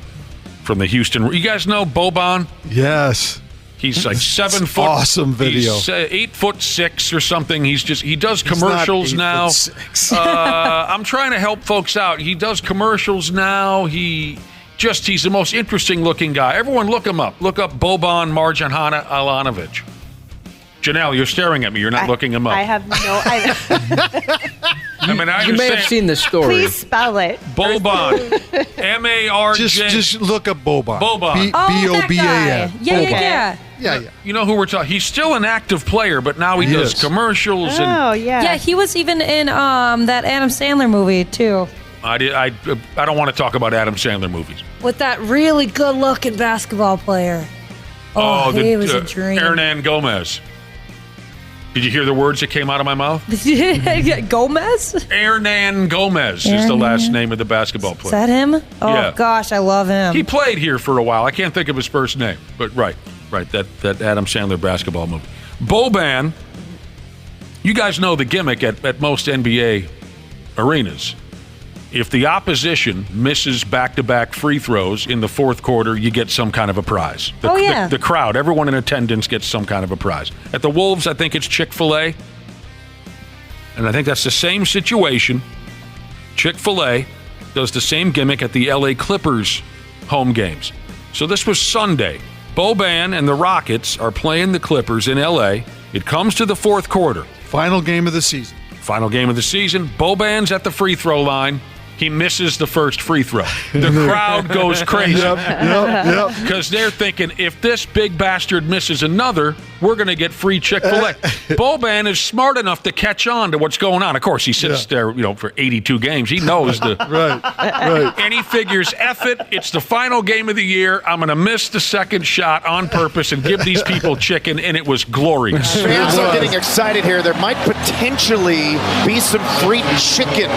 from the Houston, you guys know Boban? Yes. He's like 7 foot. Awesome video. He's 8'6" or something. He does commercials now. I'm trying to help folks out. He does commercials now. He's the most interesting looking guy. Everyone look him up. Look up Boban Marjanovic. Janelle, you're staring at me. You're not looking him up. I have no idea. I mean, I You may have seen the story. Please spell it. Boban. M-A-R-J. Just look up Boban. Boban. B-O-B-A-N. Yeah. You know who we're talking? He's still an active player, but now he does commercials. Oh, yeah. Yeah, he was even in that Adam Sandler movie, too. I don't want to talk about Adam Sandler movies. With that really good-looking basketball player. He was a dream. Hernan Gomez. Did you hear the words that came out of my mouth? Gomez? Hernan Gomez is the last name of the basketball player. Is that him? Oh, Yeah. gosh, I love him. He played here for a while. I can't think of his first name, but right, that Adam Sandler basketball movie. Boban, you guys know the gimmick at most NBA arenas. If the opposition misses back-to-back free throws in the fourth quarter, you get some kind of a prize. The crowd, everyone in attendance gets some kind of a prize. At the Wolves, I think it's Chick-fil-A. And I think that's the same situation. Chick-fil-A does the same gimmick at the LA Clippers home games. So this was Sunday. Boban and the Rockets are playing the Clippers in L.A. It comes to the fourth quarter. Final game of the season. Boban's at the free throw line. He misses the first free throw. The crowd goes crazy. Yep. Because they're thinking, if this big bastard misses another, we're going to get free Chick-fil-A. Boban is smart enough to catch on to what's going on. Of course, he sits there, for 82 games. He knows the... Right. And he figures, F it, it's the final game of the year. I'm going to miss the second shot on purpose and give these people chicken, and it was glorious. Fans are getting excited here. There might potentially be some free chicken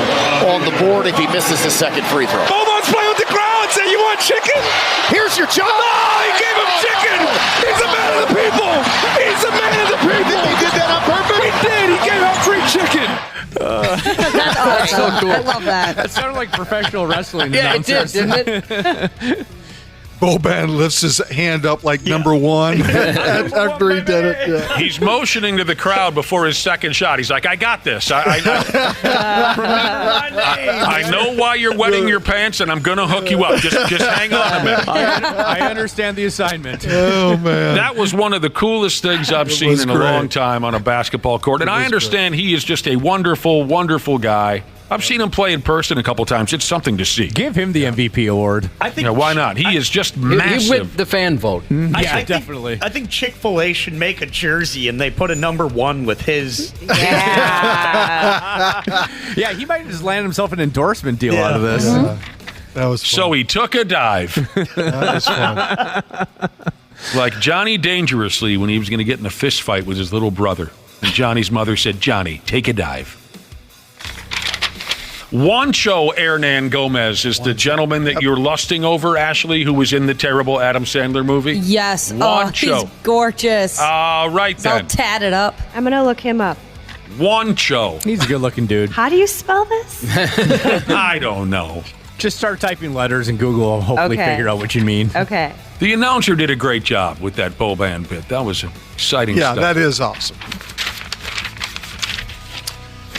on the board if he misses the second free throw. Boban's playing with the crowd. Say, you want chicken? Here's your job. No, he gave him chicken. He's a man of the people. He's a man of the people. He did that on purpose? He did. He gave out free chicken. That's awesome. so cool. I love that. That sounded like professional wrestling. Yeah, it did, didn't it? Boban lifts his hand up like number one after he did it. Yeah. He's motioning to the crowd before his second shot. He's like, I got this. I know why you're wetting your pants, and I'm going to hook you up. Just hang on a minute. I understand the assignment. Oh, man. That was one of the coolest things I've seen in a long time on a basketball court. And I understand he is just a wonderful, wonderful guy. I've seen him play in person a couple times. It's something to see. Give him the MVP award. I think. Yeah, why not? He is just He massive. whipped the fan vote. Yeah, I definitely. I think Chick-fil-A should make a jersey and they put a number 1 with his. Yeah, he might just land himself an endorsement deal out of this. That was fun. So he took a dive. That was fun. Like Johnny Dangerously when he was going to get in a fist fight with his little brother. And Johnny's mother said, Johnny, take a dive. Juancho Hernan Gomez is the gentleman that you're lusting over, Ashley, who was in the terrible Adam Sandler movie? Yes. Juancho. Oh, he's gorgeous. Right He's all then. tatted up. I'm going to look him up. Juancho. He's a good-looking dude. How do you spell this? I don't know. Just start typing letters and Google will hopefully Okay. figure out what you mean. Okay. The announcer did a great job with that Boban bit. That was exciting Yeah, stuff. that is awesome.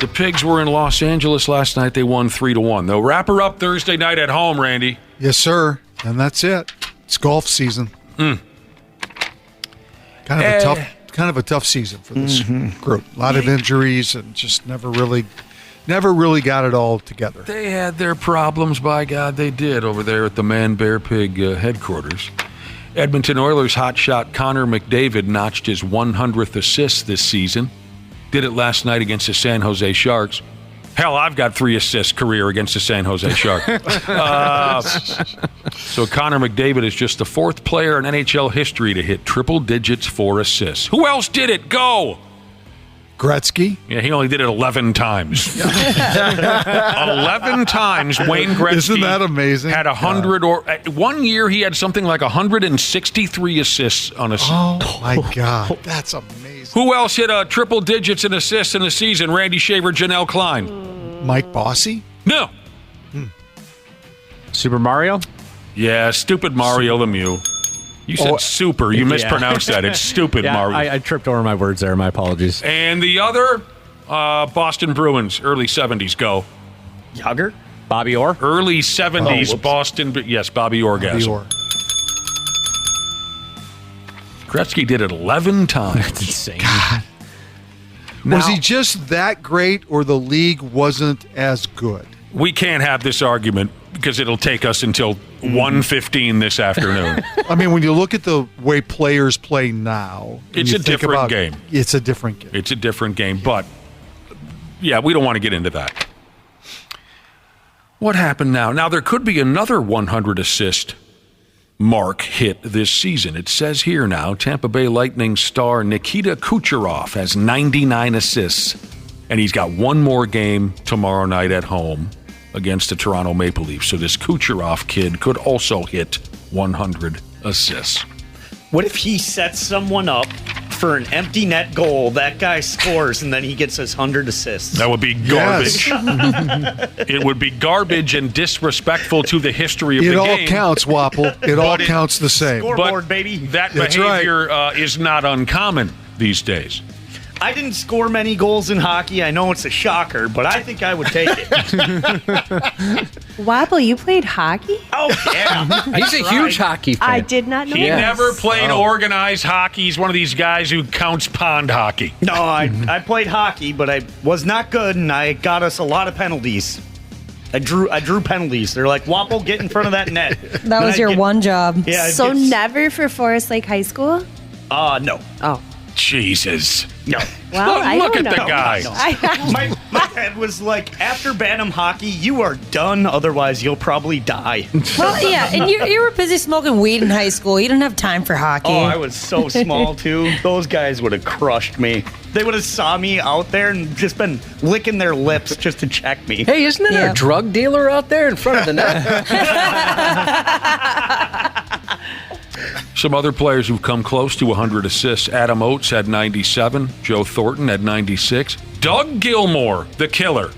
The Pigs were in Los Angeles last night. They won 3-1. They'll wrap her up Thursday night at home, Randy. Yes, sir. And that's it. It's golf season. Kind of a tough season for this group. A lot of injuries and just never really got it all together. They had their problems, by God, they did, over there at the Man Bear Pig headquarters. Edmonton Oilers hotshot Connor McDavid notched his 100th assist this season. Did it last night against the San Jose Sharks. Hell, I've got 3 assists career against the San Jose Sharks. So Connor McDavid is just the 4th player in NHL history to hit triple digits for assists. Who else did it? Go! Gretzky? Yeah, he only did it 11 times. 11 times Wayne Gretzky. Isn't that amazing? Had 100 or... one year he had something like 163 assists on a season. Oh, my God. That's amazing. Who else hit triple digits in assists in a season? Randy Shaver, Janel Klein. Mike Bossy? No. Super Mario? Yeah, stupid Mario Lemieux. You said super. You mispronounced that. It's stupid Mario. I tripped over my words there. My apologies. And the other, Boston Bruins, early 70s. Go. Yager? Bobby Orr? Early 70s Boston. Yes, Bobby Orgasm. Bobby Orr. Gretzky did it 11 times. That's insane. Was he just that great or the league wasn't as good? We can't have this argument because it'll take us until 1:15 this afternoon. I mean, when you look at the way players play now, It's a different game. It's a different game. It's a different game, but yeah, we don't want to get into that. What happened now? Now, there could be another 100 assist mark hit this season. It says here now, Tampa Bay Lightning star Nikita Kucherov has 99 assists, and he's got one more game tomorrow night at home against the Toronto Maple Leafs. So this Kucherov kid could also hit 100 assists. What if he sets someone up for an empty net goal, that guy scores, and then he gets his 100 assists? That would be garbage. It would be garbage and disrespectful to the history of the game. It all counts, Wapple. It all counts the same. Scoreboard, baby. That That's behavior is not uncommon these days. I didn't score many goals in hockey. I know it's a shocker, but I think I would take it. Wobble, you played hockey? Oh, yeah. He's a huge hockey fan. I did not know He this. never played organized hockey. He's one of these guys who counts pond hockey. No, I played hockey, but I was not good, and I got us a lot of penalties. I drew penalties. They're like, Wapple, get in front of that net. That was your one job. Yeah. So never for Forest Lake High School? No. Oh. Jesus. No. Well, I Look don't at the know. guy. My head was like, after Bantam hockey, you are done. Otherwise, you'll probably die. Well, yeah, and you were busy smoking weed in high school. You didn't have time for hockey. Oh, I was so small, too. Those guys would have crushed me. They would have saw me out there and just been licking their lips just to check me. Hey, isn't there a drug dealer out there in front of the net? Some other players who've come close to 100 assists. Adam Oates had 97. Joe Thornton had 96. Doug Gilmour, the killer.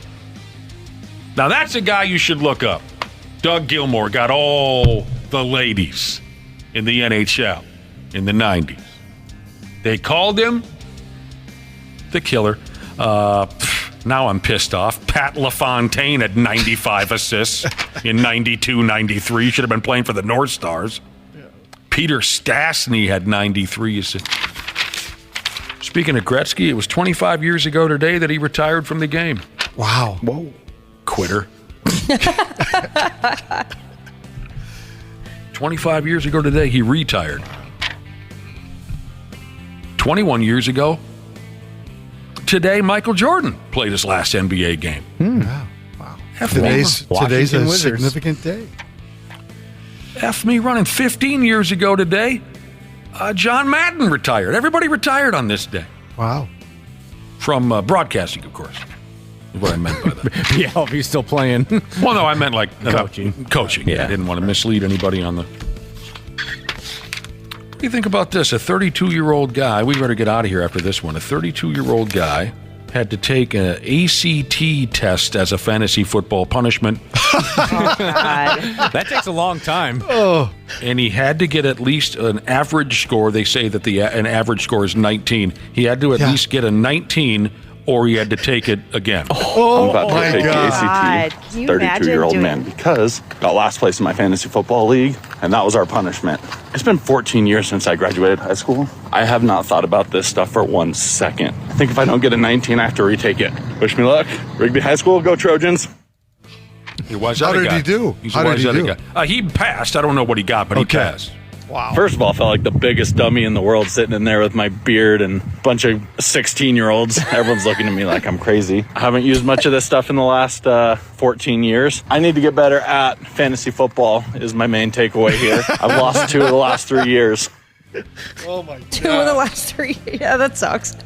Now, that's a guy you should look up. Doug Gilmour got all the ladies in the NHL in the 90s. They called him the killer. Now I'm pissed off. Pat LaFontaine had 95 assists in 92, 93. Should have been playing for the North Stars. Peter Stastny had 93 assists. Speaking of Gretzky, it was 25 years ago today that he retired from the game. Wow. Whoa. Quitter. 25 years ago today, he retired. 21 years ago today, Michael Jordan played his last NBA game. Wow. Today's a significant day. F me running. 15 years ago today, John Madden retired. Everybody retired on this day. Wow. From broadcasting, of course, is what I meant by that. Yeah, if he's still playing. Well, no, I meant like Coaching. Coaching. Yeah. I didn't want to mislead anybody on the... What do you think about this? A 32-year-old guy, we better get out of here after this one. A 32-year-old guy had to take an ACT test as a fantasy football punishment. Oh, God. That takes a long time. Oh. And he had to get at least an average score. They say that an average score is 19. He had to at least get a 19, or he had to take it again. Oh, I'm about to take the ACT, Can you imagine 32-year-old doing- man, because got last place in my fantasy football league, and that was our punishment. It's been 14 years since I graduated high school. I have not thought about this stuff for 1 second. I think if I don't get a 19, I have to retake it. Wish me luck. Rigby High School, go Trojans. How did he do? He's a wise-headed guy. He passed. I don't know what he got, but he passed. Wow. First of all, I felt like the biggest dummy in the world sitting in there with my beard and a bunch of 16-year-olds. Everyone's looking at me like I'm crazy. I haven't used much of this stuff in the last 14 years. I need to get better at fantasy football is my main takeaway here. I've lost 2 of the last 3 years. Oh, my God. 2 of the last 3. Yeah, that sucks.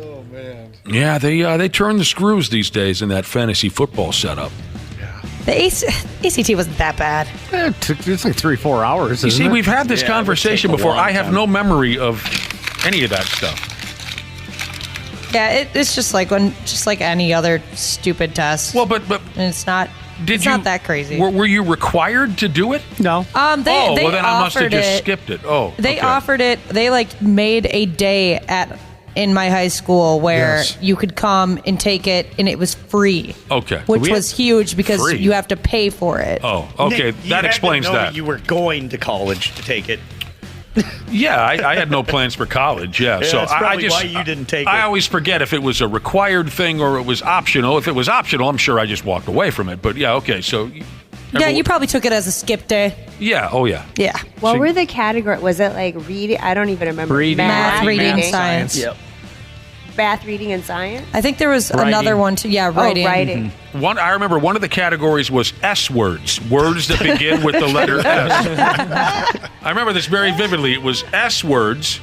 Oh, man. Yeah, they turn the screws these days in that fantasy football setup. The ACT wasn't that bad. It's like 3-4 hours. You see, isn't it? we've had this Yeah, conversation it would take a before. long I have time. no memory of any of that stuff. Yeah, it's just like any other stupid test. Well, but and it's not. It's not that crazy. Were you required to do it? No. They well, then I must have offered just it. skipped it. Oh, They okay. offered it. They made a day in my high school where you could come and take it, and it was free. Okay. Which was huge because Free. you have to pay for it. Oh, okay. Nick, you that had explains to know that. You were going to college to take it. Yeah, I had no plans for college. Yeah, Yeah, so that's I probably just why you didn't take I it. always forget if it was a required thing or it was optional. If it was optional, I'm sure I just walked away from it. But yeah, okay. So Yeah, you probably took it as a skip day. yeah, oh yeah. Yeah. What were the categories? Was it like reading? I don't even remember. Math, reading, science. Yep. Math, reading, and science? I think there was Writing. another one too. Yeah, writing. Oh, writing. One, I remember one of the categories was S words, words that begin with the letter S. I remember this very vividly. It was S words,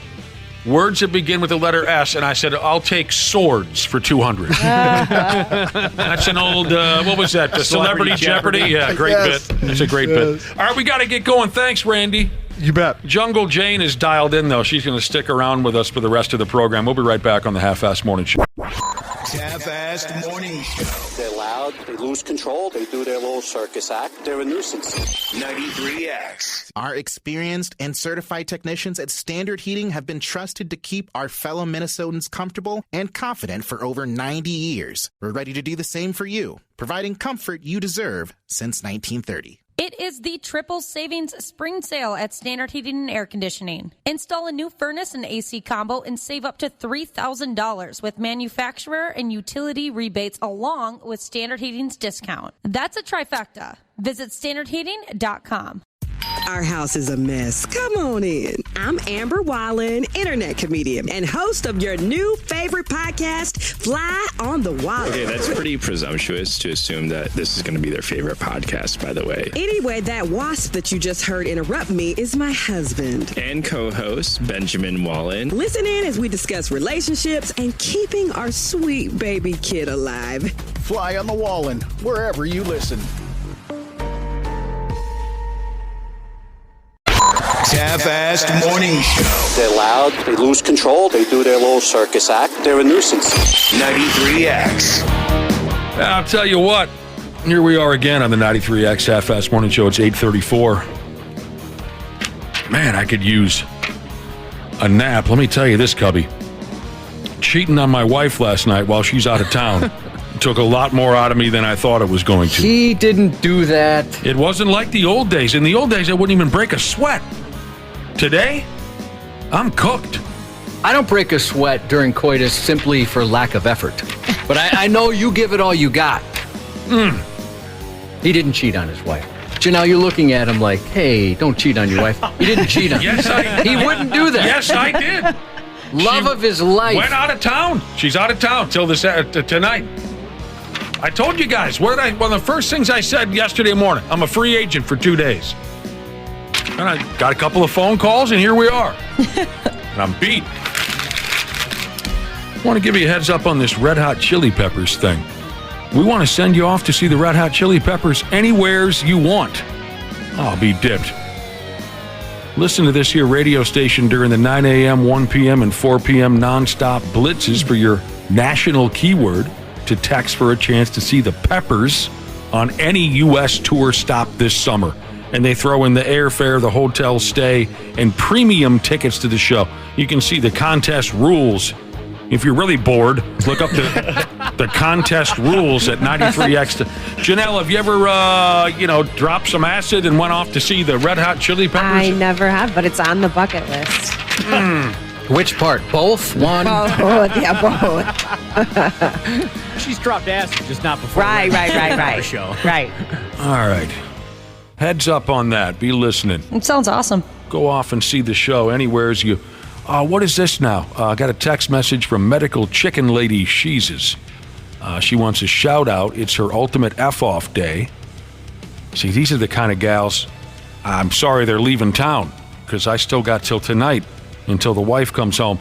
words that begin with the letter S, and I said, I'll take swords for 200. That's an old, what was that? The Celebrity Jeopardy? Yeah, great Yes. bit. That's a great bit. All right, we got to get going. Thanks, Randy. You bet. Jungle Jane is dialed in, though. She's going to stick around with us for the rest of the program. We'll be right back on the Half-Assed Morning Show. Half-assed morning show. They're loud, they lose control, they do their little circus act, they're a nuisance. 93X. Our experienced and certified technicians at Standard Heating have been trusted to keep our fellow Minnesotans comfortable and confident for over 90 years. We're ready to do the same for you, providing comfort you deserve since 1930. It is the triple savings spring sale at Standard Heating and Air Conditioning. Install a new furnace and AC combo and save up to $3,000 with manufacturer and utility rebates along with Standard Heating's discount. That's a trifecta. Visit standardheating.com. Our house is a mess. Come on in. I'm Amber Wallen, internet comedian and host of your new favorite podcast, Fly on the Wall. Okay, that's pretty presumptuous to assume that this is going to be their favorite podcast, by the way. Anyway, that wasp that you just heard interrupt me is my husband. And co-host, Benjamin Wallen. Listen in as we discuss relationships and keeping our sweet baby kid alive. Fly on the Wallen, wherever you listen. Half-assed morning show. They're loud, they lose control, they do their little circus act, they're a nuisance. 93X. I'll tell you what. Here we are again on the 93X Half-assed morning show. It's 8:34. Man, I could use a nap. Let me tell you this, Cubby. Cheating on my wife last night while she's out of town took a lot more out of me than I thought it was going to. He didn't do that. It wasn't like the old days. In the old days, I wouldn't even break a sweat. Today, I'm cooked. I don't break a sweat during coitus simply for lack of effort. But I know you give it all you got. He didn't cheat on his wife. Janelle, you're looking at him like, hey, don't cheat on your wife. He didn't cheat on her. Yes, I did. He wouldn't do that. Yes, I did. Love of his life. Went out of town. She's out of town till this tonight. I told you guys, one of the first things I said yesterday morning, I'm a free agent for 2 days. And I got a couple of phone calls, and here we are. And I'm beat. I want to give you a heads up on this Red Hot Chili Peppers thing. We want to send you off to see the Red Hot Chili Peppers anywheres you want. I'll be dipped. Listen to this here radio station during the 9 a.m., 1 p.m., and 4 p.m. nonstop blitzes for your national keyword to text for a chance to see the Peppers on any U.S. tour stop this summer. And they throw in the airfare, the hotel stay, and premium tickets to the show. You can see the contest rules. If you're really bored, look up the contest rules at 93X. Janelle, have you ever, dropped some acid and went off to see the Red Hot Chili Peppers? I never have, but it's on the bucket list. Which part? Both? One? Both. Yeah, both. She's dropped acid, just not before. Right. The show. Right. All right. Heads up on that. Be listening. It sounds awesome. Go off and see the show anywhere as you... what is this now? I got a text message from Medical Chicken Lady Sheezes. She wants a shout out. It's her ultimate F-off day. See, these are the kind of gals, I'm sorry they're leaving town, because I still got till tonight, until the wife comes home.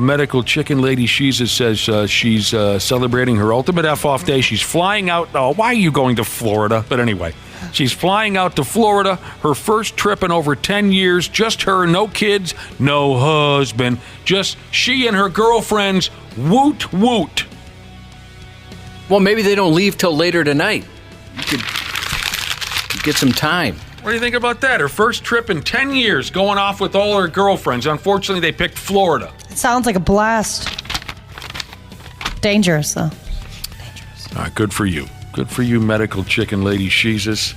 Medical Chicken Lady Sheezes says she's celebrating her ultimate F-off day. She's flying out. Oh, why are you going to Florida? But anyway, she's flying out to Florida. Her first trip in over 10 years. Just her, no kids, no husband. Just she and her girlfriends. Woot, woot. Well, maybe they don't leave till later tonight. You could get some time. What do you think about that? Her first trip in 10 years, going off with all her girlfriends. Unfortunately, they picked Florida. It sounds like a blast. Dangerous, though. All right, good for you. Good for you, Medical Chicken Lady Sheezes.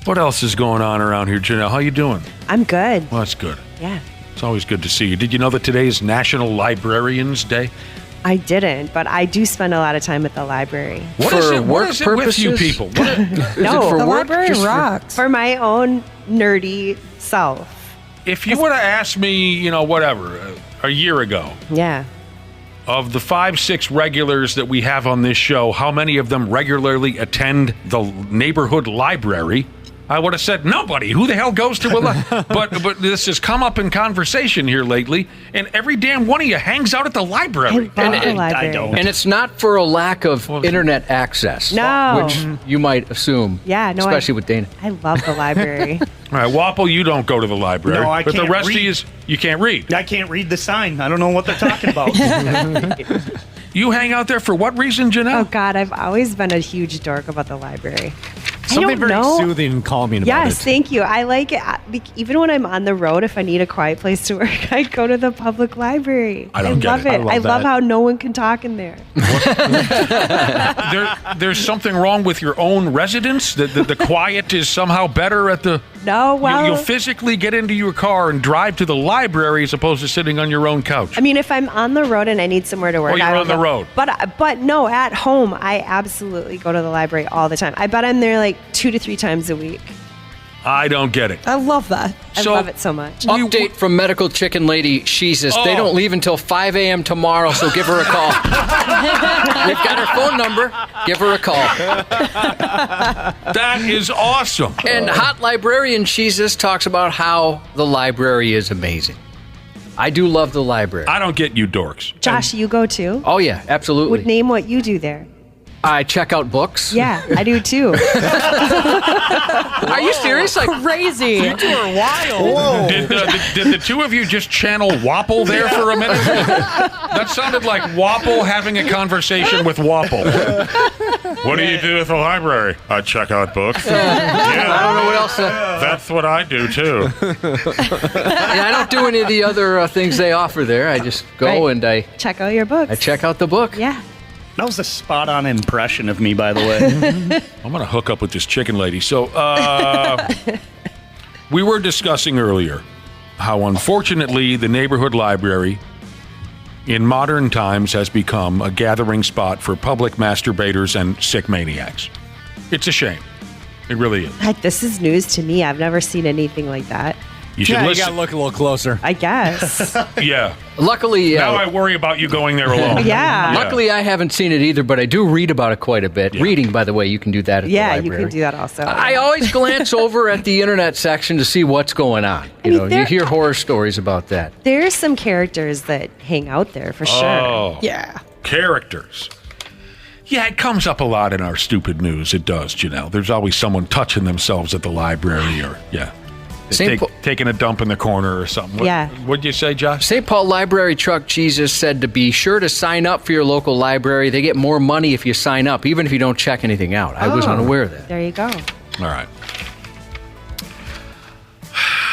What else is going on around here, Janelle? How you doing? I'm good. Well, that's good. Yeah. It's always good to see you. Did you know that today is National Librarians Day? I didn't, but I do spend a lot of time at the library. What is it with you people? No, the library rocks. For my own nerdy self. If you would have asked me, a year ago. Yeah. Of the 5-6 regulars that we have on this show, how many of them regularly attend the neighborhood library? I would have said nobody. Who the hell goes to a library? But this has come up in conversation here lately, and every damn one of you hangs out at the library. I don't. And it's not for a lack of internet access. No. Which you might assume. Yeah, no. Especially with Dana. I love the library. All right, Wapple, you don't go to the library. No, I but can't the rest read. of you can't read. I can't read the sign. I don't know what they're talking about. You hang out there for what reason, Janelle? Oh, God, I've always been a huge dork about the library. Something very soothing and calming about it. Yes, thank you. I like it. Even when I'm on the road, if I need a quiet place to work, I go to the public library. I don't get love it. it. I love how no one can talk in there. There's something wrong with your own residence? The quiet is somehow better at the... No, well... You'll physically get into your car and drive to the library as opposed to sitting on your own couch. I mean, if I'm on the road and I need somewhere to work... Oh, you're on the road. But no, at home, I absolutely go to the library all the time. I bet I'm there like 2 to 3 times a week. I don't get it. I love that. I love it so much. Update from Medical Chicken Lady Jesus. They don't leave until 5 a.m. tomorrow, so give her a call. We've got her phone number. Give her a call. That is awesome. And Hot Librarian Jesus talks about how the library is amazing. I do love the library. I don't get you dorks. Josh, you go too? Oh, yeah, absolutely. Name what you do there. I check out books. Yeah, I do too. Are you serious? Like crazy. You two are wild. Did the two of you just channel Wapple there for a minute? That sounded like Wapple having a conversation with Wapple. What do you do at the library? I check out books. I don't know what else. That's what I do too. I don't do any of the other things they offer there. I just go and I check out your books. I check out the book. Yeah. That was a spot-on impression of me, by the way. I'm going to hook up with this chicken lady. So, we were discussing earlier how, unfortunately, the neighborhood library in modern times has become a gathering spot for public masturbators and sick maniacs. It's a shame. It really is. This is news to me. I've never seen anything like that. You should You listen. got to look a little closer. I guess. Yeah. Luckily, now I worry about you going there alone. Yeah. Luckily, I haven't seen it either, but I do read about it quite a bit. Yeah. Reading, by the way, you can do that at the library. Yeah, you can do that also. I always glance over at the internet section to see what's going on. You hear horror stories about that. There's some characters that hang out there for sure. Oh. Yeah. Characters. Yeah, it comes up a lot in our stupid news. It does, Janelle. There's always someone touching themselves at the library or, taking a dump in the corner or something. What'd you say, Josh? St. Paul Library Truck Jesus said to be sure to sign up for your local library. They get more money if you sign up, even if you don't check anything out. I was unaware of that. There you go. All right.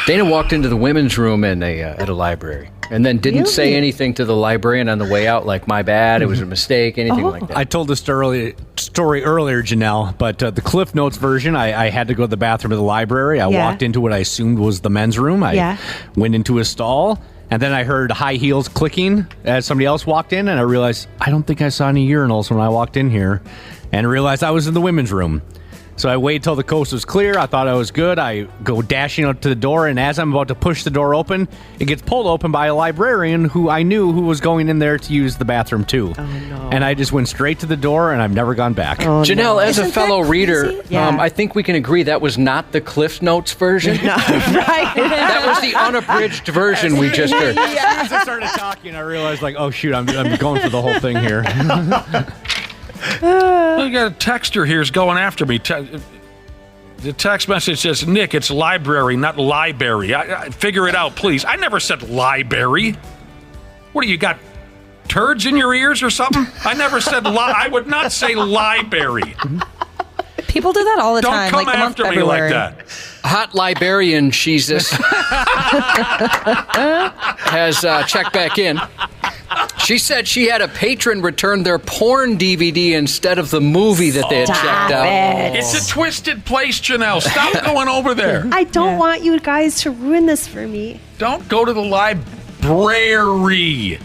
Dana walked into the women's room at a library and then didn't say anything to the librarian on the way out, like, my bad, it was a mistake, anything like that. I told this story earlier, Janelle, but the Cliff Notes version, I had to go to the bathroom of the library. I walked into what I assumed was the men's room. I went into a stall, and then I heard high heels clicking as somebody else walked in, and I realized I don't think I saw any urinals when I walked in here, and realized I was in the women's room. So I waited till the coast was clear. I thought I was good. I go dashing up to the door, and as I'm about to push the door open, it gets pulled open by a librarian who I knew who was going in there to use the bathroom too. Oh, no. And I just went straight to the door, and I've never gone back. Oh, Janelle, as a fellow reader, I think we can agree that was not the Cliff Notes version. No, right. That was the unabridged version we just heard. As soon as I started talking, I realized, like, oh, shoot, I'm going for the whole thing here. I got a texter here's going after me. The text message says, Nick, it's library, not library. I figure it out, please. I never said library. What do you got? Turds in your ears or something? I never said I would not say library. People do that all the time. Don't come like after me like that. Hot Librarian Jesus has checked back in. She said she had a patron return their porn DVD instead of the movie that they had checked out. It's a twisted place, Janelle. Stop going over there. I don't want you guys to ruin this for me. Don't go to the library.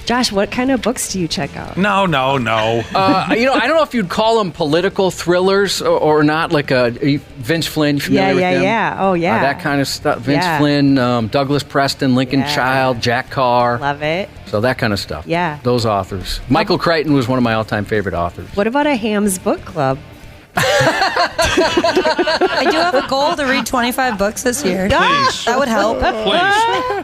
Josh, what kind of books do you check out? No. I don't know if you'd call them political thrillers or not, like Vince Flynn. Familiar with him? Yeah. Oh, yeah. That kind of stuff. Vince Flynn, Douglas Preston, Lincoln Child, Jack Carr. Love it. So that kind of stuff. Yeah. Those authors. Michael Crichton was one of my all-time favorite authors. What about a Ham's Book Club? I do have a goal to read 25 books this year. Please. That would help. Please.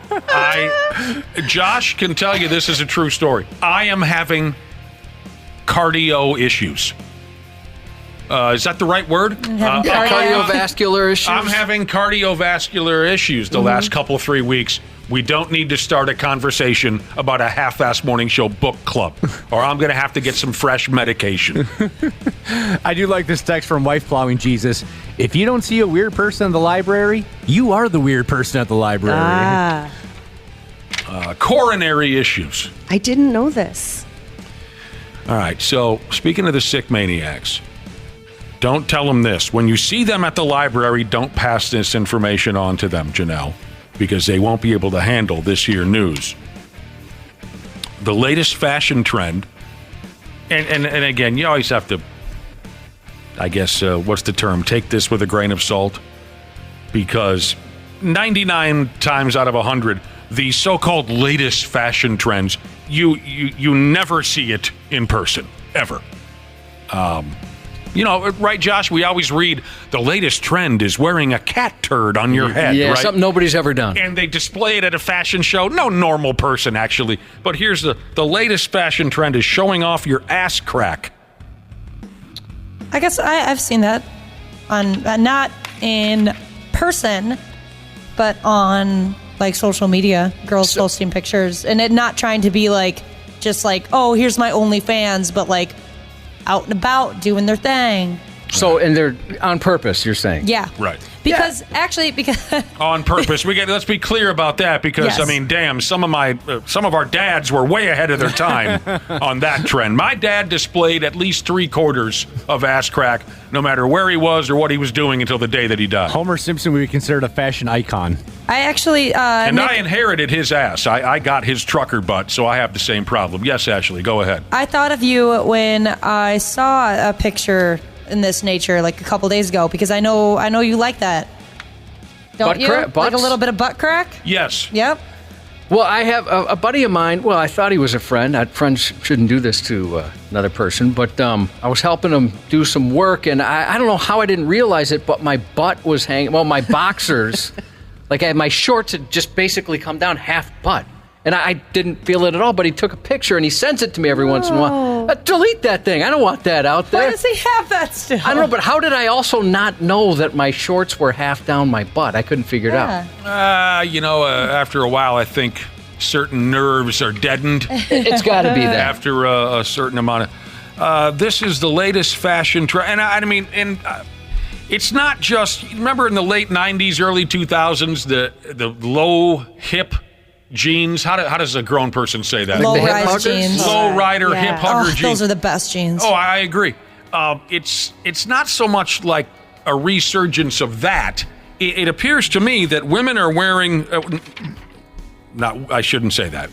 Josh can tell you this is a true story. I am having cardio issues. Is that the right word? Cardiovascular issues? I'm having cardiovascular issues the last couple of 3 weeks. We don't need to start a conversation about a half-assed morning show book club, or I'm going to have to get some fresh medication. I do like this text from Wife Plowing Jesus. If you don't see a weird person in the library, you are the weird person at the library. Coronary issues. I didn't know this. All right, so speaking of the sick maniacs, don't tell them this. When you see them at the library, don't pass this information on to them, Janelle, because they won't be able to handle this here news. The latest fashion trend, and again, you always have to, I guess, what's the term? Take this with a grain of salt, because 99 times out of 100, the so-called latest fashion trends, you never see it in person, ever. Right, Josh? We always read the latest trend is wearing a cat turd on your head, yeah, right? Something nobody's ever done. And they display it at a fashion show. No normal person, actually. But here's the latest fashion trend is showing off your ass crack. I guess I've seen that on, not in person, but on like social media, girls posting pictures, and it not trying to be like, just like, oh, here's my OnlyFans, but like out and about doing their thing. So, and they're on purpose, you're saying? Yeah. Right. Because on purpose. Let's be clear about that, because Yes. I mean, damn, some of our dads were way ahead of their time on that trend. My dad displayed at least 3/4 of ass crack, no matter where he was or what he was doing, until the day that he died. Homer Simpson would be considered a fashion icon. I actually and I inherited his ass. I got his trucker butt, so I have the same problem. Yes, Ashley, go ahead. I thought of you when I saw a picture in this nature like a couple days ago, because I know you like that. Don't Butt you? crack, like a little bit of butt crack? Yes. Yep. Well, I have a buddy of mine. Well, I thought he was a friend. Friends shouldn't do this to another person, but I was helping him do some work, and I don't know how I didn't realize it, but my butt was hanging. Well, my boxers, like my shorts had just basically come down half butt. And I didn't feel it at all, but he took a picture and he sends it to me every once in a while. Delete that thing. I don't want that out there. Why does he have that still? I don't know, but how did I also not know that my shorts were half down my butt? I couldn't figure it out. After a while, I think certain nerves are deadened. It's got to be that. After a certain amount of... this is the latest fashion trend. And it's not just... Remember in the late 90s, early 2000s, the low hip jeans? How does a grown person say that? Low-rise jeans. Low-rider hip hugger jeans. Those are the best jeans. Oh, I agree. It's not so much like a resurgence of that. It appears to me that women are wearing... I shouldn't say that.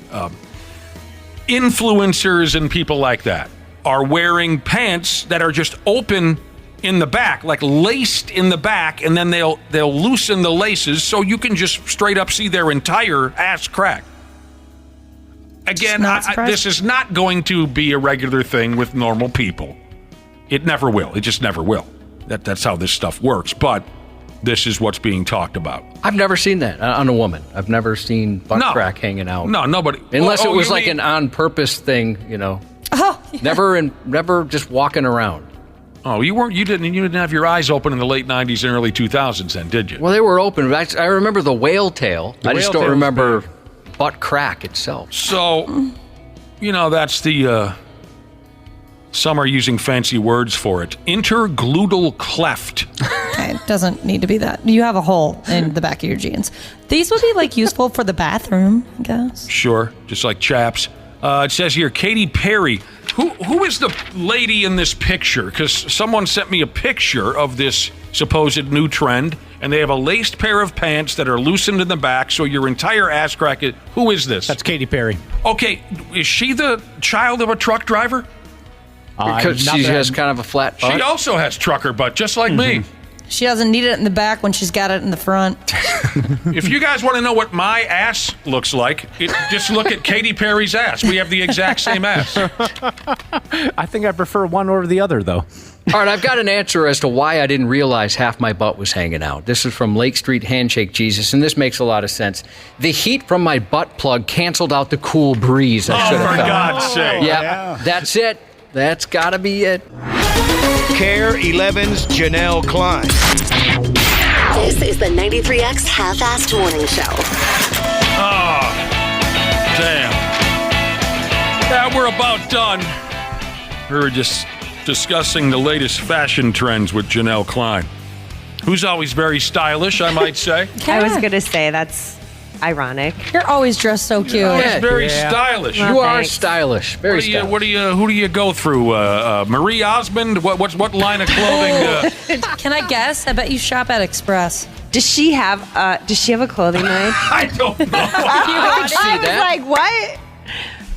Influencers and people like that are wearing pants that are just open in the back, like laced in the back, and then they'll loosen the laces so you can just straight up see their entire ass crack. Again, this is not going to be a regular thing with normal people. It never will. It just never will. That's how this stuff works. But this is what's being talked about. I've never seen that on a woman. I've never seen butt crack hanging out. No, nobody. Unless it was like an on-purpose thing, Oh, yeah. Never just walking around. Oh, you didn't have your eyes open in the late 90s and early 2000s then, did you? Well, they were open. I remember the whale tail. I just don't remember butt crack itself. So, that's the... some are using fancy words for it. Intergluteal cleft. Okay, it doesn't need to be that. You have a hole in the back of your jeans. These would be useful for the bathroom, I guess. Sure, just like chaps. It says here, Katy Perry. Who is the lady in this picture? Because someone sent me a picture of this supposed new trend, and they have a laced pair of pants that are loosened in the back, so your entire ass crack is... Who is this? That's Katy Perry. Okay, is she the child of a truck driver? Because she has kind of a flat butt. She also has trucker butt, just like me. She doesn't need it in the back when she's got it in the front. If you guys want to know what my ass looks like, just look at Katy Perry's ass. We have the exact same ass. I think I prefer one over the other, though. All right, I've got an answer as to why I didn't realize half my butt was hanging out. This is from Lake Street Handshake Jesus, and this makes a lot of sense. The heat from my butt plug canceled out the cool breeze I should have for felt. God's sake. Yeah, that's it. That's got to be it. KARE 11's Janel Klein. This is the 93X Half-Assed Morning Show. Oh, damn. Yeah, we're about done. We were just discussing the latest fashion trends with Janel Klein, who's always very stylish, I might say. I was going to say that's ironic. You're always dressed so cute. Always very stylish. Well, You are thanks. stylish. Very stylish. Who do you go through? Marie Osmond? What line of clothing? Can I guess? I bet you shop at Express. Does she have a clothing line? I don't know. I can see I was that. like, what?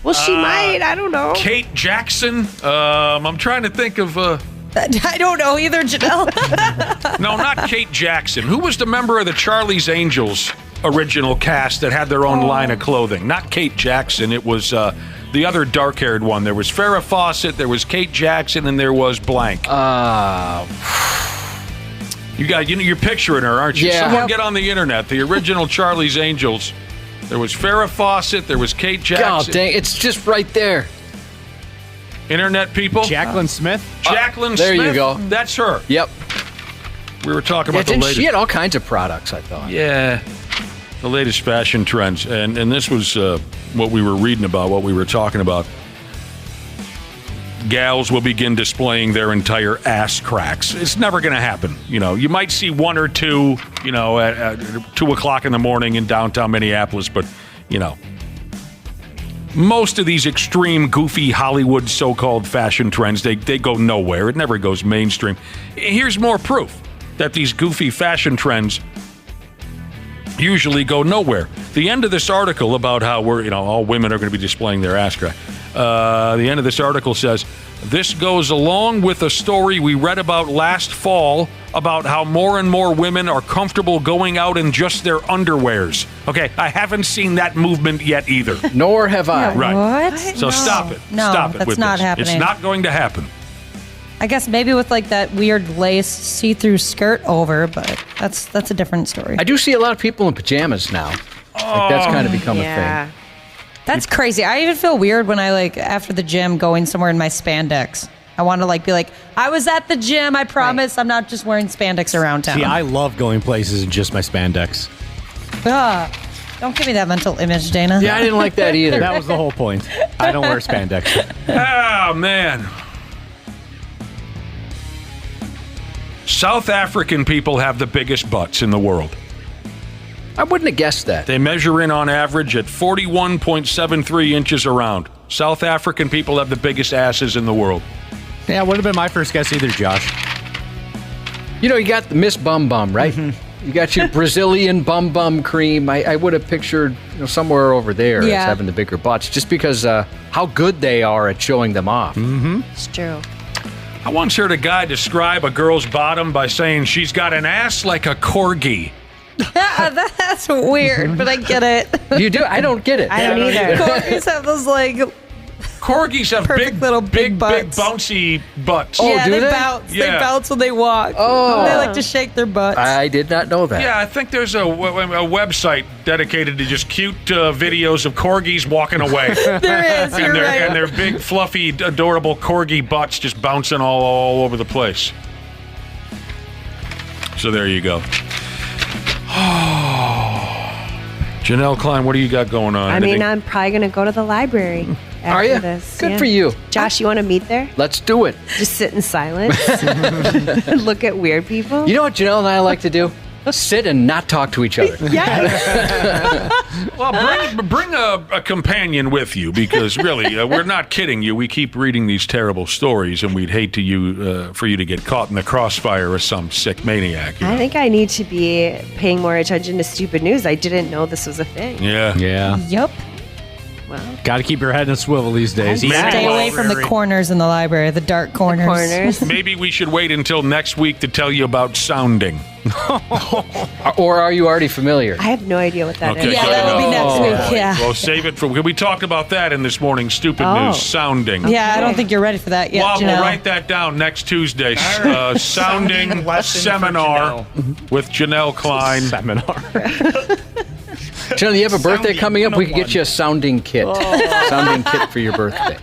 Well, she might. I don't know. Kate Jackson. I'm trying to think of. I don't know either, Janelle. No, not Kate Jackson. Who was the member of the Charlie's Angels original cast that had their own line of clothing? Not Kate Jackson. It was the other dark-haired one. There was Farrah Fawcett, there was Kate Jackson, and there was blank. You're picturing her, aren't you? Yeah. Someone get on the internet. The original Charlie's Angels. There was Farrah Fawcett. There was Kate Jackson. Oh, dang. It's just right there. Internet people. Jacqueline Smith. Jacqueline there Smith. you go. That's her. Yep. We were talking about the And latest. she had all kinds of products, I thought. Yeah, the latest fashion trends, and this was what we were reading about, what we were talking about. Gals will begin displaying their entire ass cracks. It's never going to happen. You might see one or two, at 2 o'clock in the morning in downtown Minneapolis, but, most of these extreme, goofy Hollywood so-called fashion trends, they go nowhere. It never goes mainstream. Here's more proof that these goofy fashion trends usually go nowhere. The end of this article about how all women are going to be displaying their ass crack. The end of this article says, this goes along with a story we read about last fall about how more and more women are comfortable going out in just their underwears. Okay, I haven't seen that movement yet either. Nor have I. Right. What? So stop it. No, Stop it that's with not this. happening. It's not going to happen. I guess maybe with like that weird lace see-through skirt over, but that's a different story. I do see a lot of people in pajamas now. Like that's kind of become a thing. That's crazy. I even feel weird when I after the gym going somewhere in my spandex. I want to be like, I was at the gym. I promise I'm not just wearing spandex around town. See, I love going places in just my spandex. Don't give me that mental image, Dana. Yeah, I didn't like that either. That was the whole point. I don't wear spandex. Oh, man. South African people have the biggest butts in the world. I wouldn't have guessed that. They measure in on average at 41.73 inches around. South African people have the biggest asses in the world. Yeah, wouldn't have been my first guess either, Josh. You got the Miss Bum Bum, right? Mm-hmm. You got your Brazilian Bum Bum cream. I would have pictured somewhere over there as having the bigger butts, just because how good they are at showing them off. Mm-hmm. It's true. I once heard a guy describe a girl's bottom by saying she's got an ass like a corgi. That's weird, but I get it. You do? I don't get it. I don't either. Corgis have those Corgis have perfect little big butts. big bouncy butts. Oh, yeah, do they they? bounce. Yeah. They bounce when they walk. Oh. They like to shake their butts. I did not know that. Yeah, I think there's a website dedicated to just cute videos of corgis walking away. There is, you're right. And their big, fluffy, adorable corgi butts just bouncing all over the place. So there you go. Janel Klein, what do you got going on? I'm probably going to go to the library after Are you? this. Good for you. Josh, you want to meet there? Let's do it. Just sit in silence. Look at weird people. You know what Janelle and I like to do? Sit and not talk to each other. Yes. Well, bring a companion with you, because really, we're not kidding you. We keep reading these terrible stories, and we'd hate for you to get caught in the crossfire of some sick maniac. I think I need to be paying more attention to stupid news. I didn't know this was a thing. Yeah. Yep. Well, got to keep your head in a swivel these days. Stay away from the corners in the library, the dark corners. Maybe we should wait until next week to tell you about sounding. Or are you already familiar? I have no idea what that is. Yeah, that will be next week. Yeah. Well, save it for. We talked about that in this morning's stupid news. Sounding. Yeah, I don't think you're ready for that yet. Well, Janelle. we'll write that down next Tuesday. Sounding seminar with Janel Klein. Seminar. Janelle, you have a birthday coming up? We could get you a sounding kit. Sounding kit for your birthday.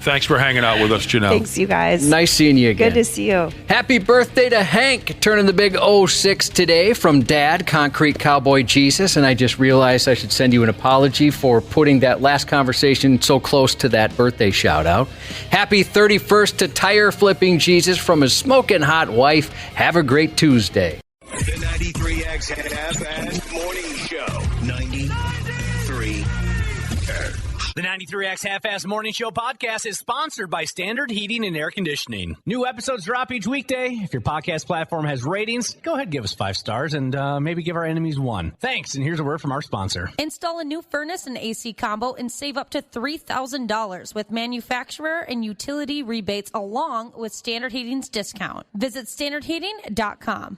Thanks for hanging out with us, Janelle. Thanks, you guys. Nice seeing you again. Good to see you. Happy birthday to Hank, turning the big 06 today from Dad, Concrete Cowboy Jesus. And I just realized I should send you an apology for putting that last conversation so close to that birthday shout out. Happy 31st to Tire Flipping Jesus from his smoking hot wife. Have a great Tuesday. The 93X Half-Ass Morning Show. 93. The 93X Half-Ass Morning Show podcast is sponsored by Standard Heating and Air Conditioning. New episodes drop each weekday. If your podcast platform has ratings, go ahead and give us 5 stars and maybe give our enemies 1. Thanks, and here's a word from our sponsor. Install a new furnace and AC combo and save up to $3,000 with manufacturer and utility rebates along with Standard Heating's discount. Visit standardheating.com.